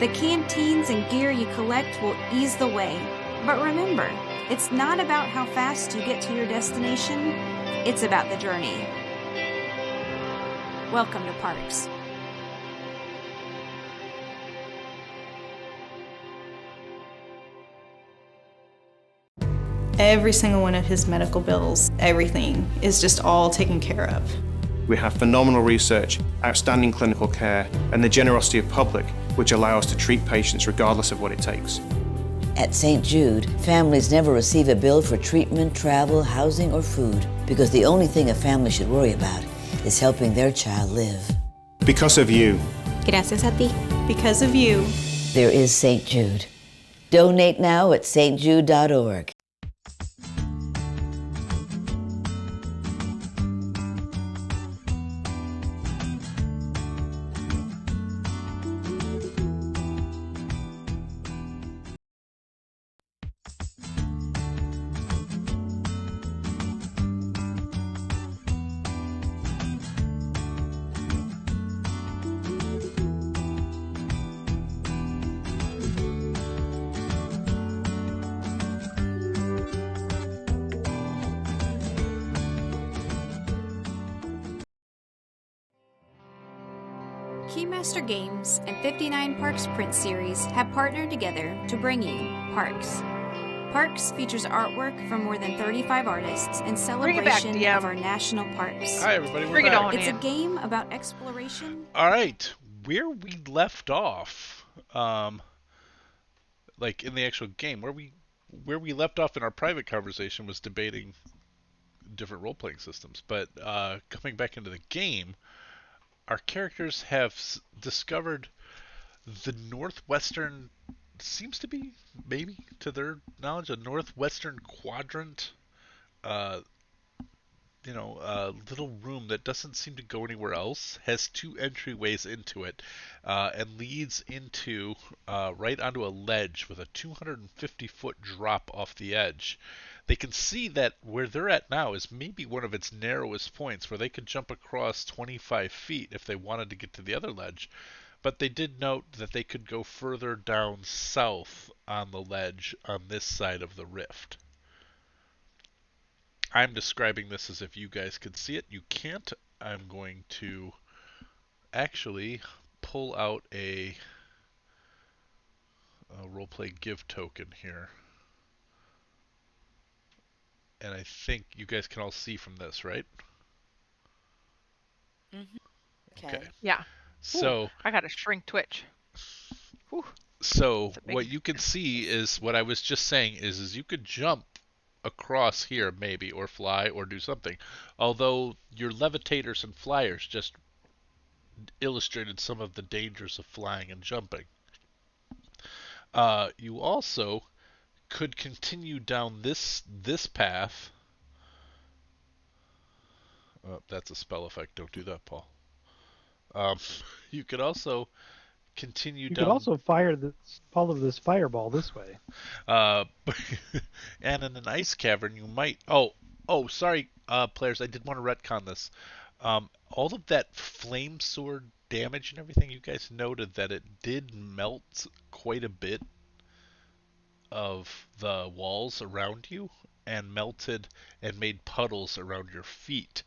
The canteens and gear you collect will ease the way, but remember, it's not about how fast you get to your destination, it's about the journey. Welcome to Parks. Every single one of his medical bills, everything is just all taken care of. We have phenomenal research, outstanding clinical care, and the generosity of public, which allow us to treat patients regardless of what it takes. At St. Jude, families never receive a bill for treatment, travel, housing, or food because the only thing a family should worry about is helping their child live. Because of you. Gracias a ti. Because of you. There is St. Jude. Donate now at stjude.org. Keymaster Games and 59 Parks print series have partnered together to bring you Parks. Parks features artwork from more than 35 artists in celebration of our national parks. Hi, everybody. We're Bring it back. on It's a in. game about exploration. All right, where we left off, like in the actual game, where we left off in our private conversation was debating different role-playing systems. But coming back into the game, our characters have discovered the northwestern, seems to be, maybe to their knowledge, a northwestern quadrant. Little room that doesn't seem to go anywhere else, has 2 entryways into it, and leads into right onto a ledge with a 250-foot drop off the edge. They can see that where they're at now is maybe one of its narrowest points where they could jump across 25 feet if they wanted to get to the other ledge. But they did note that they could go further down south on the ledge on this side of the rift. I'm describing this as if you guys could see it. You can't. I'm going to actually pull out a roleplay give token here. And I think you guys can all see from this, right? Okay. Yeah. So Ooh, I got a shrink twitch. Whew. So That's a big- what you can see is what I was just saying is you could jump across here maybe, or fly, or do something. Although your levitators and flyers just illustrated some of the dangers of flying and jumping. You also could continue down this path. Oh, that's a spell effect. Don't do that, Paul. You could also continue You down. could also follow this fireball this way. And in an ice cavern, you might. Sorry, players. I did want to retcon this. All of that flame sword damage and everything, you guys noted that it did melt quite a bit of the walls around you, and melted and made puddles around your feet.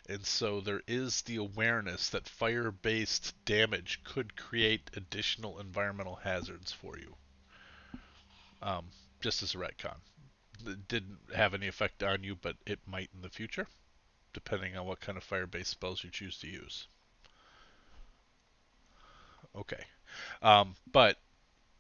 And so there is the awareness that fire-based damage could create additional environmental hazards for you. Just as a retcon. It didn't have any effect on you, but it might in the future, depending on what kind of fire-based spells you choose to use. Okay. But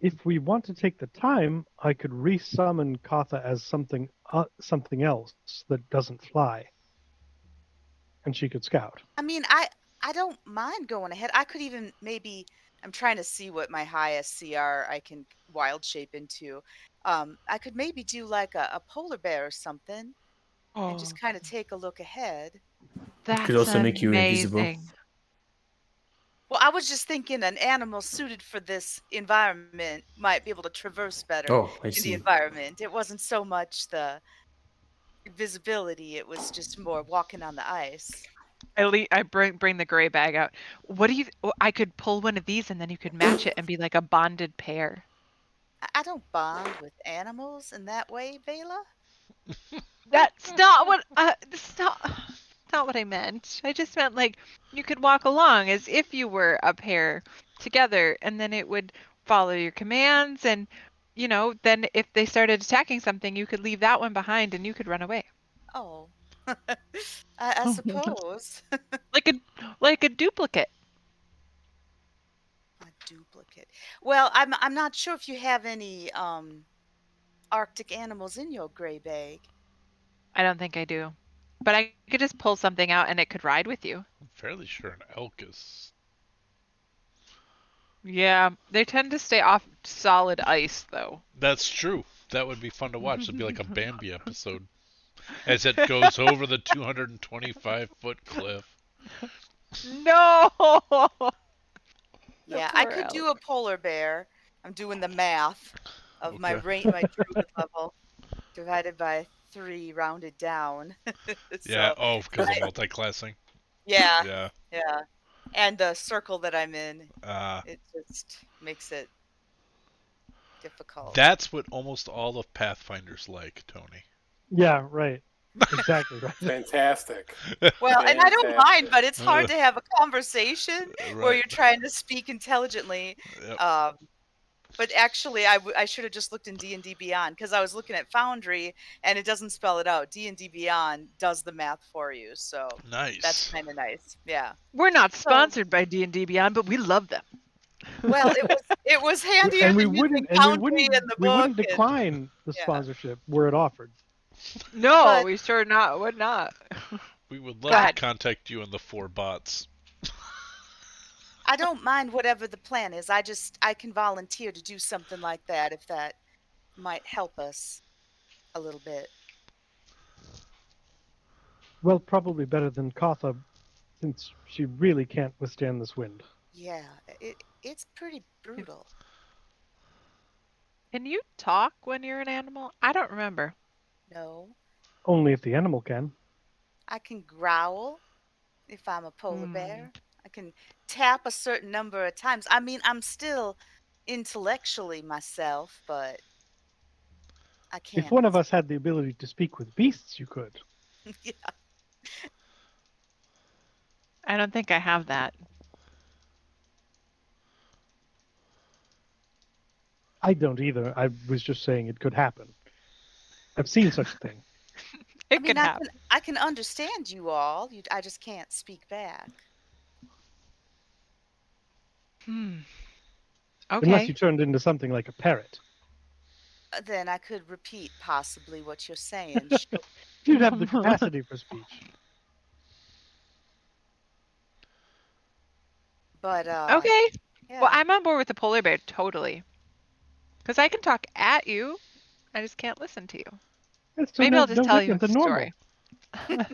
If we want to take the time, I could resummon Katha as something else that doesn't fly, and she could scout. I mean, I don't mind going ahead. I could even maybe. I'm trying to see what my highest CR I can wild shape into. I could maybe do like a polar bear or something, and just Oh, kind of take a look ahead. Could that's also make you invisible. amazing. Well, I was just thinking an animal suited for this environment might be able to traverse better Oh, I in the see. environment. It wasn't so much the visibility, it was just more walking on the ice. I bring the gray bag out. What do you? I could pull one of these, and then you could match it and be like a bonded pair. I don't bond with animals in that way, Vela. That's not what. That's not what I meant. I just meant like you could walk along as if you were a pair together, and then it would follow your commands, and then if they started attacking something, you could leave that one behind, and you could run away. Oh, I suppose. like a duplicate. A duplicate. Well, I'm not sure if you have any Arctic animals in your gray bag. I don't think I do, but I could just pull something out, and it could ride with you. I'm fairly sure an elk is. Yeah, they tend to stay off solid ice, though. That's true. That would be fun to watch. It'd be like a Bambi episode. As it goes over the 225-foot cliff. No! Yeah, poor I could do a polar bear. I'm doing the math of my Okay. my druid level divided by 3 rounded down. Yeah, So, because of multi-classing. yeah, Yeah. yeah. And the circle that I'm in, Uh, it just makes it difficult. that's what almost all of Pathfinder's like, Tony. Yeah, right. Exactly right. Fantastic. Well, and I don't Fantastic. mind, but it's hard to have a conversation where Right. you're trying to speak intelligently. Yep. But actually, I should have just looked in D&D Beyond because I was looking at Foundry and it doesn't spell it out. D&D Beyond does the math for you, so that's Nice. kind of nice. Yeah. We're not sponsored by D&D Beyond, but we love them. Well, it was handier And we than using wouldn't Foundry in the we book. wouldn't and- decline the yeah. sponsorship were it offered. No, But- we sure would not. We would Go love to ahead. contact you and the 4 bots. I don't mind whatever the plan is. I can volunteer to do something like that if that might help us a little bit. Well, probably better than Katha, since she really can't withstand this wind. Yeah, it's pretty brutal. Can you talk when you're an animal? I don't remember. No, Only if the animal can. I can growl if I'm a polar bear. I can tap a certain number of times. I mean, I'm still intellectually myself, but I can't. If one of us had the ability to speak with beasts, you could. Yeah. I don't think I have that. I don't either. I was just saying it could happen. I've seen such a thing. It I mean, could happen. I can understand you all. I just can't speak back. Okay. Unless you turned into something like a parrot. Then I could repeat possibly what you're saying. You'd have the capacity for speech. But Okay. yeah. Well, I'm on board with the polar bear totally. Because I can talk at you. I just can't listen to you. That's Maybe no, I'll just no tell you a different than normal. story.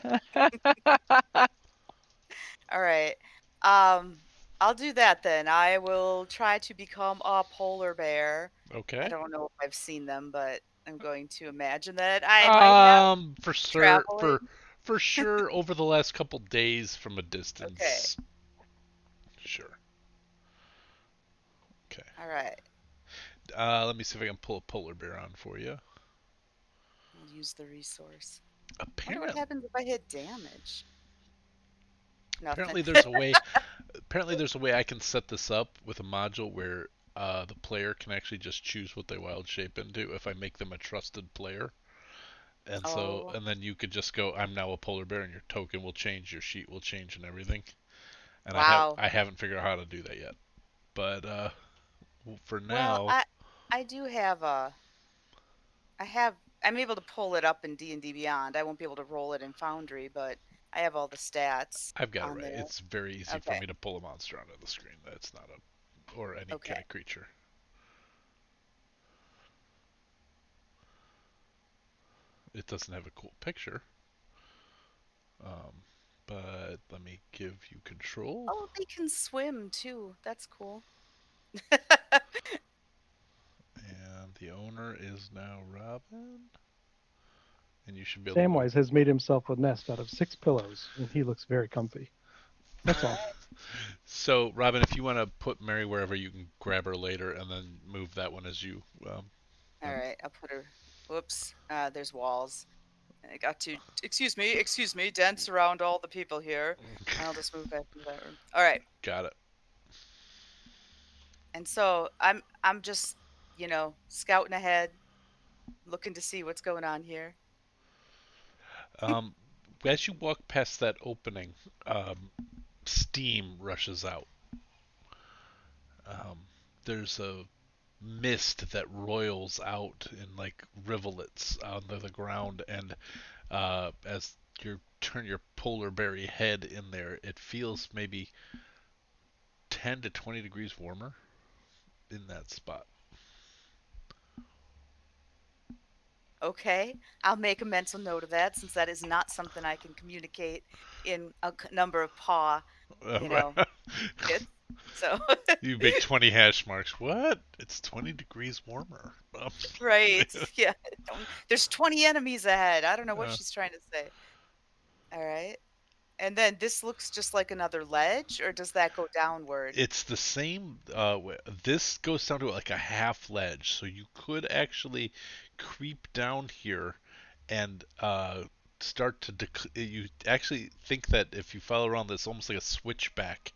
All right. I'll do that then. I will try to become a polar bear. Okay. I don't know if I've seen them, but I'm going to imagine that I might have. For sure, traveling. for sure, over the last couple days from a distance. Okay. Sure. Okay. All right. Let me see if I can pull a polar bear on for you. I'll use the resource. I wonder Apparently, what happens if I hit damage. Nothing. apparently there's a way. Apparently, there's a way I can set this up with a module where the player can actually just choose what they wild shape into if I make them a trusted player. And so, and then you could just go, I'm now a polar bear, and your token will change, your sheet will change, and everything. And Wow. I haven't figured out how to do that yet. But for now, Well, I do have a. I have. I'm able to pull it up in D&D Beyond. I won't be able to roll it in Foundry, but I have all the stats I've got it on right. there. It's very easy for Okay. me to pull a monster onto the screen. That's not a, or any kind Okay. of creature. It doesn't have a cool picture. But let me give you control. Oh, they can swim too. That's cool. And the owner is now Robin. And you should be able to move. Samwise has made himself a nest out of 6 pillows, and he looks very comfy. That's all. So, Robin, if you want to put Mary wherever, you can grab her later and then move that one as you. All right, I'll put her. Whoops. There's walls. I got to. Excuse me. Dance around all the people here. I'll just move back into that room. All right. Got it. And so I'm just, scouting ahead, looking to see what's going on here. As you walk past that opening, steam rushes out. There's a mist that roils out in like rivulets onto the ground, and as you turn your polar berry head in there, it feels maybe 10 to 20 degrees warmer in that spot. Okay, I'll make a mental note of that since that is not something I can communicate in a number of paw, hits. So You make 20 hash marks. What? It's 20 degrees warmer. right, yeah. There's 20 enemies ahead. I don't know what she's trying to say. All right. And then this looks just like another ledge, or does that go downward? It's the same. This goes down to like a half ledge, so you could actually creep down here and start to. You actually think that if you follow around this, almost like a switchback,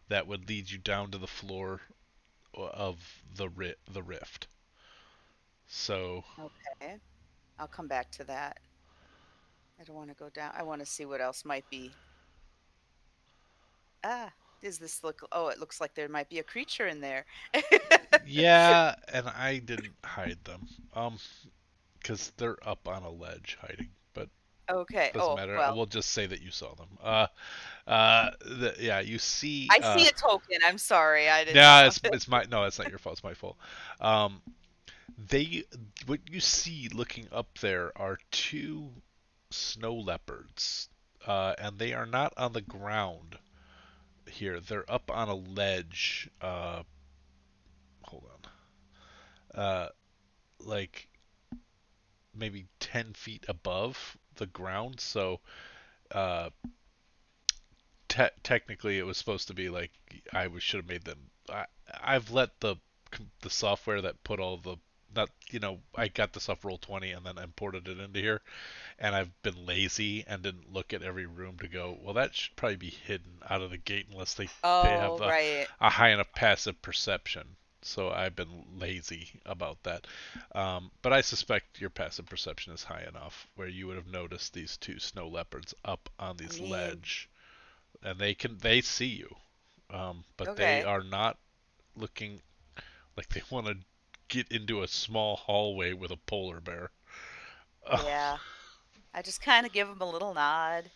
that would lead you down to the floor of the rift. So. Okay, I'll come back to that. I don't want to go down. I want to see what else might be. Does this look? Oh, it looks like there might be a creature in there. Yeah, and I didn't hide them. Because they're up on a ledge hiding, but Okay. doesn't matter. Well, We'll just say that you saw them. Yeah, you see. I see a token. I'm sorry, I didn't. Yeah, know. it's my no, it's not your fault. It's my fault. What you see looking up there are two snow leopards, and they are not on the ground here. They're up on a ledge. Hold on. Like maybe 10 feet above the ground. So technically, it was supposed to be like should have made them. I've let the software that put all the not I got this off Roll20 and then imported it into here, and I've been lazy and didn't look at every room to go, well, that should probably be hidden out of the gate unless they have right. a high enough passive perception. So I've been lazy about that. But I suspect your passive perception is high enough where you would have noticed these two snow leopards up on this ledge, and they see you, but they are not looking like they want to get into a small hallway with a polar bear. Yeah. I just kind of give them a little nod,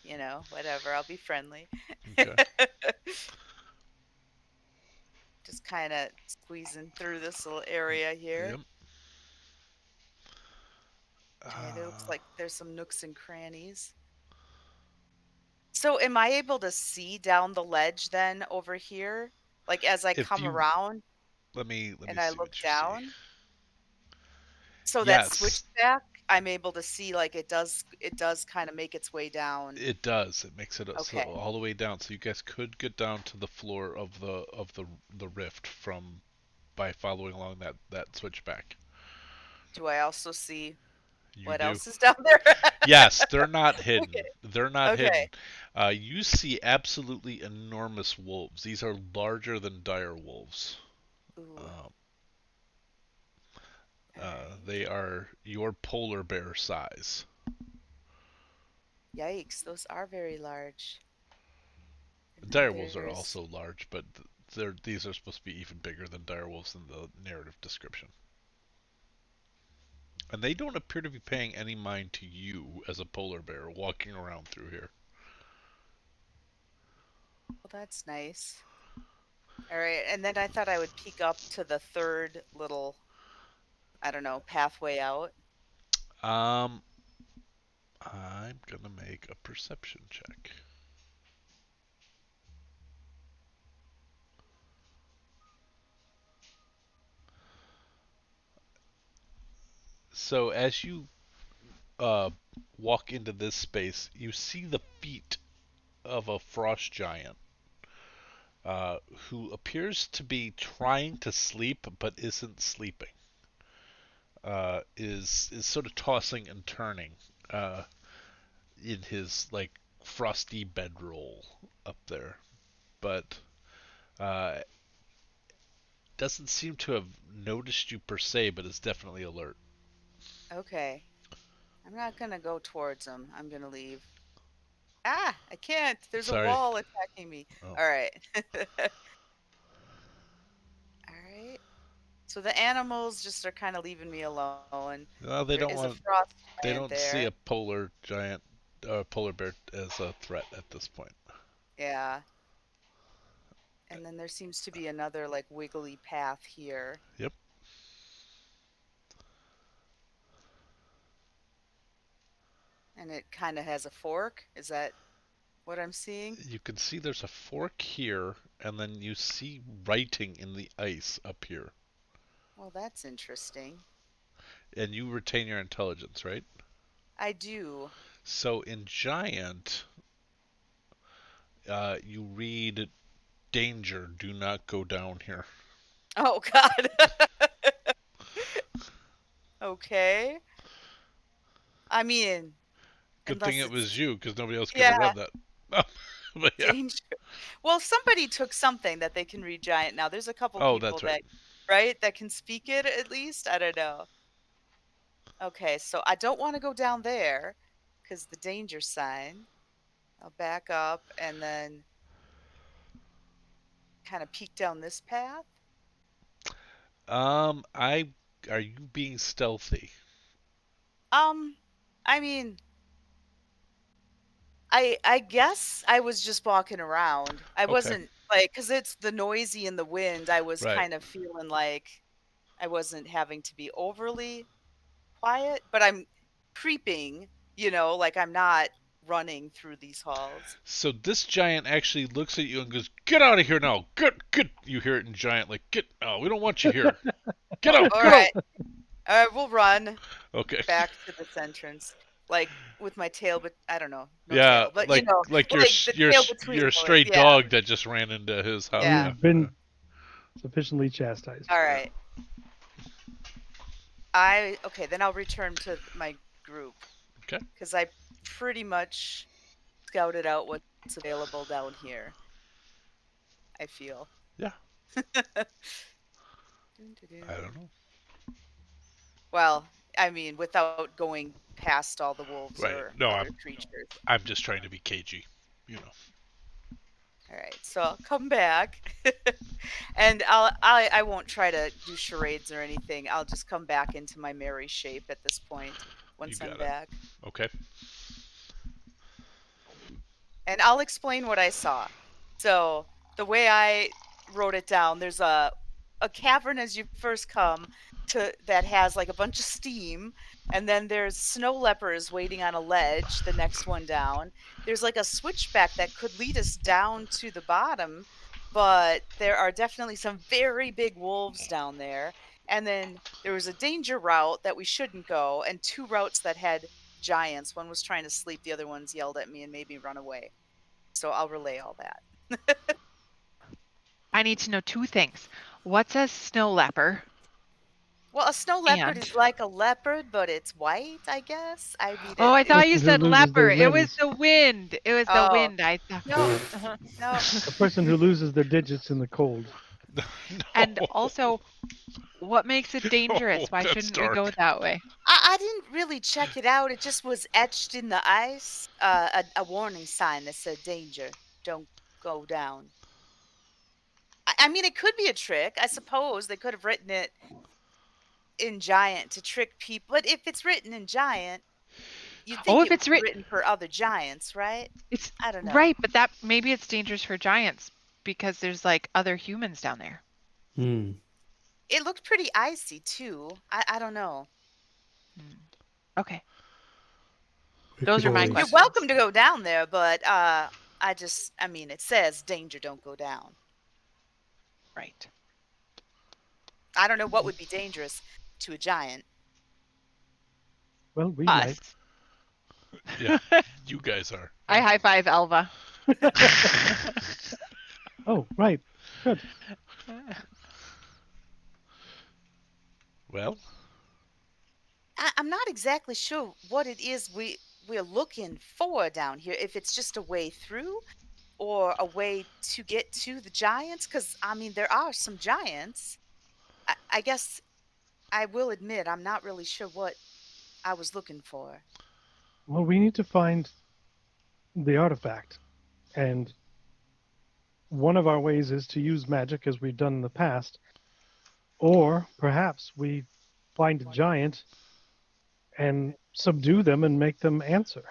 whatever. I'll be friendly. Okay. Just kind of squeezing through this little area here. Yep. Okay, it looks like there's some nooks and crannies. So am I able to see down the ledge then over here? Like as I come around? Let me and see I look what you down? see. So that switchback, I'm able to see like it does kind of make its way down. It does. It makes it so all the way down. So you guys could get down to the floor of the rift by following along that switchback. Do I also see what do. else is down there? Yes, they're not hidden. Okay. They're not hidden. You see absolutely enormous wolves. These are larger than dire wolves. They are your polar bear size. Yikes, those are very large. Dire wolves are also large, but these are supposed to be even bigger than dire wolves in the narrative description. And they don't appear to be paying any mind to you as a polar bear walking around through here. Well, that's nice. All right, and then I thought I would peek up to the third little, I don't know, pathway out. I'm gonna make a perception check. So as you walk into this space, you see the feet of a frost giant who appears to be trying to sleep but isn't sleeping. Is sort of tossing and turning in his like frosty bedroll up there, but doesn't seem to have noticed you per se, but is definitely alert. Okay. I'm not gonna go towards him. I'm gonna leave. Ah, I can't. There's a Sorry. wall attacking me. Oh. All right. All right. So the animals just are kind of leaving me alone. No, they There don't is a want. frost They giant don't see there. a polar bear as a threat at this point. Yeah. And then there seems to be another like wiggly path here. Yep. And it kind of has a fork. Is that what I'm seeing? You can see there's a fork here, and then you see writing in the ice up here. Well, that's interesting. And you retain your intelligence, right? I do. So in Giant, you read danger, do not go down here. Oh, God. Okay. I mean, Good thing unless it was it's, you, because nobody else could yeah, have read that. But yeah. danger. Well, somebody took something that they can read giant now. There's a couple Oh, people that's right. right, that can speak it at least. I don't know. Okay, so I don't want to go down there because the danger sign. I'll back up and then kind of peek down this path. Are you being stealthy? I mean, I guess I was just walking around. I Okay. wasn't like, because it's the noisy and the wind. I was Right. kind of feeling like I wasn't having to be overly quiet, but I'm creeping, like I'm not running through these halls. So this giant actually looks at you and goes, "Get out of here now! Get!" You hear it in giant, like, "Get! Oh, we don't want you here. Get out! All Get out!" right, we'll run Okay. back to this entrance, like with my tail, but I don't know, no Yeah, tail, but like your like the tail between your the legs. stray Yeah, dog that just ran into his house. yeah. You've been sufficiently chastised. All right. Okay, then I'll return to my group. Okay. Because I pretty much scouted out what's available down here. I feel. Yeah. I don't know. Well, I mean, without going past all the wolves Right. or No, other creatures. I'm just trying to be cagey, you know. All right, so I'll come back, and I won't try to do charades or anything. I'll just come back into my merry shape at this point once I'm back. Okay. And I'll explain what I saw. So the way I wrote it down, there's a cavern as you first come to that has like a bunch of steam, and then there's snow leopards waiting on a ledge, the next one down. There's like a switchback that could lead us down to the bottom, but there are definitely some very big wolves down there. And then there was a danger route that we shouldn't go, and two routes that had giants. One was trying to sleep, the other one's yelled at me and made me run away. So I'll relay all that. I need to know two things. What's a snow leopard? Well, a snow leopard And- is like a leopard, but it's white, I guess. I mean, Oh, I thought you Person who said loses their leopard. It was limbs. the wind. It was the wind. I thought. No, no. A person who loses their digits in the cold. And also, what makes it dangerous? Why that's shouldn't we go dark. that way? I didn't really check it out. It just was etched in the ice, a warning sign that said danger. Don't go down. I mean, it could be a trick. I suppose they could have written it in giant to trick people. But if it's written in giant, you'd Oh, think if it it's was written for other giants, right? it's I don't know. right, but that maybe it's dangerous for giants because there's like other humans down there. Hmm. It looked pretty icy too. I don't know. Okay. We Those could are my always- You're questions. welcome to go down there, but I mean, it says danger, don't go down. Right. I don't know what would be dangerous to a giant. Well, we Us. Yeah, you guys are. I high five Elva. might. Oh, right. Good. Well, I'm not exactly sure what it is we're looking for down here. If it's just a way through, or a way to get to the giants, because I mean there are some giants. I guess I will admit I'm not really sure what I was looking for. Well, we need to find the artifact. And one of our ways is to use magic as we've done in the past. Or perhaps we find a giant and subdue them and make them answer.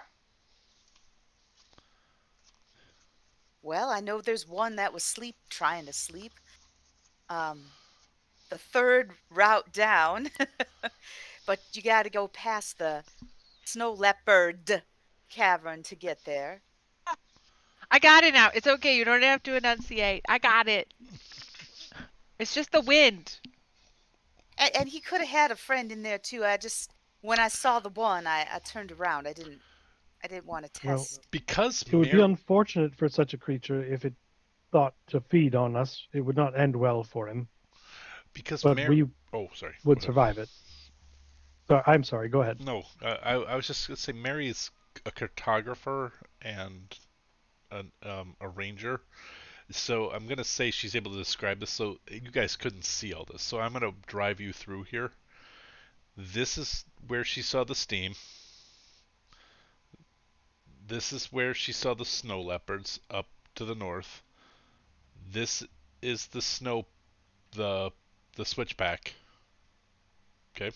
Well, I know there's one that was trying to sleep. The third route down, but you got to go past the snow leopard cavern to get there. I got it now. It's okay. You don't have to enunciate. I got it. It's just the wind. And he could have had a friend in there too. When I saw the one, I turned around. I didn't want to Well, test. because It would be unfortunate for such a creature if it thought to feed on us. It would not end well for him. because But we oh, sorry. would Go ahead. survive it. So, I'm sorry, go ahead. No, I was just gonna say Mary's a cartographer and a ranger, so I'm gonna say she's able to describe this. So you guys couldn't see all this, so I'm gonna drive you through here. This is where she saw the steam. This is where she saw the snow leopards up to the north. This is the the switchback. Okay.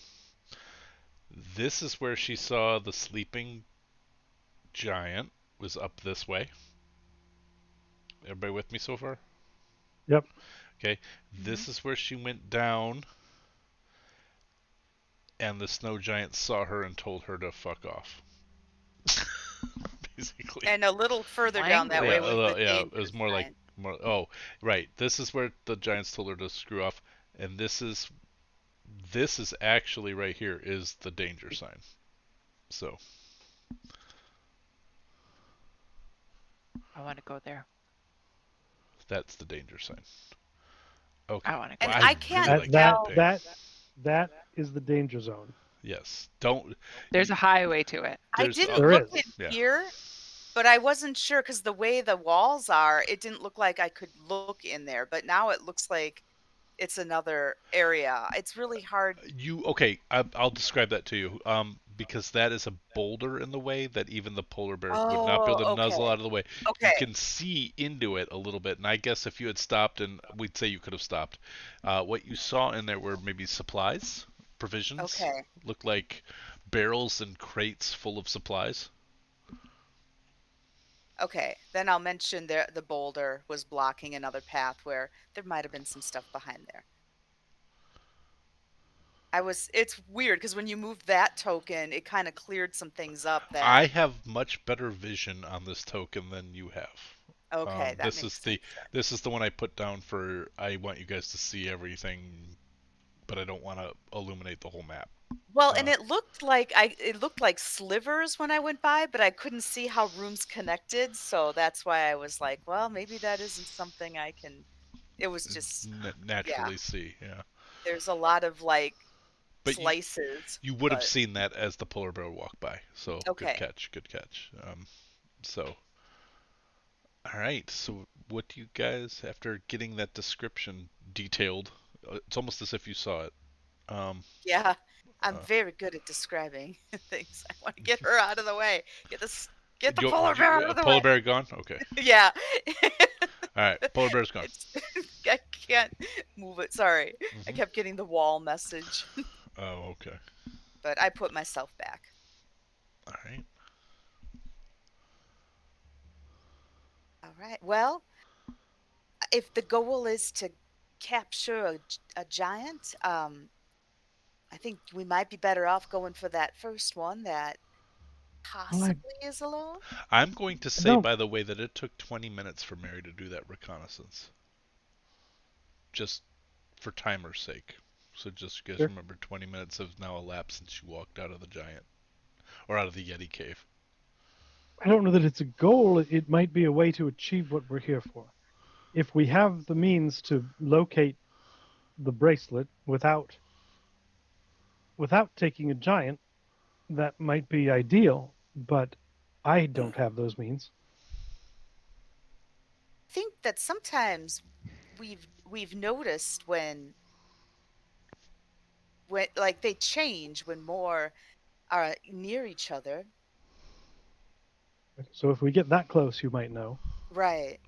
This is where she saw the sleeping giant, was up this way. Everybody with me so far? Yep. Okay. This is where she went down, and the snow giant saw her and told her to fuck off. Basically. And a little further down that way was the it was more like more. Oh, right. This is where the giants told her to screw off, and this is actually right here is the danger sign. So I want to go there. that's the danger sign. Okay. I want to go. And Well, I really can't like tell. that pick. That is the danger zone. Yes. Don't. There's a highway to it. I There's didn't There look is. in Yeah. here, but I wasn't sure because the way the walls are, it didn't look like I could look in there. But now it looks like it's another area. It's really hard. Okay? I'll describe that to you. Because that is a boulder in the way that even the polar bear would not be able to Oh, nuzzle okay. out of the way. Okay. You can see into it a little bit, and I guess if you had stopped, and we'd say you could have stopped. What you saw in there were maybe supplies, provisions. Okay. Looked like barrels and crates full of supplies. Okay. Then I'll mention the boulder was blocking another path where there might have been some stuff behind there. It's weird because when you moved that token, it kind of cleared some things up that. I have much better vision on this token than you have. Okay, that this makes is the sense. this is the one I put down for I want you guys to see everything, but I don't want to illuminate the whole map. Well, and it looked like slivers when I went by, but I couldn't see how rooms connected, so that's why I was like, well, maybe that isn't something I can. It was just Naturally see, yeah. there's a lot of like But slices. You would have but- seen that as the polar bear walked by. So Okay. good catch. So all right. So what do you guys, after getting that description detailed, it's almost as if you saw it. Yeah, I'm very good at describing things. I want to get her out of the way. Get the polar bear out of the Polar way. bear gone? Okay. Yeah. All right. Polar bear's gone. I can't move it. Sorry. I kept getting the wall message. Oh, okay. But I put myself back. All right. All right. Well, if the goal is to capture a giant, I think we might be better off going for that first one that Well, possibly is alone. I'm going to say, don't. by the way, that it took 20 minutes for Mary to do that reconnaissance. Just for timer's sake. So just you guys Sure. remember 20 minutes have now elapsed since you walked out of the giant. Or out of the Yeti cave. I don't know that it's a goal. It might be a way to achieve what we're here for. If we have the means to locate the bracelet without taking a giant, that might be ideal. But I don't have those means. I think that sometimes we've noticed when like they change when more are near each other. So if we get that close, you might know. Right.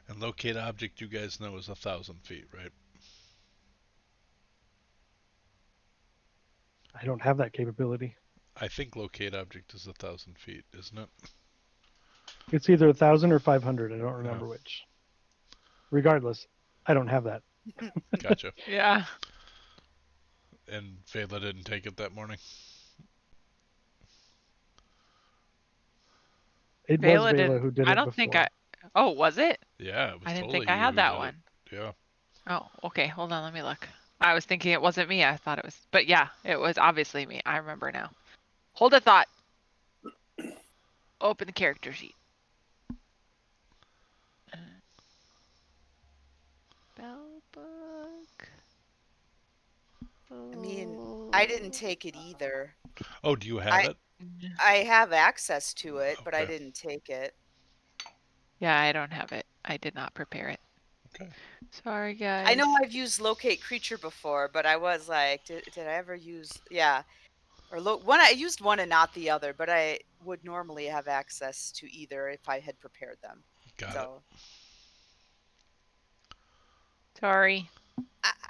And locate object, you guys know, is 1,000 feet, right? I don't have that capability. I think locate object is 1,000 feet, isn't it? It's either 1,000 or 500. I don't remember Yeah. which. Regardless, I don't have that. Gotcha. Yeah. And Vela didn't take it that morning? It was Vela Vela didn't. who did I it don't before. think I. Oh, was it? Yeah, it was I didn't totally think I you had who that did one. it. Yeah. Oh, okay. Hold on. Let me look. I was thinking it wasn't me. I thought it was. But yeah, it was obviously me. I remember now. Hold a thought. Open the character sheet. Spellbook. I mean, I didn't take it either. Oh, do you have I it? I have access to it, but I Okay. didn't take it. Yeah, I don't have it. I did not prepare it. Okay. Sorry, guys. I know I've used locate creature before, but I was like, did I ever use? Yeah, or one. I used one and not the other, but I would normally have access to either if I had prepared them. Got So Sorry.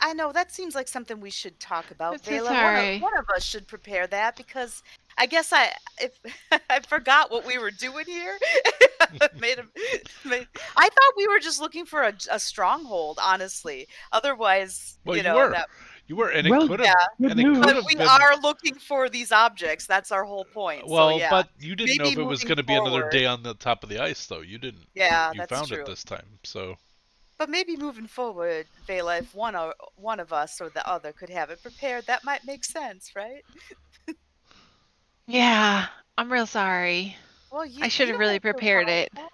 I know that seems like something we should talk about. It's so Vela, sorry. one of us should prepare that because I guess if I forgot what we were doing here. I thought we were just looking for a stronghold, honestly. Otherwise, Well, you you know were. that. You were, and Well, it could have, Yeah. good and it news. could But have we been. are looking for these objects. That's our whole point. So Well, yeah, but you didn't know maybe if it was moving going to be another forward. day on the top of the ice, though. You didn't. Yeah, You that's found true. it this time, so. But maybe moving forward, Vela, if one of us or the other could have it prepared, that might make sense, right? Yeah, I'm real sorry. Well, I should you have don't really have to prepared it. apologize.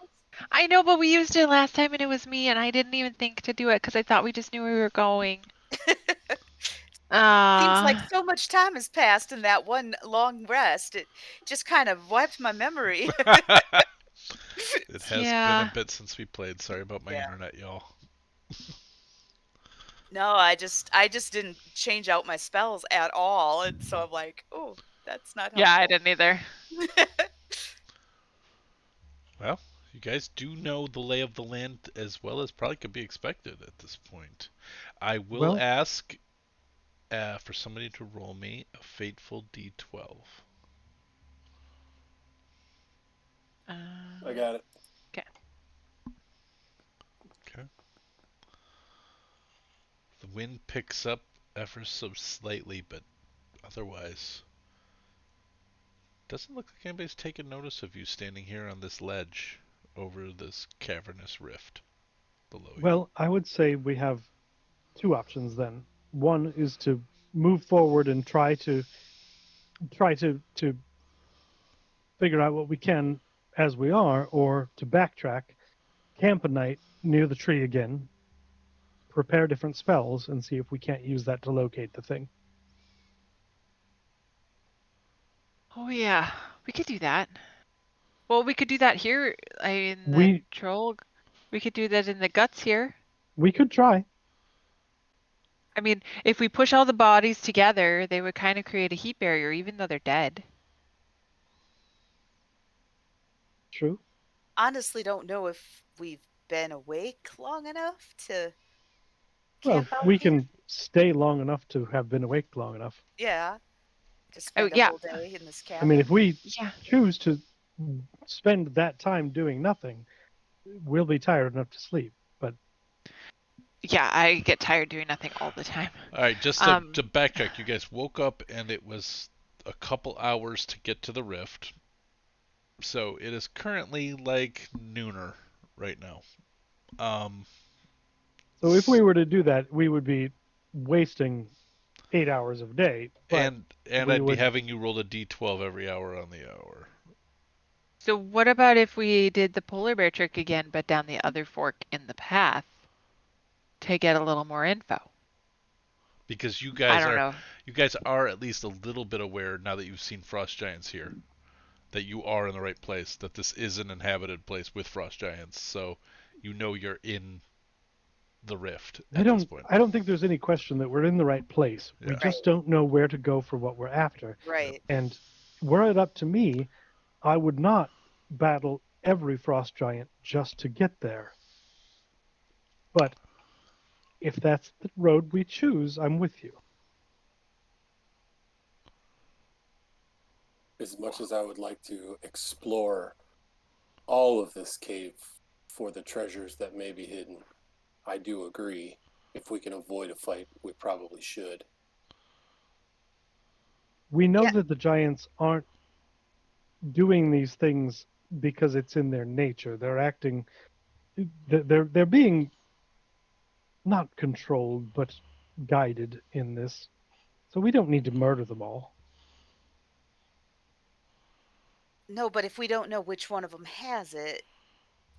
I know, but we used it last time and it was me, and I didn't even think to do it because I thought we just knew we were going. Seems like so much time has passed in that one long rest. It just kind of wiped my memory. It has been Yeah. a bit since we played. Sorry about my Yeah. internet, y'all. No, I just didn't change out my spells at all, and so I'm like, oh, that's not helpful. Yeah, I didn't either. Well, you guys do know the lay of the land as well as probably could be expected at this point. I will Well- ask for somebody to roll me a fateful D12. I got it. Okay. Okay. The wind picks up ever so slightly, but otherwise doesn't look like anybody's taken notice of you standing here on this ledge over this cavernous rift below you. Well, I would say we have two options then. One is to move forward and try to figure out what we can as we are, or to backtrack, camp a night near the tree again, prepare different spells, and see if we can't use that to locate the thing. Oh yeah, we could do that. Well, we could do that here in the We- troll. We could do that in the guts here. We could try. I mean, if we push all the bodies together, they would kind of create a heat barrier, even though they're dead. True. Honestly, don't know if we've been awake long enough to camp out we here? can stay long enough to have been awake long enough. Yeah. To Oh, spend a yeah. whole day in this I cabin. mean, if we Yeah. choose to spend that time doing nothing, we'll be tired enough to sleep. But Yeah, I get tired doing nothing all the time. All right, just to backtrack, you guys woke up and it was a couple hours to get to the rift. So it is currently like nooner right now. so if we were to do that, we would be wasting 8 hours of day. But and we I'd be would- having you roll a d12 every hour on the hour. So what about if we did the polar bear trick again, but down the other fork in the path to get a little more info? Because you I guys don't know. are at least a little bit aware now that you've seen frost giants here, that you are in the right place, that this is an inhabited place with frost giants, so you know you're in the rift at this point. I don't think there's any question that we're in the right place. We Yeah. just don't know where to go for what we're after. Right. And were it up to me, I would not battle every frost giant just to get there. But if that's the road we choose, I'm with you. As much as I would like to explore all of this cave for the treasures that may be hidden, I do agree. If we can avoid a fight, we probably should. We know Yeah. that the giants aren't doing these things because it's in their nature. They're acting they're being not controlled but guided in this. So we don't need to murder them all. No, but if we don't know which one of them has it,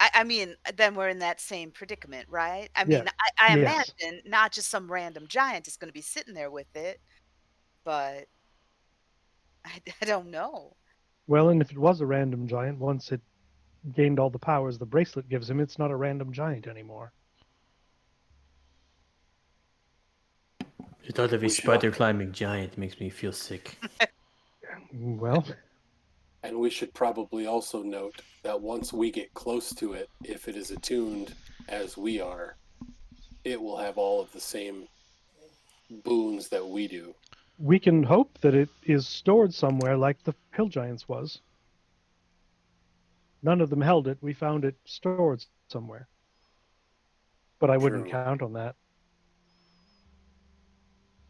I mean, then we're in that same predicament, right? I mean, Yes. I Yes. imagine not just some random giant is going to be sitting there with it, but I don't know. Well, and if it was a random giant, once it gained all the powers the bracelet gives him, it's not a random giant anymore. The thought of a We should spider all- climbing giant makes me feel sick. Well, And we should probably also note that once we get close to it, if it is attuned as we are, it will have all of the same boons that we do. we can hope that it is stored somewhere like the hill giants was. None of them held it. We found it stored somewhere. But I wouldn't True. count on that.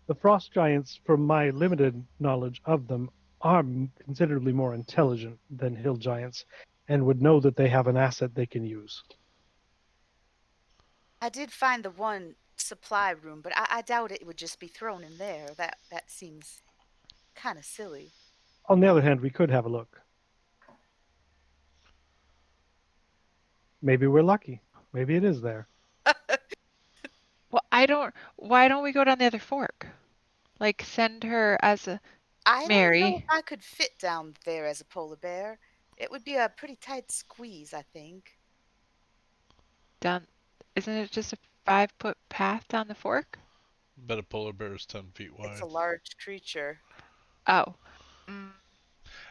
The frost giants, from my limited knowledge of them, are considerably more intelligent than hill giants and would know that they have an asset they can use. I did find the one supply room, but I doubt it would just be thrown in there. That seems kind of silly. On the other hand, we could have a look. Maybe we're lucky. Maybe it is there. Well, why don't we go down the other fork? Like send her as a I don't know Mary. if I could fit down there as a polar bear. It would be a pretty tight squeeze, I think. down. Isn't it just a 5-foot path down the fork? Bet a polar bear is 10 feet wide. It's a large creature. Oh. I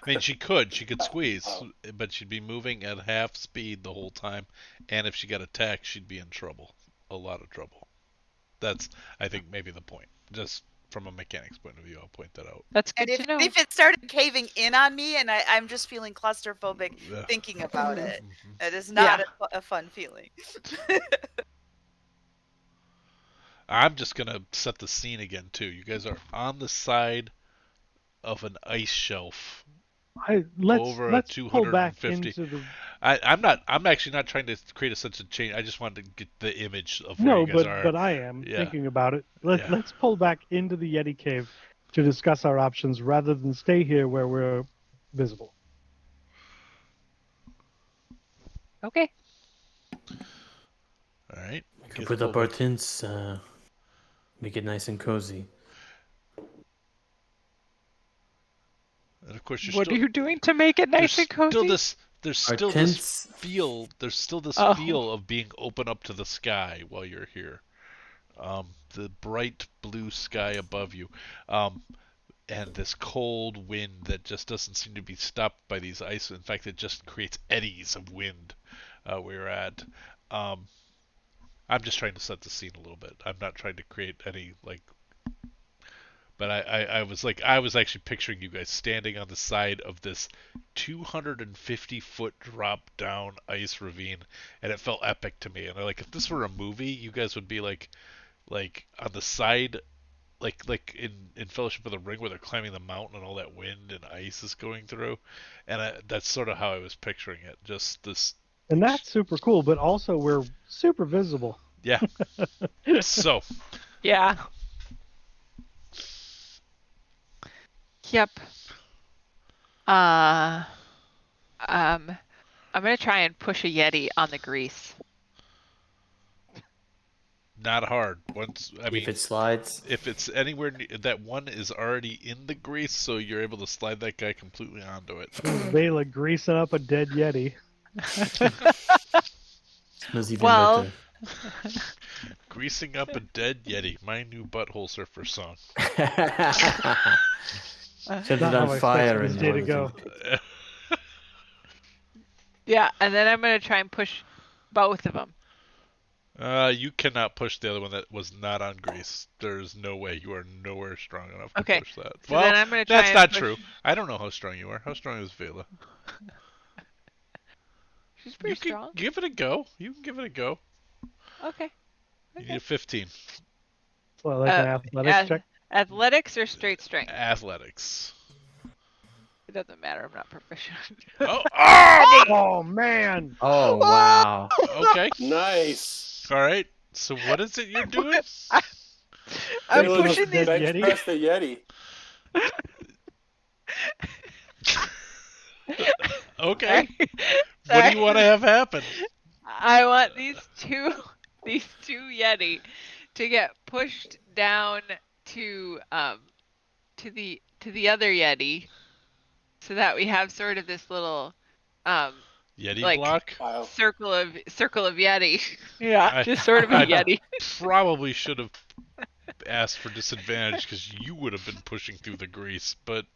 mean, she could squeeze, but she'd be moving at half speed the whole time, and if she got attacked, she'd be in trouble, a lot of trouble. That's, I think, maybe the point. Just from a mechanics point of view, I'll point that out. That's good And to know. if it started caving in on me and I'm just feeling claustrophobic Yeah. thinking about it, Mhm. it is not Yeah. a fun feeling. I'm just gonna set the scene again too. You guys are on the side of an ice shelf. Let's Over a pull back 250. into the I'm actually not trying to create a sense of change. I just wanted to get the image of where no, you guys but are. but I am Yeah. thinking about it. Yeah. Let's pull back into the Yeti cave to discuss our options rather than stay here where we're visible. Okay. All right. We can put up our tents, make it nice and cozy. And of course, you're What still, are you doing to make it nice and cozy? There's Our still tents- this feel. There's still this Oh. feel of being open up to the sky while you're here. The bright blue sky above you, and this cold wind that just doesn't seem to be stopped by these ice. In fact, it just creates eddies of wind where you're at. I'm just trying to set the scene a little bit. I'm not trying to create any like. But I was actually picturing you guys standing on the side of this 250-foot drop down ice ravine, and it felt epic to me. And like, if this were a movie, you guys would be like on the side, like in Fellowship of the Ring, where they're climbing the mountain and all that wind and ice is going through. And that's sort of how I was picturing it. Just this. And that's super cool, but also we're super visible. Yeah. So. Yeah. Yep. I'm gonna try and push a Yeti on the grease. Not hard. If it slides. If it's anywhere that one is already in the grease, so you're able to slide that guy completely onto it. Vela greasing up a dead Yeti. Smells even Well, better. Greasing up a dead Yeti, my new butthole surfer song. Set it on fire and day to go. Yeah, and then I'm gonna try and push both of them. You cannot push the other one that was not on grease. There's no way. You are nowhere strong enough to push that. So well, then I'm gonna try that's and not push... true. I don't know how strong you are. How strong is Vela? She's pretty strong. Give it a go. You can give it a go. Okay. You need a 15. Well, like an athletics check? Athletics or straight strength? Athletics. It doesn't matter. I'm not proficient. Oh, man. Oh, wow. Okay. Nice. All right. So what is it you're doing? I'm pushing these. Bench press the Yeti. Okay. What do you want to have happen? I want these two Yeti to get pushed down to the other Yeti, so that we have sort of this little Yeti like block? circle of Yeti. Yeah, just sort of a Yeti. Probably should have asked for disadvantage because you would have been pushing through the grease, but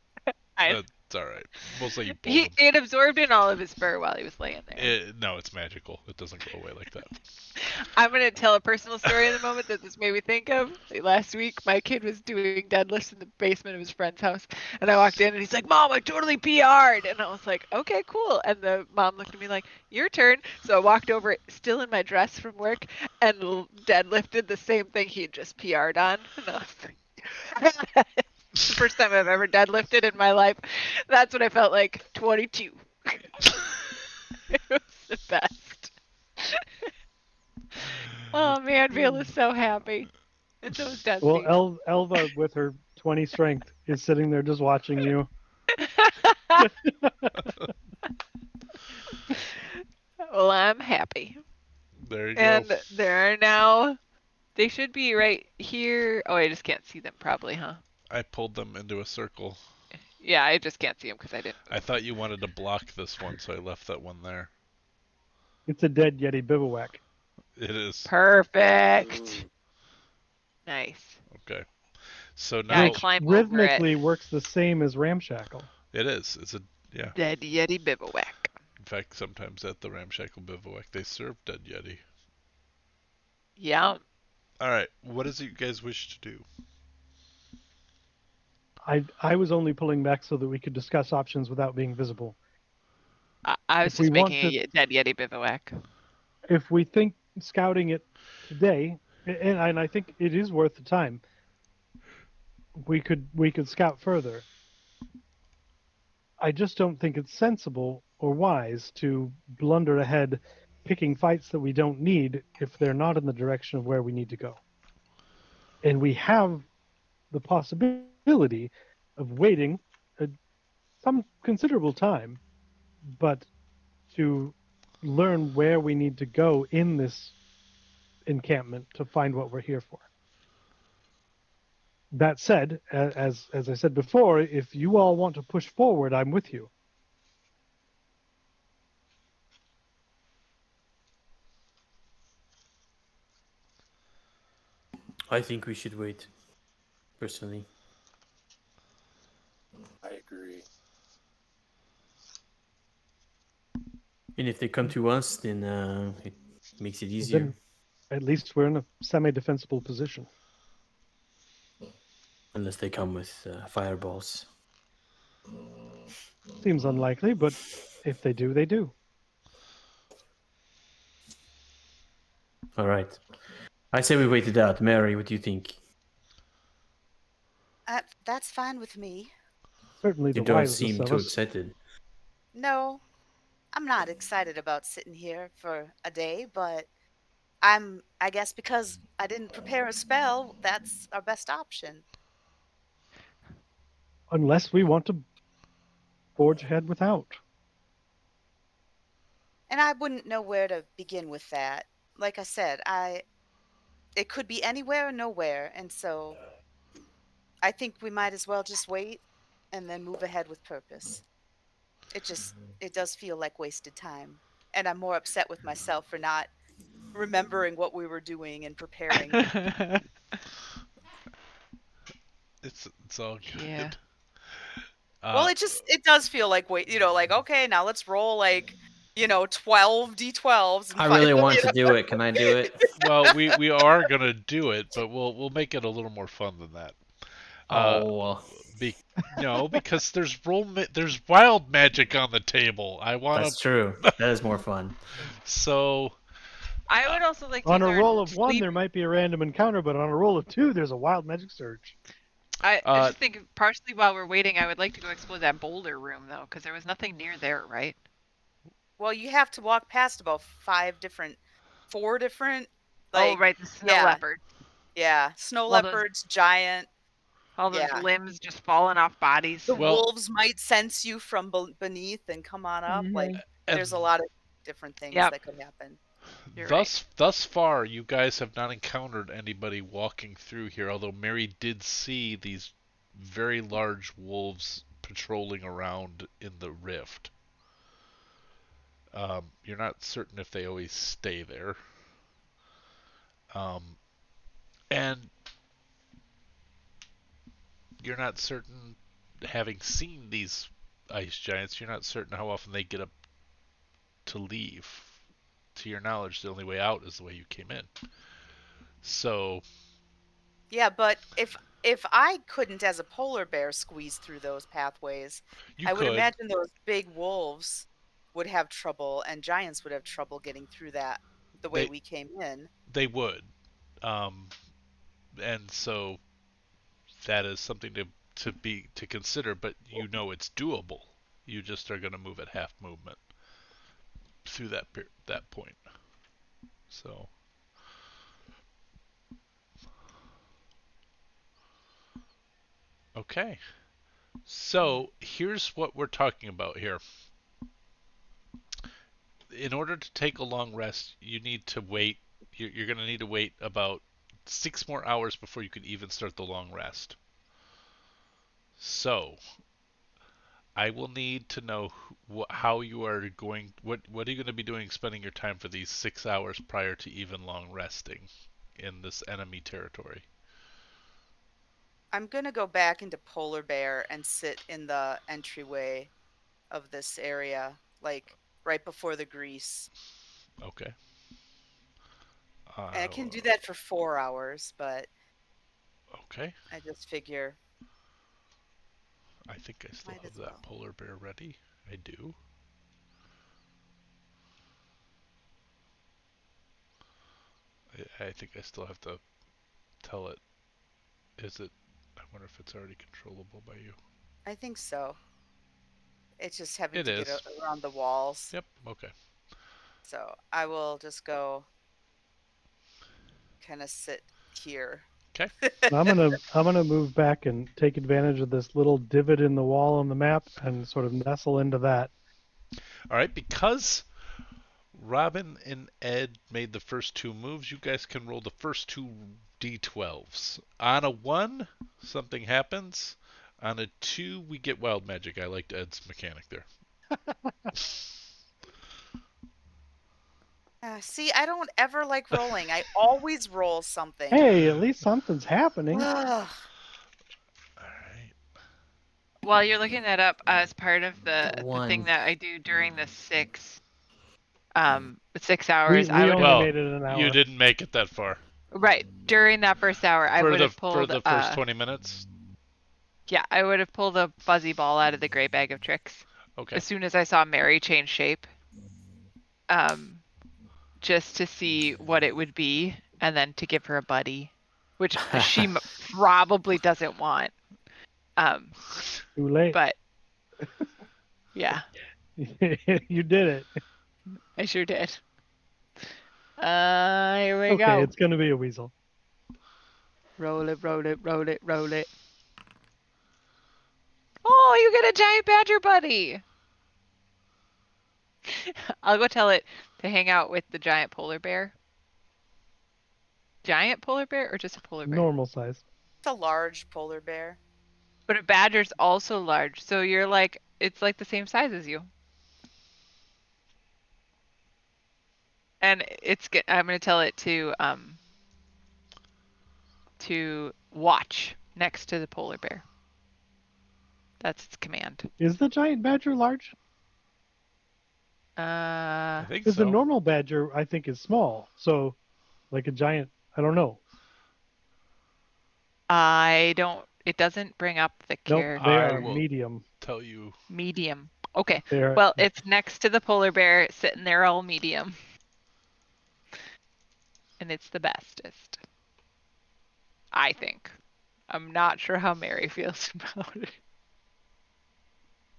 that's all right. We'll say you pulled him. It absorbed in all of his fur while he was laying there. No, it's magical. It doesn't go away like that. I'm going to tell a personal story in the moment that this made me think of. Last week, my kid was doing deadlifts in the basement of his friend's house, and I walked in, and he's like, "Mom, I totally PR'd." And I was like, "Okay, cool." And the mom looked at me like, "Your turn." So I walked over, still in my dress from work, and deadlifted the same thing he had just PR'd on. And I was like, it's the first time I've ever deadlifted in my life. That's what I felt like. 22. It was the best. Oh man, Vela's so happy. And so is Dusty. Well, Elva with her 20 strength is sitting there just watching you. Well, I'm happy. There you go. And there are now. They should be right here. Oh, I just can't see them probably, huh? I pulled them into a circle. Yeah, I just can't see them because I didn't. I thought you wanted to block this one, so I left that one there. It's a dead Yeti bivouac. It is. Perfect. Nice. Okay. So Yeah, I now climb rhythmically over works the same as Ramshackle. it is. It's a yeah. Dead Yeti bivouac. In fact, sometimes at the Ramshackle Bivouac they serve dead Yeti. Yeah. All right. What is it you guys wish to do? I was only pulling back so that we could discuss options without being visible. I was If we just making want a dead Yeti bivouac. If we think scouting it today, and I think it is worth the time, we could scout further. I just don't think it's sensible or wise to blunder ahead picking fights that we don't need if they're not in the direction of where we need to go. And we have the possibility of waiting some considerable time, but to learn where we need to go in this encampment to find what we're here for. That said, as I said before, if you all want to push forward, I'm with you. I think we should wait, personally. I agree. And if they come to us, then it makes it easier. At least we're in a semi-defensible position. Unless they come with fireballs. Seems unlikely, but if they do, they do. All right. I say we wait it out. Mary, what do you think? That's fine with me. Certainly You the don't wisest seem of too us. excited. No, I'm not excited about sitting here for a day, but I guess because I didn't prepare a spell, that's our best option. Unless we want to forge ahead without. And I wouldn't know where to begin with that. Like I said, it could be anywhere or nowhere, and so I think we might as well just wait and then move ahead with purpose. It does feel like wasted time. And I'm more upset with myself for not remembering what we were doing and preparing. It's all good. Yeah. Well, it does feel like like, okay, now let's roll 12 d12s and I find really want to do it. Can I do it? Well, we are gonna do it, but we'll make it a little more fun than that. Because there's wild magic on the table. I want. That's true. That is more fun. So. I would also like to. On a roll of 1, there might be a random encounter, but on a roll of 2, there's a wild magic surge. I just think partially while we're waiting, I would like to go explore that boulder room though, because there was nothing near there, right? Well, you have to walk past about 4 different. Right, the snow leopard. Yeah, snow All leopards, giant. All those limbs just falling off bodies. The wolves might sense you from beneath and come on up. There's a lot of different things that could happen. Thus far, you guys have not encountered anybody walking through here, although Mary did see these very large wolves patrolling around in the rift. You're not certain if they always stay there. And you're not certain, having seen these ice giants, you're not certain how often they get up to leave. To your knowledge, the only way out is the way you came in. So. Yeah, but if I couldn't, as a polar bear, squeeze through those pathways, I would imagine those big wolves would have trouble, and giants would have trouble getting through that the way we came in. They would. And so that is something to consider, but it's doable. You just are going to move at half movement through that point. So. Okay. So here's what we're talking about here. In order to take a long rest, you need to wait. You're going to need to wait about 6 more hours before you can even start the long rest. So, I will need to know how you are going. What are you going to be doing, spending your time for these 6 hours prior to even long resting in this enemy territory? I'm going to go back into polar bear and sit in the entryway of this area, like right before the grease. Okay. And I can do that for 4 hours, but. Okay. I just figure. I think I still have that polar bear ready. I do. I think I still have to tell it. Is it? I wonder if it's already controllable by you. I think so. It's just having to get around the walls. Yep. Okay. So I will just go kind of sit here. Okay. I'm gonna move back and take advantage of this little divot in the wall on the map and sort of nestle into that. All right, because Robin and Ed made the first 2 moves, you guys can roll the first 2 d12s. On a 1, something happens. On a 2, we get wild magic. I liked Ed's mechanic there. See, I don't ever like rolling. I always roll something. Hey, at least something's happening. All right. While you're looking that up, as part of the thing that I do during the 6, 6 hours, I we would only have made it an hour. You didn't make it that far. right during that first hour. I would have For pulled the first 20 minutes. yeah, I would have pulled a fuzzy ball out of the gray bag of tricks Okay. as soon as I saw Mary change shape. Just to see what it would be, and then to give her a buddy, which she probably doesn't want. Too late. But yeah, You did it. I sure did. Here we Okay, go. it's gonna be a weasel. Roll it, roll it, roll it, roll it. Oh, you get a giant badger buddy. I'll go tell it to hang out with the giant polar bear. Giant polar bear or just a polar bear? Normal size. It's a large polar bear. But a badger's also large, so you're like, it's like the same size as you. And I'm gonna tell it to watch next to the polar bear. That's its command. Is the giant badger large? I think Because so. the normal badger, I think, is small. So, like a giant, I don't know. It doesn't bring up the Nope, character. they I are will medium. tell you. Medium. Okay. They're, Well, it's next to the polar bear, sitting there all medium. And it's the bestest. I think. I'm not sure how Mary feels about it.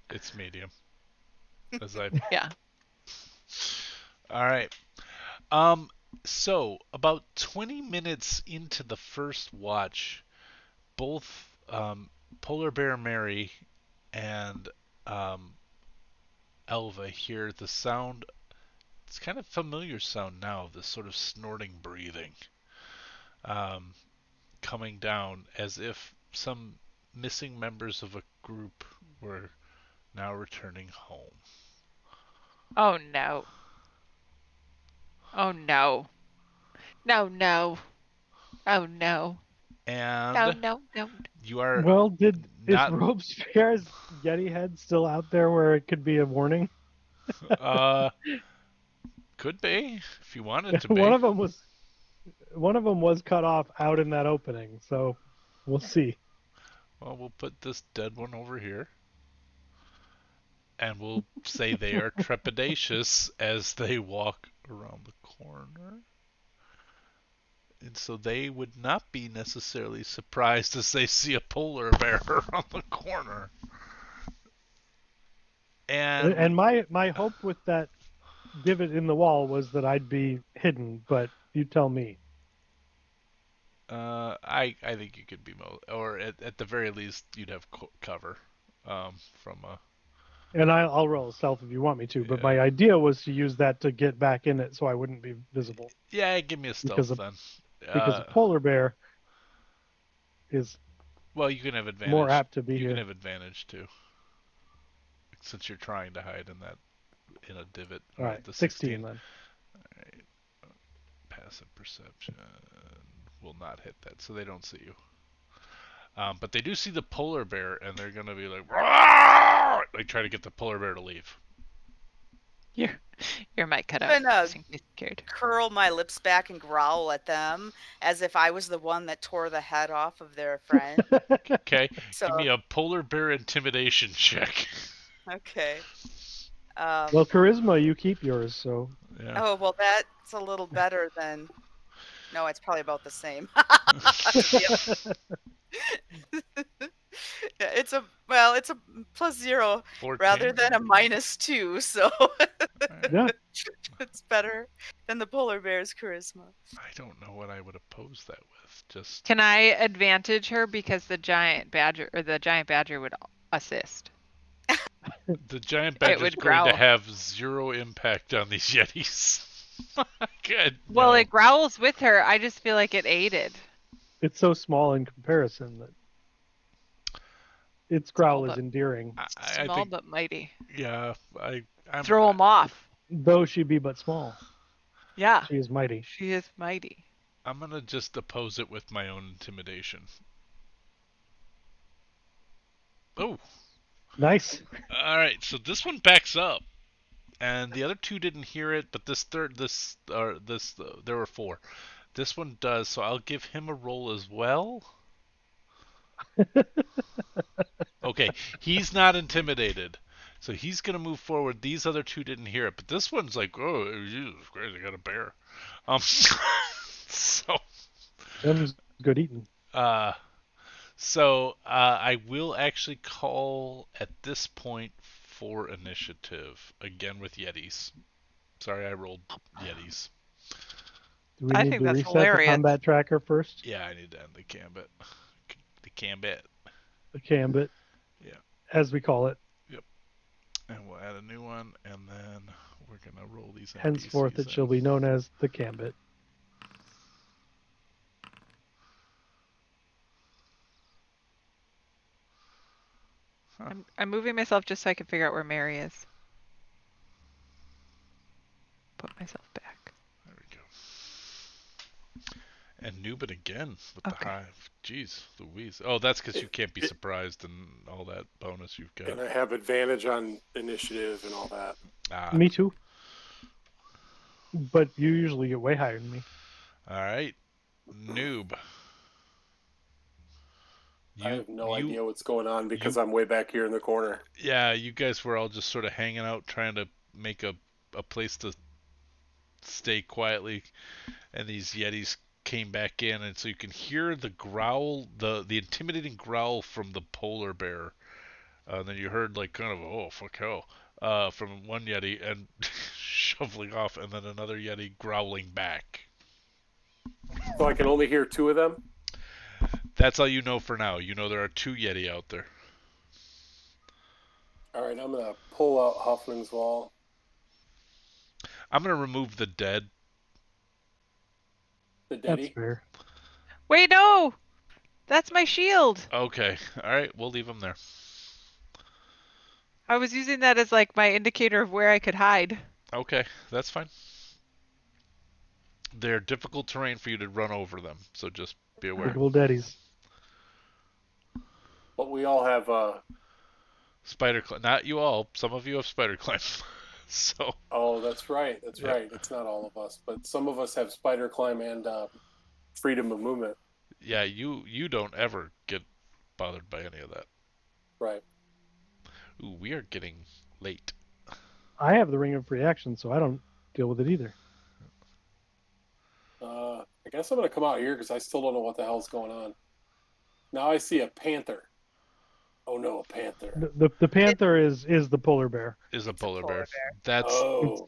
It's medium. As I. Yeah. All right. So about 20 minutes into the first watch, both Polar Bear Mary and Elva hear the sound. It's kind of familiar sound now, this sort of snorting breathing coming down, as if some missing members of a group were now returning home. Oh no. Oh no. No. Oh no. And No. you are well, is not Robespierre's Yeti head still out there where it could be a warning? Could be if you wanted to be. One of them was cut off out in that opening, so we'll see. Well, we'll put this dead one over here. And we'll say they are trepidatious as they walk around the corner. And so they would not be necessarily surprised as they see a polar bear around the corner. And my hope with that divot in the wall was that I'd be hidden, but you tell me. I think you could be or at the very least you'd have cover from a. And I'll roll stealth if you want me to, but my idea was to use that to get back in it so I wouldn't be visible. Yeah, give me a stealth then. Because a polar bear is well, you can have advantage. More apt to be you here. You can have advantage too, since you're trying to hide in a divot. All right, the 16 then. All right. Passive perception will not hit that, so they don't see you. But they do see the polar bear, and they're gonna be like, "Roar!" Like try to get the polar bear to leave. Your mic cut out. Curl my lips back and growl at them as if I was the one that tore the head off of their friend. Okay, give me a polar bear intimidation check. Okay. Well, charisma, you keep yours, so. Yeah. Oh, well, that's a little better than. No, it's probably about the same. Yeah, it's a +0 14. rather than a -2, so Yeah. it's better than the polar bear's charisma. I don't know what I would oppose that with. Just Can I advantage her because the giant badger would assist? the giant badger is going to growl. have 0 impact on these yetis. Good. Well, no. it growls with her. I just feel like it aided. It's so small in comparison that its growl is but- endearing. I Small think, but mighty. yeah, I'm Throw him off. Though she be but small, Yeah, she is mighty. she is mighty. I'm gonna just oppose it with my own intimidation. Oh, Nice. all right. So this one backs up, And the other two didn't hear it, but there were four. This one does, so I'll give him a roll as well. Okay, he's not intimidated, so he's gonna move forward. These other two didn't hear it, but this one's like, oh, Jesus Christ, I got a bear. So. Them's good eating. I will actually call at this point for initiative again with yetis. Sorry, I rolled yetis. Do we I need think to that's reset hilarious. the combat tracker first? Yeah, I need to end the gambit. The gambit. The Cambit. Yeah. As we call it. Yep. And we'll add a new one, and then we're gonna roll these. Henceforth, NPCs it shall be known as the Cambit. Huh. I'm moving myself just so I can figure out where Mary is. Put myself back. There we go. And Newbin again with the hive. Jeez Louise. Oh, that's because you can't be surprised and all that bonus you've got. And I have advantage on initiative and all that. Me too. But you usually get way higher than me. All right. Noob. I have no idea what's going on because I'm way back here in the corner. Yeah, you guys were all just sort of hanging out trying to make a place to stay quietly, and these yetis came back in, and so you can hear the growl, the intimidating growl from the polar bear. Then you heard like kind of, oh, fuck hell, from one yeti and shoveling off, and then another yeti growling back. So I can only hear two of them? That's all you know for now. You know there are two yeti out there. All right, I'm going to pull out Huffman's Wall. I'm going to remove the dead. The deady? That's fair. Wait, no! That's my shield! Okay. All right, we'll leave them there. I was using that as like my indicator of where I could hide. Okay, that's fine. They're difficult terrain for you to run over them, so just be aware. Little daddies. But we all have spider climb. Not you all. Some of you have spider climb. So. Oh, that's right. That's right. It's not all of us, but some of us have spider climb and freedom of movement. Yeah, you don't ever get bothered by any of that. Right. Ooh, we are getting late. I have the ring of reaction, so I don't deal with it either. I guess I'm going to come out here because I still don't know what the hell's going on. Now I see a panther. Oh no, a panther. The panther is the polar bear. Is a polar bear. That's.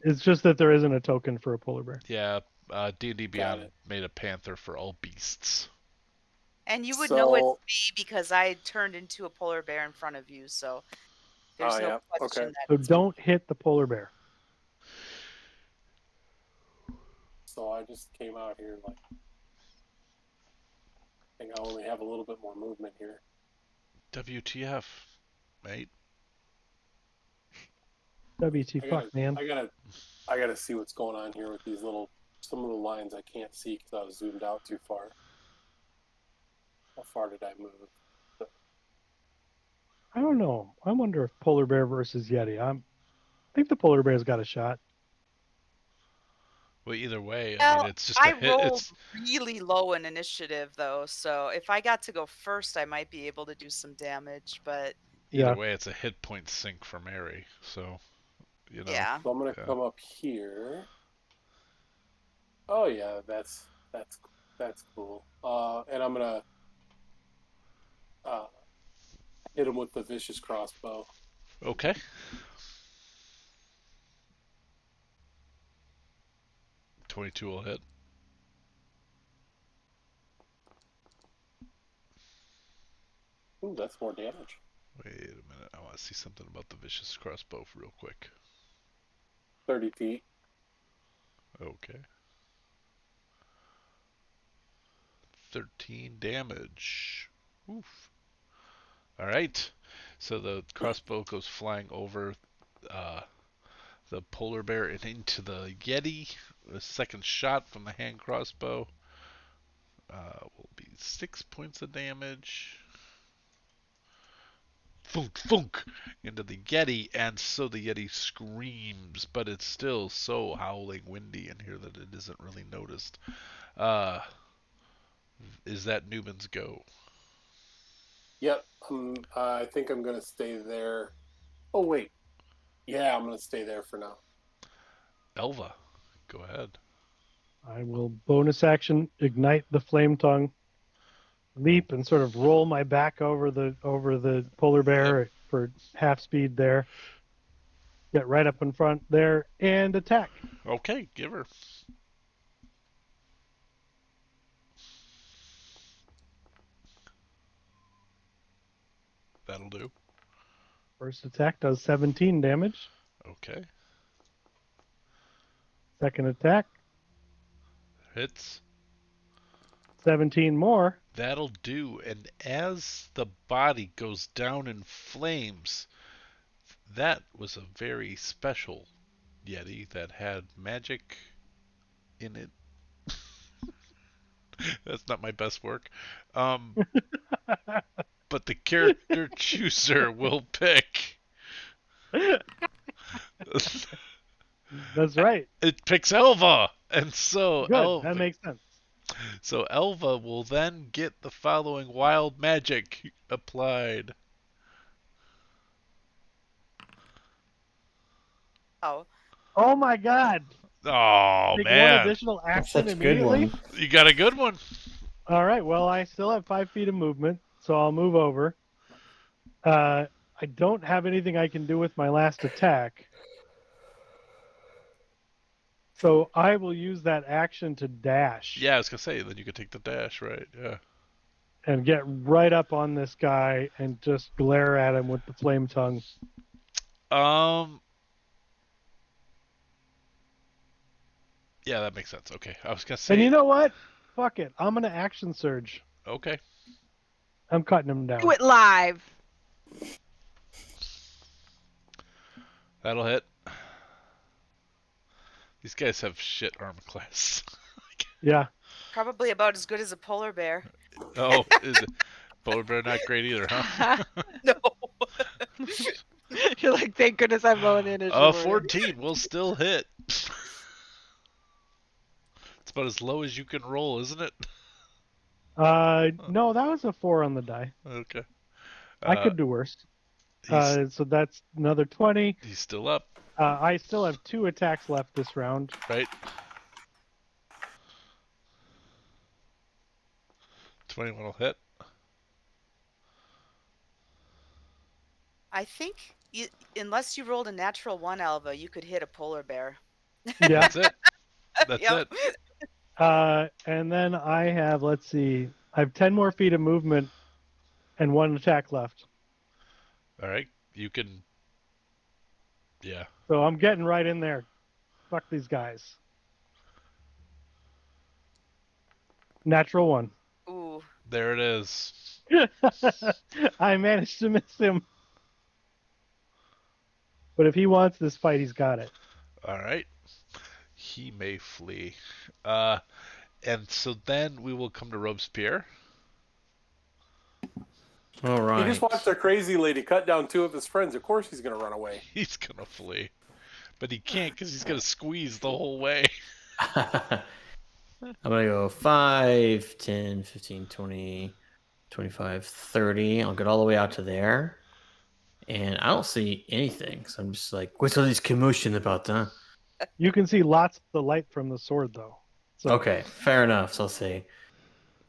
It's just that there isn't a token for a polar bear. Yeah, D&D Beyond made a panther for all beasts. And you would know it's me because I turned into a polar bear in front of you, so there's no question that. So don't hit the polar bear. So I just came out here like. I think I only have a little bit more movement here. WTF, mate? WTF, man. I gotta see what's going on here with these some of the lines I can't see because I was zoomed out too far. How far did I move? I don't know. I wonder if polar bear versus yeti. I think the polar bear's got a shot. Well, either way, Well, I mean, it's just I a hit. rolled really low in initiative, though, so if I got to go first, I might be able to do some damage, but... Either way, it's a hit point sink for Mary, so, you know. Yeah. So I'm going to come up here. Oh, yeah, that's cool. And I'm going to hit him with the vicious crossbow. Okay. .22 will hit. Ooh, that's more damage. Wait a minute. I want to see something about the vicious crossbow real quick. 30 feet. Okay. 13 damage. Oof. All right. So the crossbow goes flying over the polar bear and into the yeti. The second shot from the hand crossbow will be 6 points of damage. thunk, thunk into the Yeti, and so the Yeti screams, but it's still so howling windy in here that it isn't really noticed. Is that Newman's go? Yep. I think I'm going to stay there. Oh, wait. Yeah, I'm going to stay there for now. Elva, go ahead. I will bonus action ignite the flame tongue, leap and sort of roll my back over the polar bear for half speed there. Get right up in front there and attack. Okay, give her. That'll do. First attack does 17 damage. Okay. Second attack, Hits. 17 more. That'll do. And as the body goes down in flames, that was a very special Yeti that had magic in it. That's not my best work. But the character chooser will pick. That's right. It picks Elva. And so Good, Elva, that makes sense. So Elva will then get the following wild magic applied. Oh. Oh my god. Oh, Take man. one additional action That's a good immediately. one. You got a good one. All right, well, I still have 5 feet of movement, so I'll move over. I don't have anything I can do with my last attack. So I will use that action to dash. Yeah, I was going to say, then you could take the dash, right? Yeah. And get right up on this guy and just glare at him with the flame tongue. Yeah, that makes sense. Okay, I was going to say... And you know what? Fuck it. I'm going to action surge. Okay. I'm cutting him down. Do it live. That'll hit. These guys have shit armor class. Yeah. Probably about as good as a polar bear. Oh, is it? Polar bear not great either, huh? No. You're like, thank goodness I'm low in initiative. 14 will still hit. It's about as low as you can roll, isn't it? No, that was a 4 on the die. Okay. I could do worse. So that's another 20. He's still up. I still have 2 attacks left this round. Right. 21 will hit. I think, unless you rolled a natural 1, Alva, you could hit a polar bear. Yeah. That's it. That's Yep. it. And then I have, let's see, I have 10 more feet of movement and 1 attack left. All right. You can... Yeah. So I'm getting right in there. Fuck these guys. Natural 1. Ooh. There it is. I managed to miss him. But if he wants this fight, he's got it. All right. He may flee. And so then we will come to Robespierre. All He right. just watched a crazy lady cut down 2 of his friends. Of course he's going to run away. He's going to flee. But he can't because he's going to squeeze the whole way. I'm going to go 5, 10, 15, 20, 25, 30. I'll get all the way out to there. And I don't see anything. So I'm just like, what's all this commotion about, huh? You can see lots of the light from the sword, though. So, Okay, fair enough. So I'll say,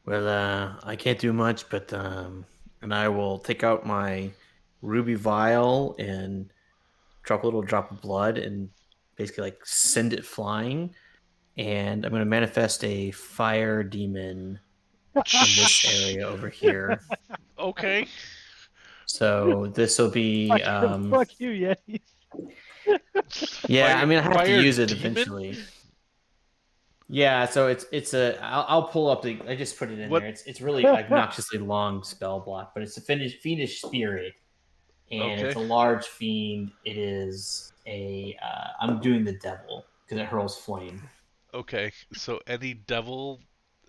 well, I can't do much, but and I will take out my ruby vial and drop a little drop of blood and basically like send it flying. And I'm going to manifest a fire demon in this area over here. Okay. So this will be fuck you, Yetis. yeah, Fire- I mean I have to fire use it demon? eventually. Yeah, so it's a I'll pull up the I just put it in What- there. It's really obnoxiously long spell block, but it's a fiendish spirit, and it's a Okay. large fiend. It is a I'm doing the devil because it hurls flame. Okay. So any devil...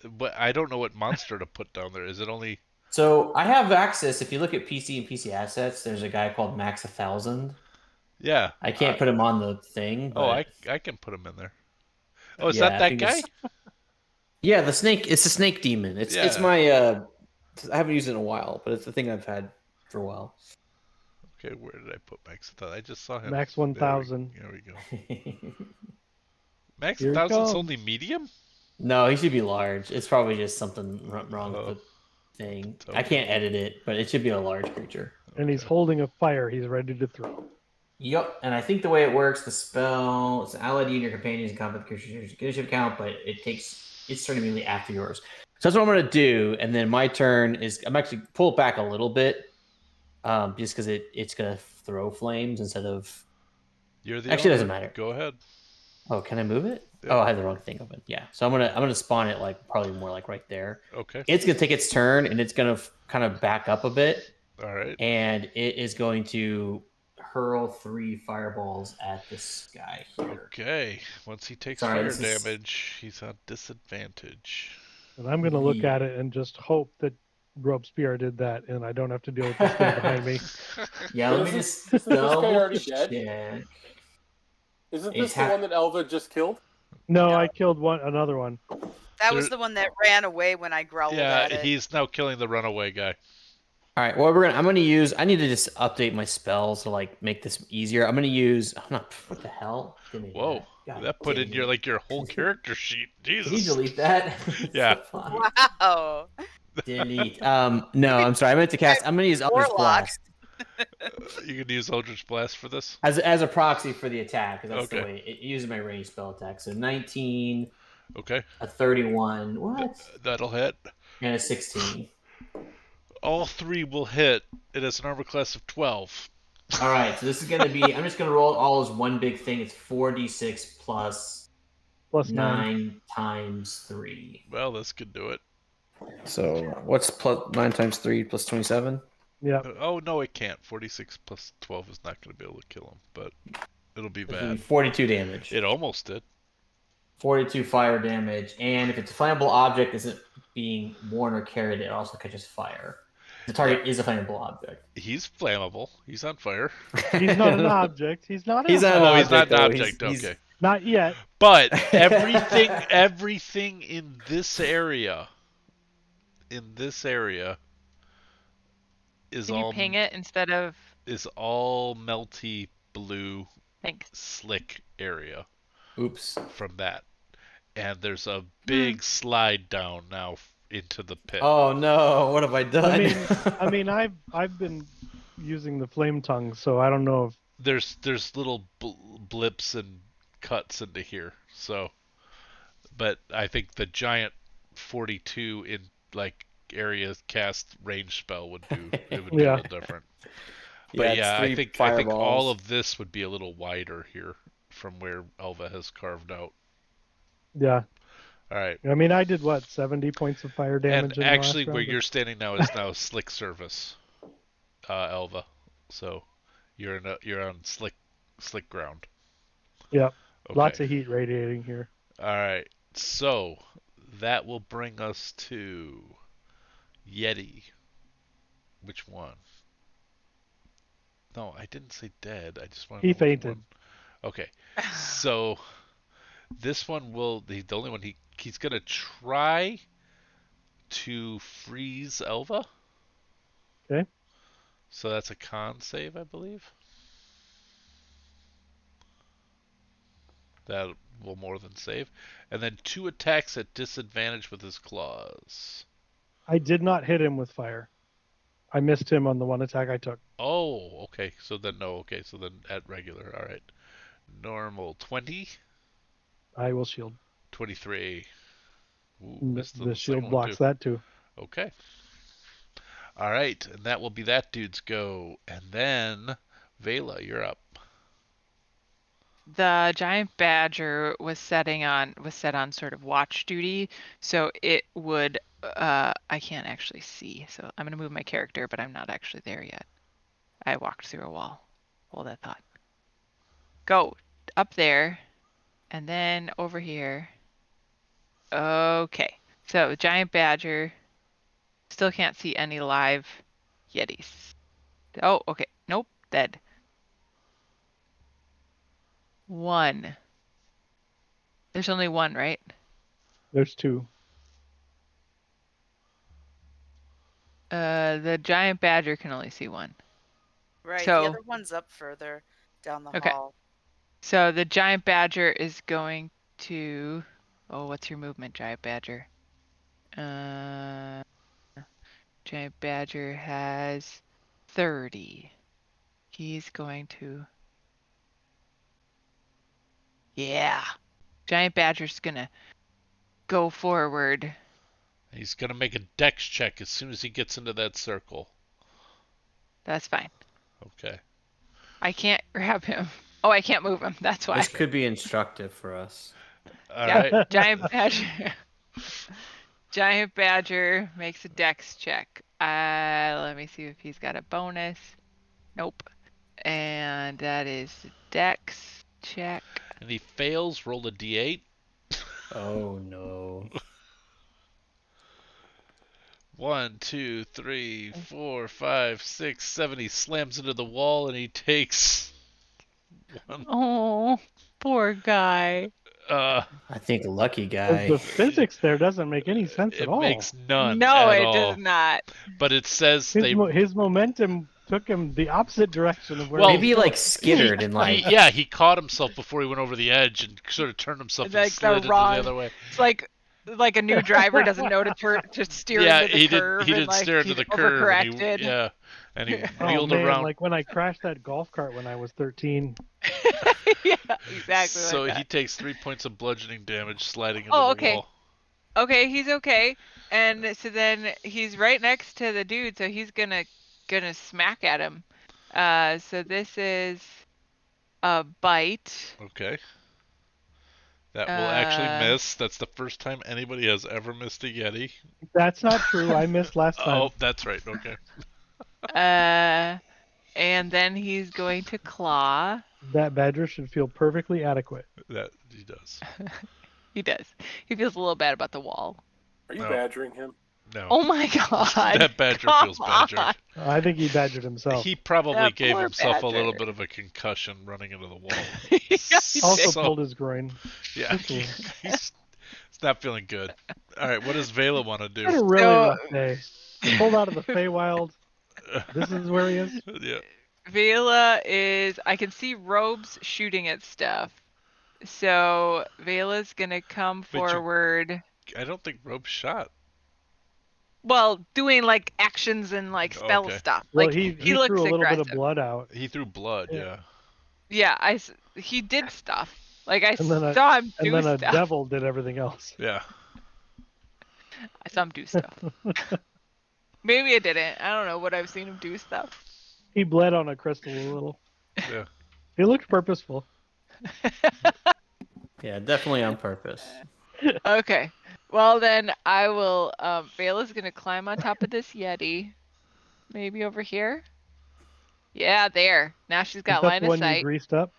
But I don't know what monster to put down there. Is it only... So I have access. If you look at PC and PC assets, there's a guy called Max 1000. Yeah. I can't put him on the thing. Oh, But I can put him in there. Oh, is yeah, that I think guy? Yeah, the snake. It's a snake demon. It's my. I haven't used it in a while, but it's the thing I've had for a while. Okay, where did I put Max? I just saw him. Max 1000. There we go. Max Here it 1000's comes. only medium? No, he should be large. It's probably just something wrong with the thing. Okay. I can't edit it, but it should be a large creature. And he's holding a fire he's ready to throw. Yep, and I think the way it works, the spell, it's an ally you and your companions in combat creatures leadership count, but it takes its turn immediately after yours. So that's what I'm going to do, and then my turn is I'm actually pull it back a little bit, just because it's going to throw flames instead of. You're the actually owner. Doesn't matter. Go ahead. Oh, can I move it? Yeah. Oh, I had the wrong thing open. Yeah, so I'm gonna spawn it like probably more like right there. Okay. It's gonna take its turn, and it's gonna kind of back up a bit. All right. And it is going to hurl 3 fireballs at this guy here. Okay. Once he takes Sorry, fire damage, he's on disadvantage. And I'm going to look at it and just hope that Robespierre did that, and I don't have to deal with this thing behind me. Yeah, let me just Isn't this guy double already dead? check. Isn't this the one that Elva just killed? No, I killed another one. That was the one that ran away when I growled at Yeah, it. he's now killing the runaway guy. All right, well, I'm gonna use. I need to just update my spells to like make this easier. I'm gonna use. I'm not. What the hell? Whoa, that put in your whole character sheet. Jesus. Can you delete that? Yeah. Wow. Delete. No, I'm sorry. I meant to cast. I'm gonna use Eldritch Warlock. Blast You can use Eldritch Blast for this? as a proxy for the attack. 'Cause that's the Okay. way it uses my range spell attack. So 19. Okay. A 31. What? That'll hit. And a 16. All 3 will hit. It has an armor class of 12. All right, so this is gonna be. I'm just gonna roll it all as one big thing. It's 4d6 plus 9 times 3. Well, this could do it. So what's plus 9 times 3 plus 27? Yeah. Oh, no, it can't. 46 plus 12 is not going to be able to kill him, but it'll be It'll bad. be 42 damage. It almost did. 42 fire damage, and if it's a flammable object isn't being worn or carried, it also catches fire. The target is a flammable object. He's flammable. He's on fire. He's not an object. He's not. He's not an Oh, he's not object, an though. object. He's- Okay. Not yet. But everything in this area, is Can you all ping it instead of? is all melty blue, Thanks. slick area. Oops. From that, and there's a big slide down now into the pit. Oh no! What have I done? I mean, I've been using the flame tongue, so I don't know if There's little blips and cuts into here. So, but I think the giant 42 in area cast range spell would do. It would be a little different. But Yeah, I it's think 3 all fireballs. of this would be a little wider here from where Elva has carved out. yeah. All right. I mean, I did what 70 points of fire damage. And in the actually, last where round? you're standing now is now slick surface, Elva. So you're on slick ground. Yep. Okay. Lots of heat radiating here. All right. So that will bring us to Yeti. Which one? No, I didn't say dead. I just wanted He to know which fainted. one. Okay. So this one will the only one he's gonna try to freeze Elva. Okay. So that's a con save, I believe. That will more than save. And then 2 attacks at disadvantage with his claws. I did not hit him with fire. I missed him on the one attack I took. Oh, okay. So then no. Okay, so then at regular. All right. Normal 20, I will shield. 23. Ooh, The missed the shield second one, blocks too. that too. Okay. All right, and that will be that dude's go. And then Vela, you're up. The giant badger was set on sort of watch duty, so it would I can't actually see, so I'm gonna move my character, but I'm not actually there yet. I walked through a wall. Hold that thought. Go up there, and then over here. Okay, so giant badger Still can't see any live yetis. Oh, okay. Nope, dead. 1. There's only 1, right? There's 2. The giant badger can only see 1. Right. So, the other one's up further down the okay. hall. So the giant badger is going to. Oh, what's your movement, giant badger? Giant badger has 30. He's going to. Yeah. Giant badger's gonna go forward. He's going to make a dex check as soon as he gets into that circle. That's fine. Okay. I can't grab him. Oh, I can't move him. That's why. This could be instructive for us. All right. Giant badger. Giant badger makes a dex check. Let me see if he's got a bonus. Nope. And that is dex check. And he fails, roll a d8. Oh no. 1, 2, 3, 4, 5, 6, 7. He slams into the wall and he takes 1. Oh, poor guy. I think lucky guy. The physics there doesn't make any sense It at all. makes none No, at it all. does not. But it says His momentum took him the opposite direction of where Well, he Maybe was like going. skittered and like. he caught himself before he went over the edge and sort of turned himself and Like the slid into the wrong- other way. It's like a new driver doesn't know to steer Yeah, into the he curve. didn't steer into he the curve. And overcorrected. and he Oh, wheeled man, around. like when I crashed that golf cart when I was 13. Yeah, exactly. So like that. he takes 3 points of bludgeoning damage sliding into Oh, the okay. wall. Okay, he's okay. And so then he's right next to the dude, so he's gonna smack at him. So this is a bite. Okay. That will actually miss. That's the first time anybody has ever missed a Yeti. That's not true. I missed last time. Oh, that's right. Okay. And then he's going to claw. That badger should feel perfectly adequate. That he does. He does. He feels a little bad about the wall. Are you No. badgering him? No. Oh my god. That badger Come feels badgered. on. I think he badgered himself. He probably That gave poor himself a little badger. bit of a concussion running into the wall. Yeah, he Also did. pulled his groin. Yeah, he's not feeling good. All right, what does Vela want to Had a do? really So- rough day. Pulled out of the Feywild. This is where he is. Yeah. Vela is. I can see Robes shooting at stuff. So Vela's gonna come But you- forward. I don't think Rope shot. Well, doing like actions and like spell Okay. stuff. Well, Like he looks threw a little aggressive. bit of blood out. He threw blood. Yeah. Yeah. Yeah, he did stuff. Like I And then a- saw him And do then a stuff. devil did everything else. Yeah. I saw him do stuff. Maybe I didn't. I don't know, but I've seen him do stuff. He bled on a crystal a little. Yeah. He looked purposeful. Yeah, definitely on purpose. Okay. Well then I will Vela's gonna climb on top of this Yeti. Maybe over here. Yeah, there. Now she's got Is that line the of one you sight. greased up?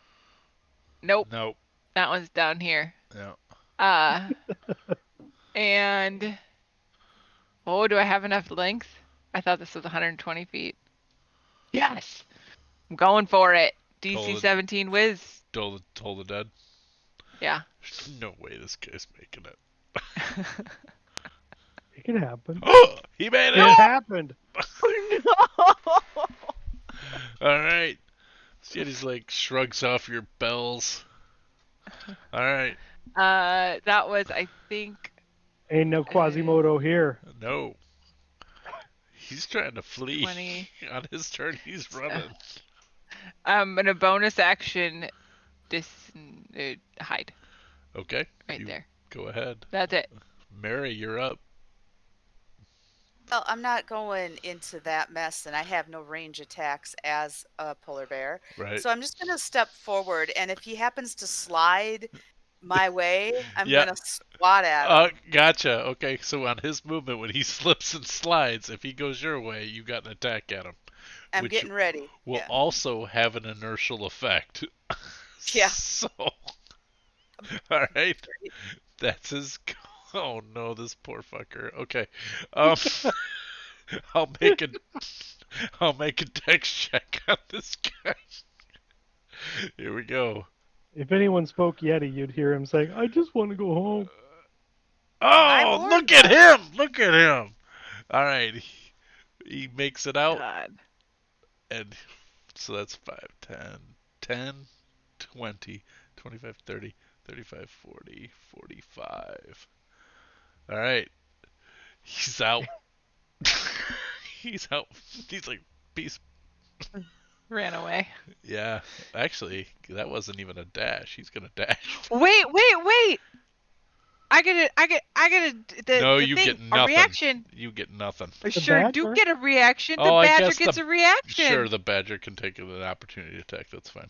Nope. Nope. That one's down here. Yeah. And oh, do I have enough length? I thought this was 120 feet. Yes. I'm going for it. DC Told it. 17 whiz. Toll the dead. Yeah. No way this guy's making it. It can happen. Oh, he made it. It happened. Oh, no. All right. Yeti's like shrugs off your bells. All right. That was, I think. Ain't no Quasimodo here. No. He's trying to flee. 20. On his turn, he's running. In a bonus action, hide Okay. right you there. Go ahead. That's it. Mary, you're up. Well, I'm not going into that mess, and I have no range attacks as a polar bear. Right. So I'm just going to step forward, and if he happens to slide my way, I'm Yeah. going to swat at him. Gotcha. Okay, so on his movement, when he slips and slides, if he goes your way, you got an attack at him. I'm which getting ready. Will Yeah. also have an inertial effect. Yeah. So, all right. That's his. Oh no, this poor fucker. Okay. I'll make a dex check on this guy. Here we go. If anyone spoke Yeti, you'd hear him saying, "I just want to go home." Oh, look at him! Look at him! All right, he makes it out, God. and so that's 5, 10, 20, 25, 30, 35, 40, 45. All right, he's out. He's out. He's like, peace. Ran away. Yeah, actually, that wasn't even a dash. He's gonna dash. Wait. I get No, the you thing, get a nothing. reaction. You get nothing. I sure do get a reaction. The Oh, I badger guess gets a reaction. Sure, the badger can take an opportunity attack. That's fine.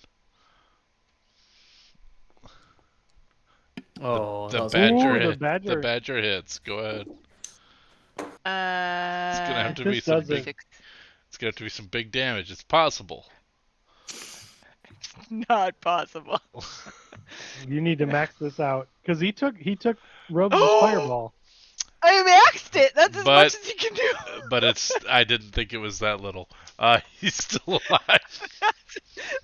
Oh, the badger. The badger hits. Go ahead. It's gonna have to be some big. It's gonna have to be some big damage. It's possible. Not possible. You need to max this out because he took Robes' fireball. I maxed it. That's as much as he can do. But I didn't think it was that little. He's still alive.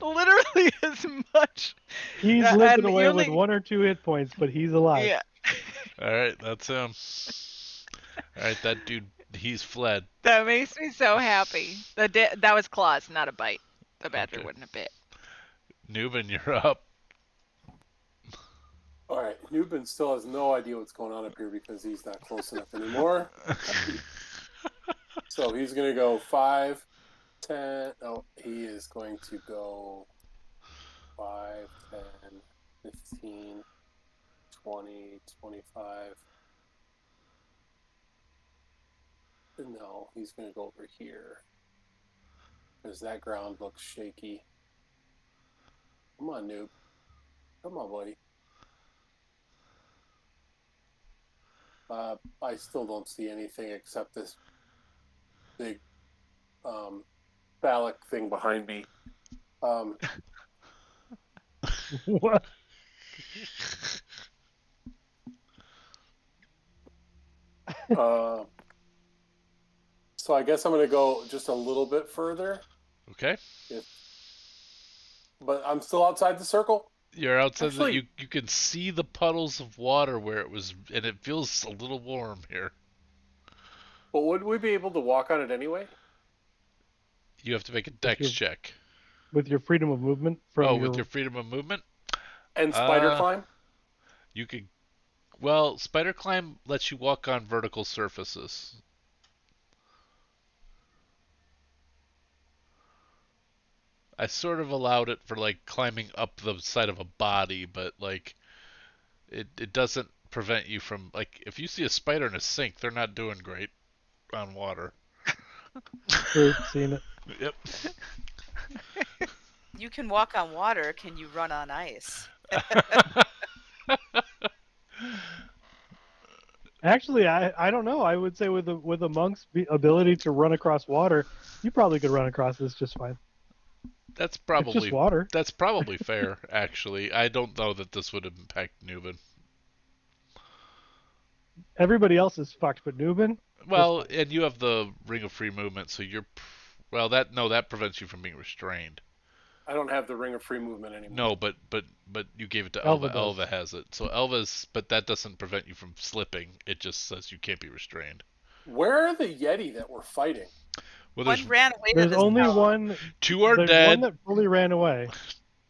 Literally as much. He's limping away with 1 or 2 hit points, but he's alive. Yeah. All right, that's him. All right, that dude, he's fled. That makes me so happy. That was claws, not a bite. The badger wouldn't have bit. Newbin, you're up. All right, Newbin still has no idea what's going on up here because he's not close enough anymore. So he's going to go 5, 10. No, he is going to go 5, 10, 15, 20, 25. No, he's going to go over here because that ground looks shaky. Come on, noob. Come on, buddy. I still don't see anything except this big phallic thing behind me. What? So I guess I'm going to go just a little bit further. Okay. But I'm still outside the circle. You're outside. You can see the puddles of water where it was, and it feels a little warm here. But would we be able to walk on it anyway? You have to make a dex check. With your freedom of movement? With your freedom of movement? And spider climb? You could. Well, spider climb lets you walk on vertical surfaces. I sort of allowed it for like climbing up the side of a body, but like it doesn't prevent you from, like, if you see a spider in a sink, they're not doing great on water. True, seen it. Yep. You can walk on water. Can you run on ice? Actually, I don't know. I would say with a monk's ability to run across water, you probably could run across this just fine. That's probably it's just water. That's probably fair, actually. I don't know that this would impact Newbin. Everybody else is fucked, but Newbin. Well, and you have the Ring of Free Movement, so you're that prevents you from being restrained. I don't have the Ring of Free Movement anymore. No, but you gave it to Elva. Elva Elva has it. So Elva's, but that doesn't prevent you from slipping. It just says you can't be restrained. Where are the Yeti that we're fighting? Well, One ran away to There's the only south. one. 2 are there's dead. One that fully ran away.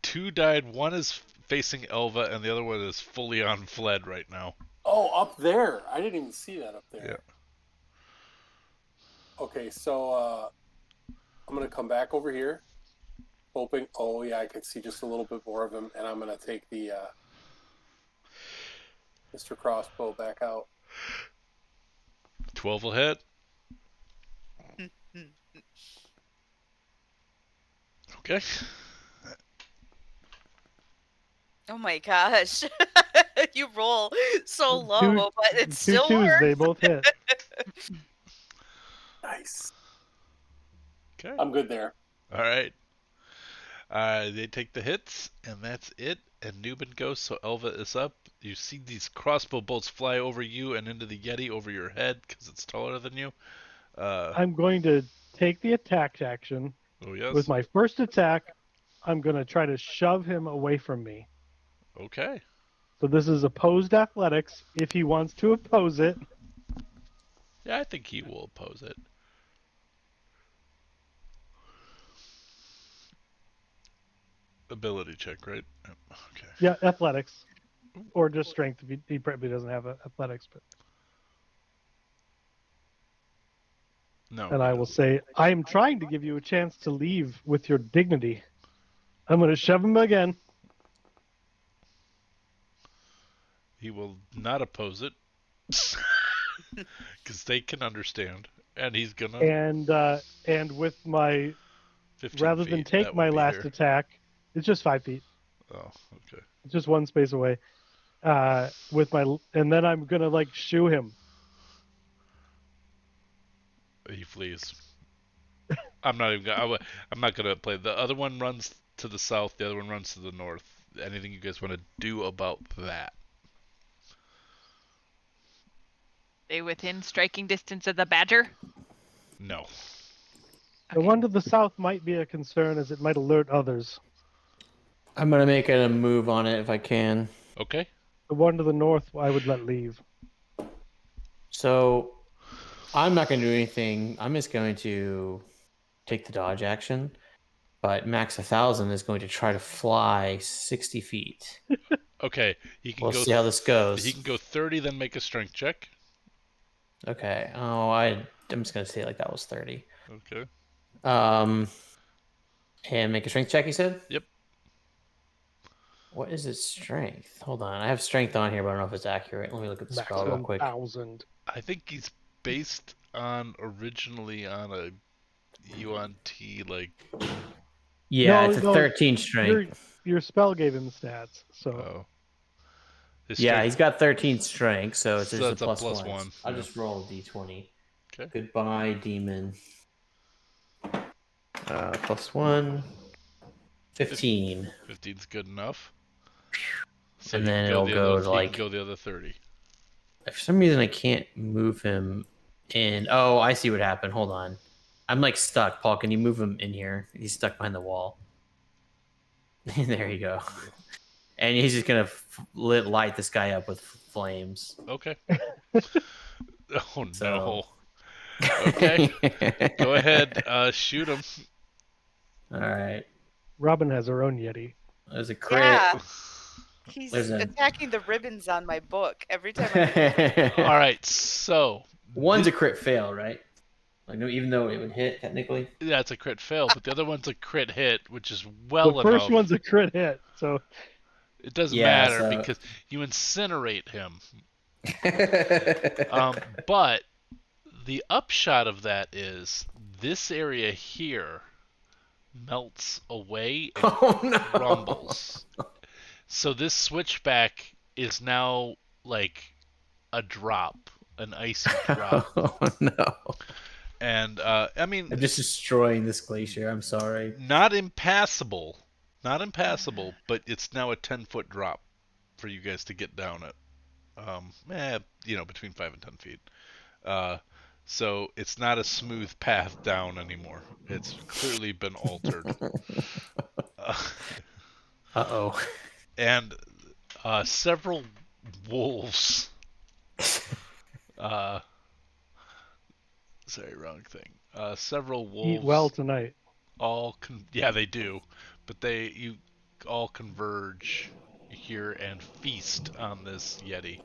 2 died. 1 is facing Elva, and the other one is fully on fled right now. Oh, up there. I didn't even see that up there. Yeah. Okay, so I'm going to come back over here, hoping, oh yeah, I could see just a little bit more of him, and I'm going to take the Mr. Crossbow back out. 12 will hit. Okay. Oh my gosh. You roll so low, but it Two still twos, works. they both hit. Nice. Okay. I'm good there. All right. They take the hits, and that's it. And Newbin goes, so Elva is up. You see these crossbow bolts fly over you and into the Yeti over your head because it's taller than you. I'm going to take the attack action. Oh yes. With my first attack, I'm going to try to shove him away from me. Okay. So this is opposed athletics if he wants to oppose it. Yeah, I think he will oppose it. Ability check, right? Okay. Yeah, athletics. Or just strength. He probably doesn't have athletics. But No. and I will say, I am trying to give you a chance to leave with your dignity. I'm going to shove him again. He will not oppose it. Because they can understand. And he's going to... And with my... Rather than take my last attack, it's just 5 feet. Oh, okay. It's just one space away. With my... And then I'm going to, shoo him. He flees. I'm not gonna play. The other one runs to the south. The other one runs to the north. Anything you guys want to do about that? They within striking distance of the badger? No. The one to the south might be a concern, as it might alert others. I'm gonna make a move on it if I can. Okay. The one to the north, I would let leave. So, I'm not gonna do anything. I'm just going to take the dodge action, but max 1,000 is going to try to fly 60 feet. Okay, he can we'll go. See how this goes. He can go 30, then make a strength check. Okay. Oh, I'm just gonna say that was 30. Okay. And make a strength check. You said. Yep. What is its strength? Hold on, I have strength on here, but I don't know if it's accurate. Let me look at the spell real quick. 1,000. I think he's based originally on a UNT Yeah, it's a 13 strength. Your spell gave him stats, so. Oh. Yeah, he's got 13 strength, so it's just a plus plus one. one. I'll just roll a d20. Okay. Goodbye, demon. Plus 1. 15. 15's good enough. So and then it'll go to you can go the other 30. For some reason, I can't move him in. Oh, I see what happened. Hold on. I'm stuck. Paul, can you move him in here? He's stuck behind the wall. There you go. And he's just going to light this guy up with flames. Okay. Oh, no. Okay. Go ahead. Shoot him. All right. Robin has her own Yeti. There's a crit. Yeah. He's attacking the ribbons on my book every time I All right, so... One's a crit fail, right? No, even though it would hit, technically? Yeah, it's a crit fail, but the other one's a crit hit, which is well enough. The first one's a crit hit, so... It doesn't matter, because you incinerate him. But the upshot of that is this area here melts away and crumbles. So this switchback is now a drop, an icy drop. Oh no! And I mean, I'm just destroying this glacier. I'm sorry. Not impassable, but it's now a 10-foot drop for you guys to get down it. Between 5 and 10 feet. So it's not a smooth path down anymore. It's clearly been altered. Uh-oh. And several wolves. Sorry, wrong thing. Several wolves. Eat well tonight. They do, but you all converge here and feast on this Yeti.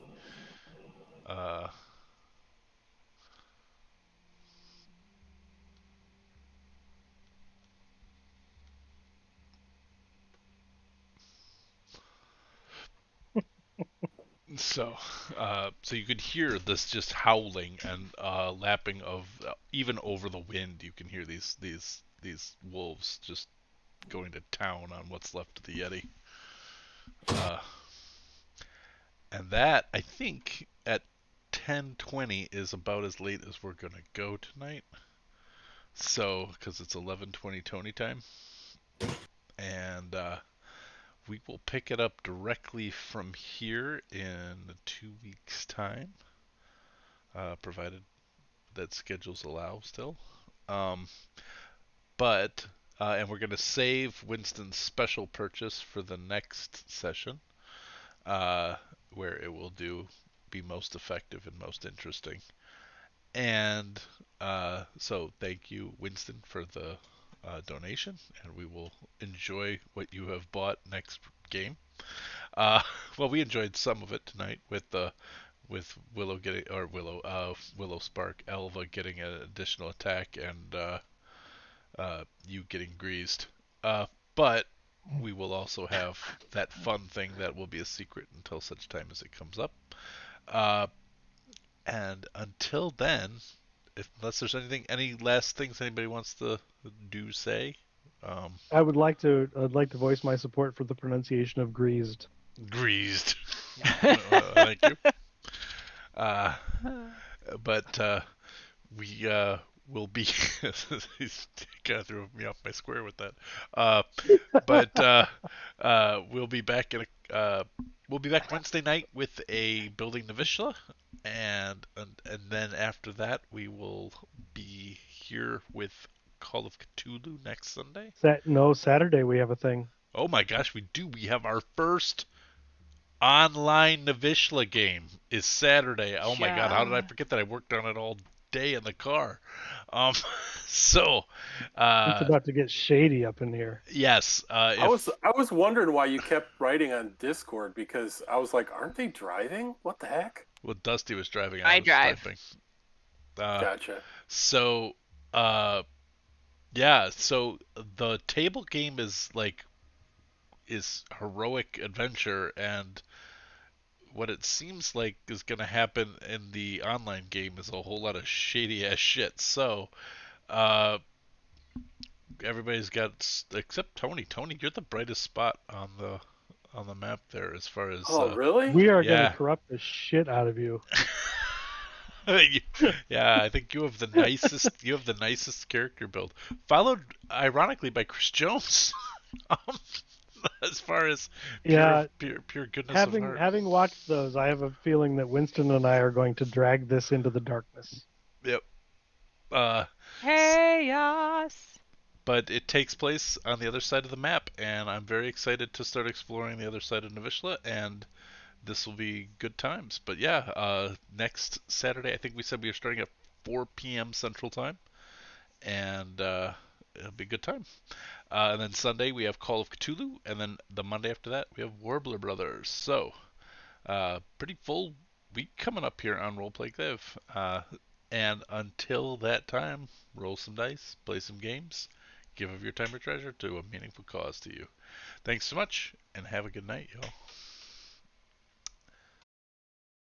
So you could hear this just howling and lapping of even over the wind. You can hear these wolves just going to town on what's left of the Yeti. And that, I think, at 10:20 is about as late as we're gonna go tonight. So, because it's 11:20 Tony time, and we will pick it up directly from here in 2 weeks' time, provided that schedules allow still. But and we're going to save Winston's special purchase for the next session, where it will be most effective and most interesting. And so thank you, Winston, for the donation, and we will enjoy what you have bought next game. Well, we enjoyed some of it tonight with Willow getting Willow Spark Elva getting an additional attack and you getting greased. But we will also have that fun thing that will be a secret until such time as it comes up. And until then, unless there's any last things anybody wants to say. I'd like to voice my support for the pronunciation of greased. Greased. Thank you. But we will be. He's kind of threw me off my square with that. But we'll be back we'll be back Wednesday night with a building Novishla, and then after that we will be here with Call of Cthulhu next Sunday. No, Saturday we have a thing. Oh my gosh, we do. We have our first online Novishla game is Saturday. Oh my god, how did I forget that? I worked on it all day in the car. So it's about to get shady up in here. Yes. I was wondering why you kept writing on Discord, because I was like, aren't they driving? What the heck? Well, Dusty was driving. I drive. Typing. Gotcha. So yeah, so the table game is heroic adventure, and what it seems like is going to happen in the online game is a whole lot of shady ass shit. So everybody's got, except Tony. Tony, you're the brightest spot on the map there as far as. Oh, really? We are going to corrupt the shit out of you. Yeah, I think you have the nicest. You have the nicest character build, followed ironically by Chris Jones. As far as pure goodness of heart. Having watched those, I have a feeling that Winston and I are going to drag this into the darkness. Yep. Chaos. But it takes place on the other side of the map, and I'm very excited to start exploring the other side of Novishla, and this will be good times. But yeah, next Saturday, I think we said we were starting at 4 p.m. Central Time, and it'll be a good time. And then Sunday we have Call of Cthulhu, and then the Monday after that we have Warbler Brothers. So, pretty full week coming up here on Roleplay Live. And until that time, roll some dice, play some games, give of your time or treasure to a meaningful cause to you. Thanks so much, and have a good night, y'all.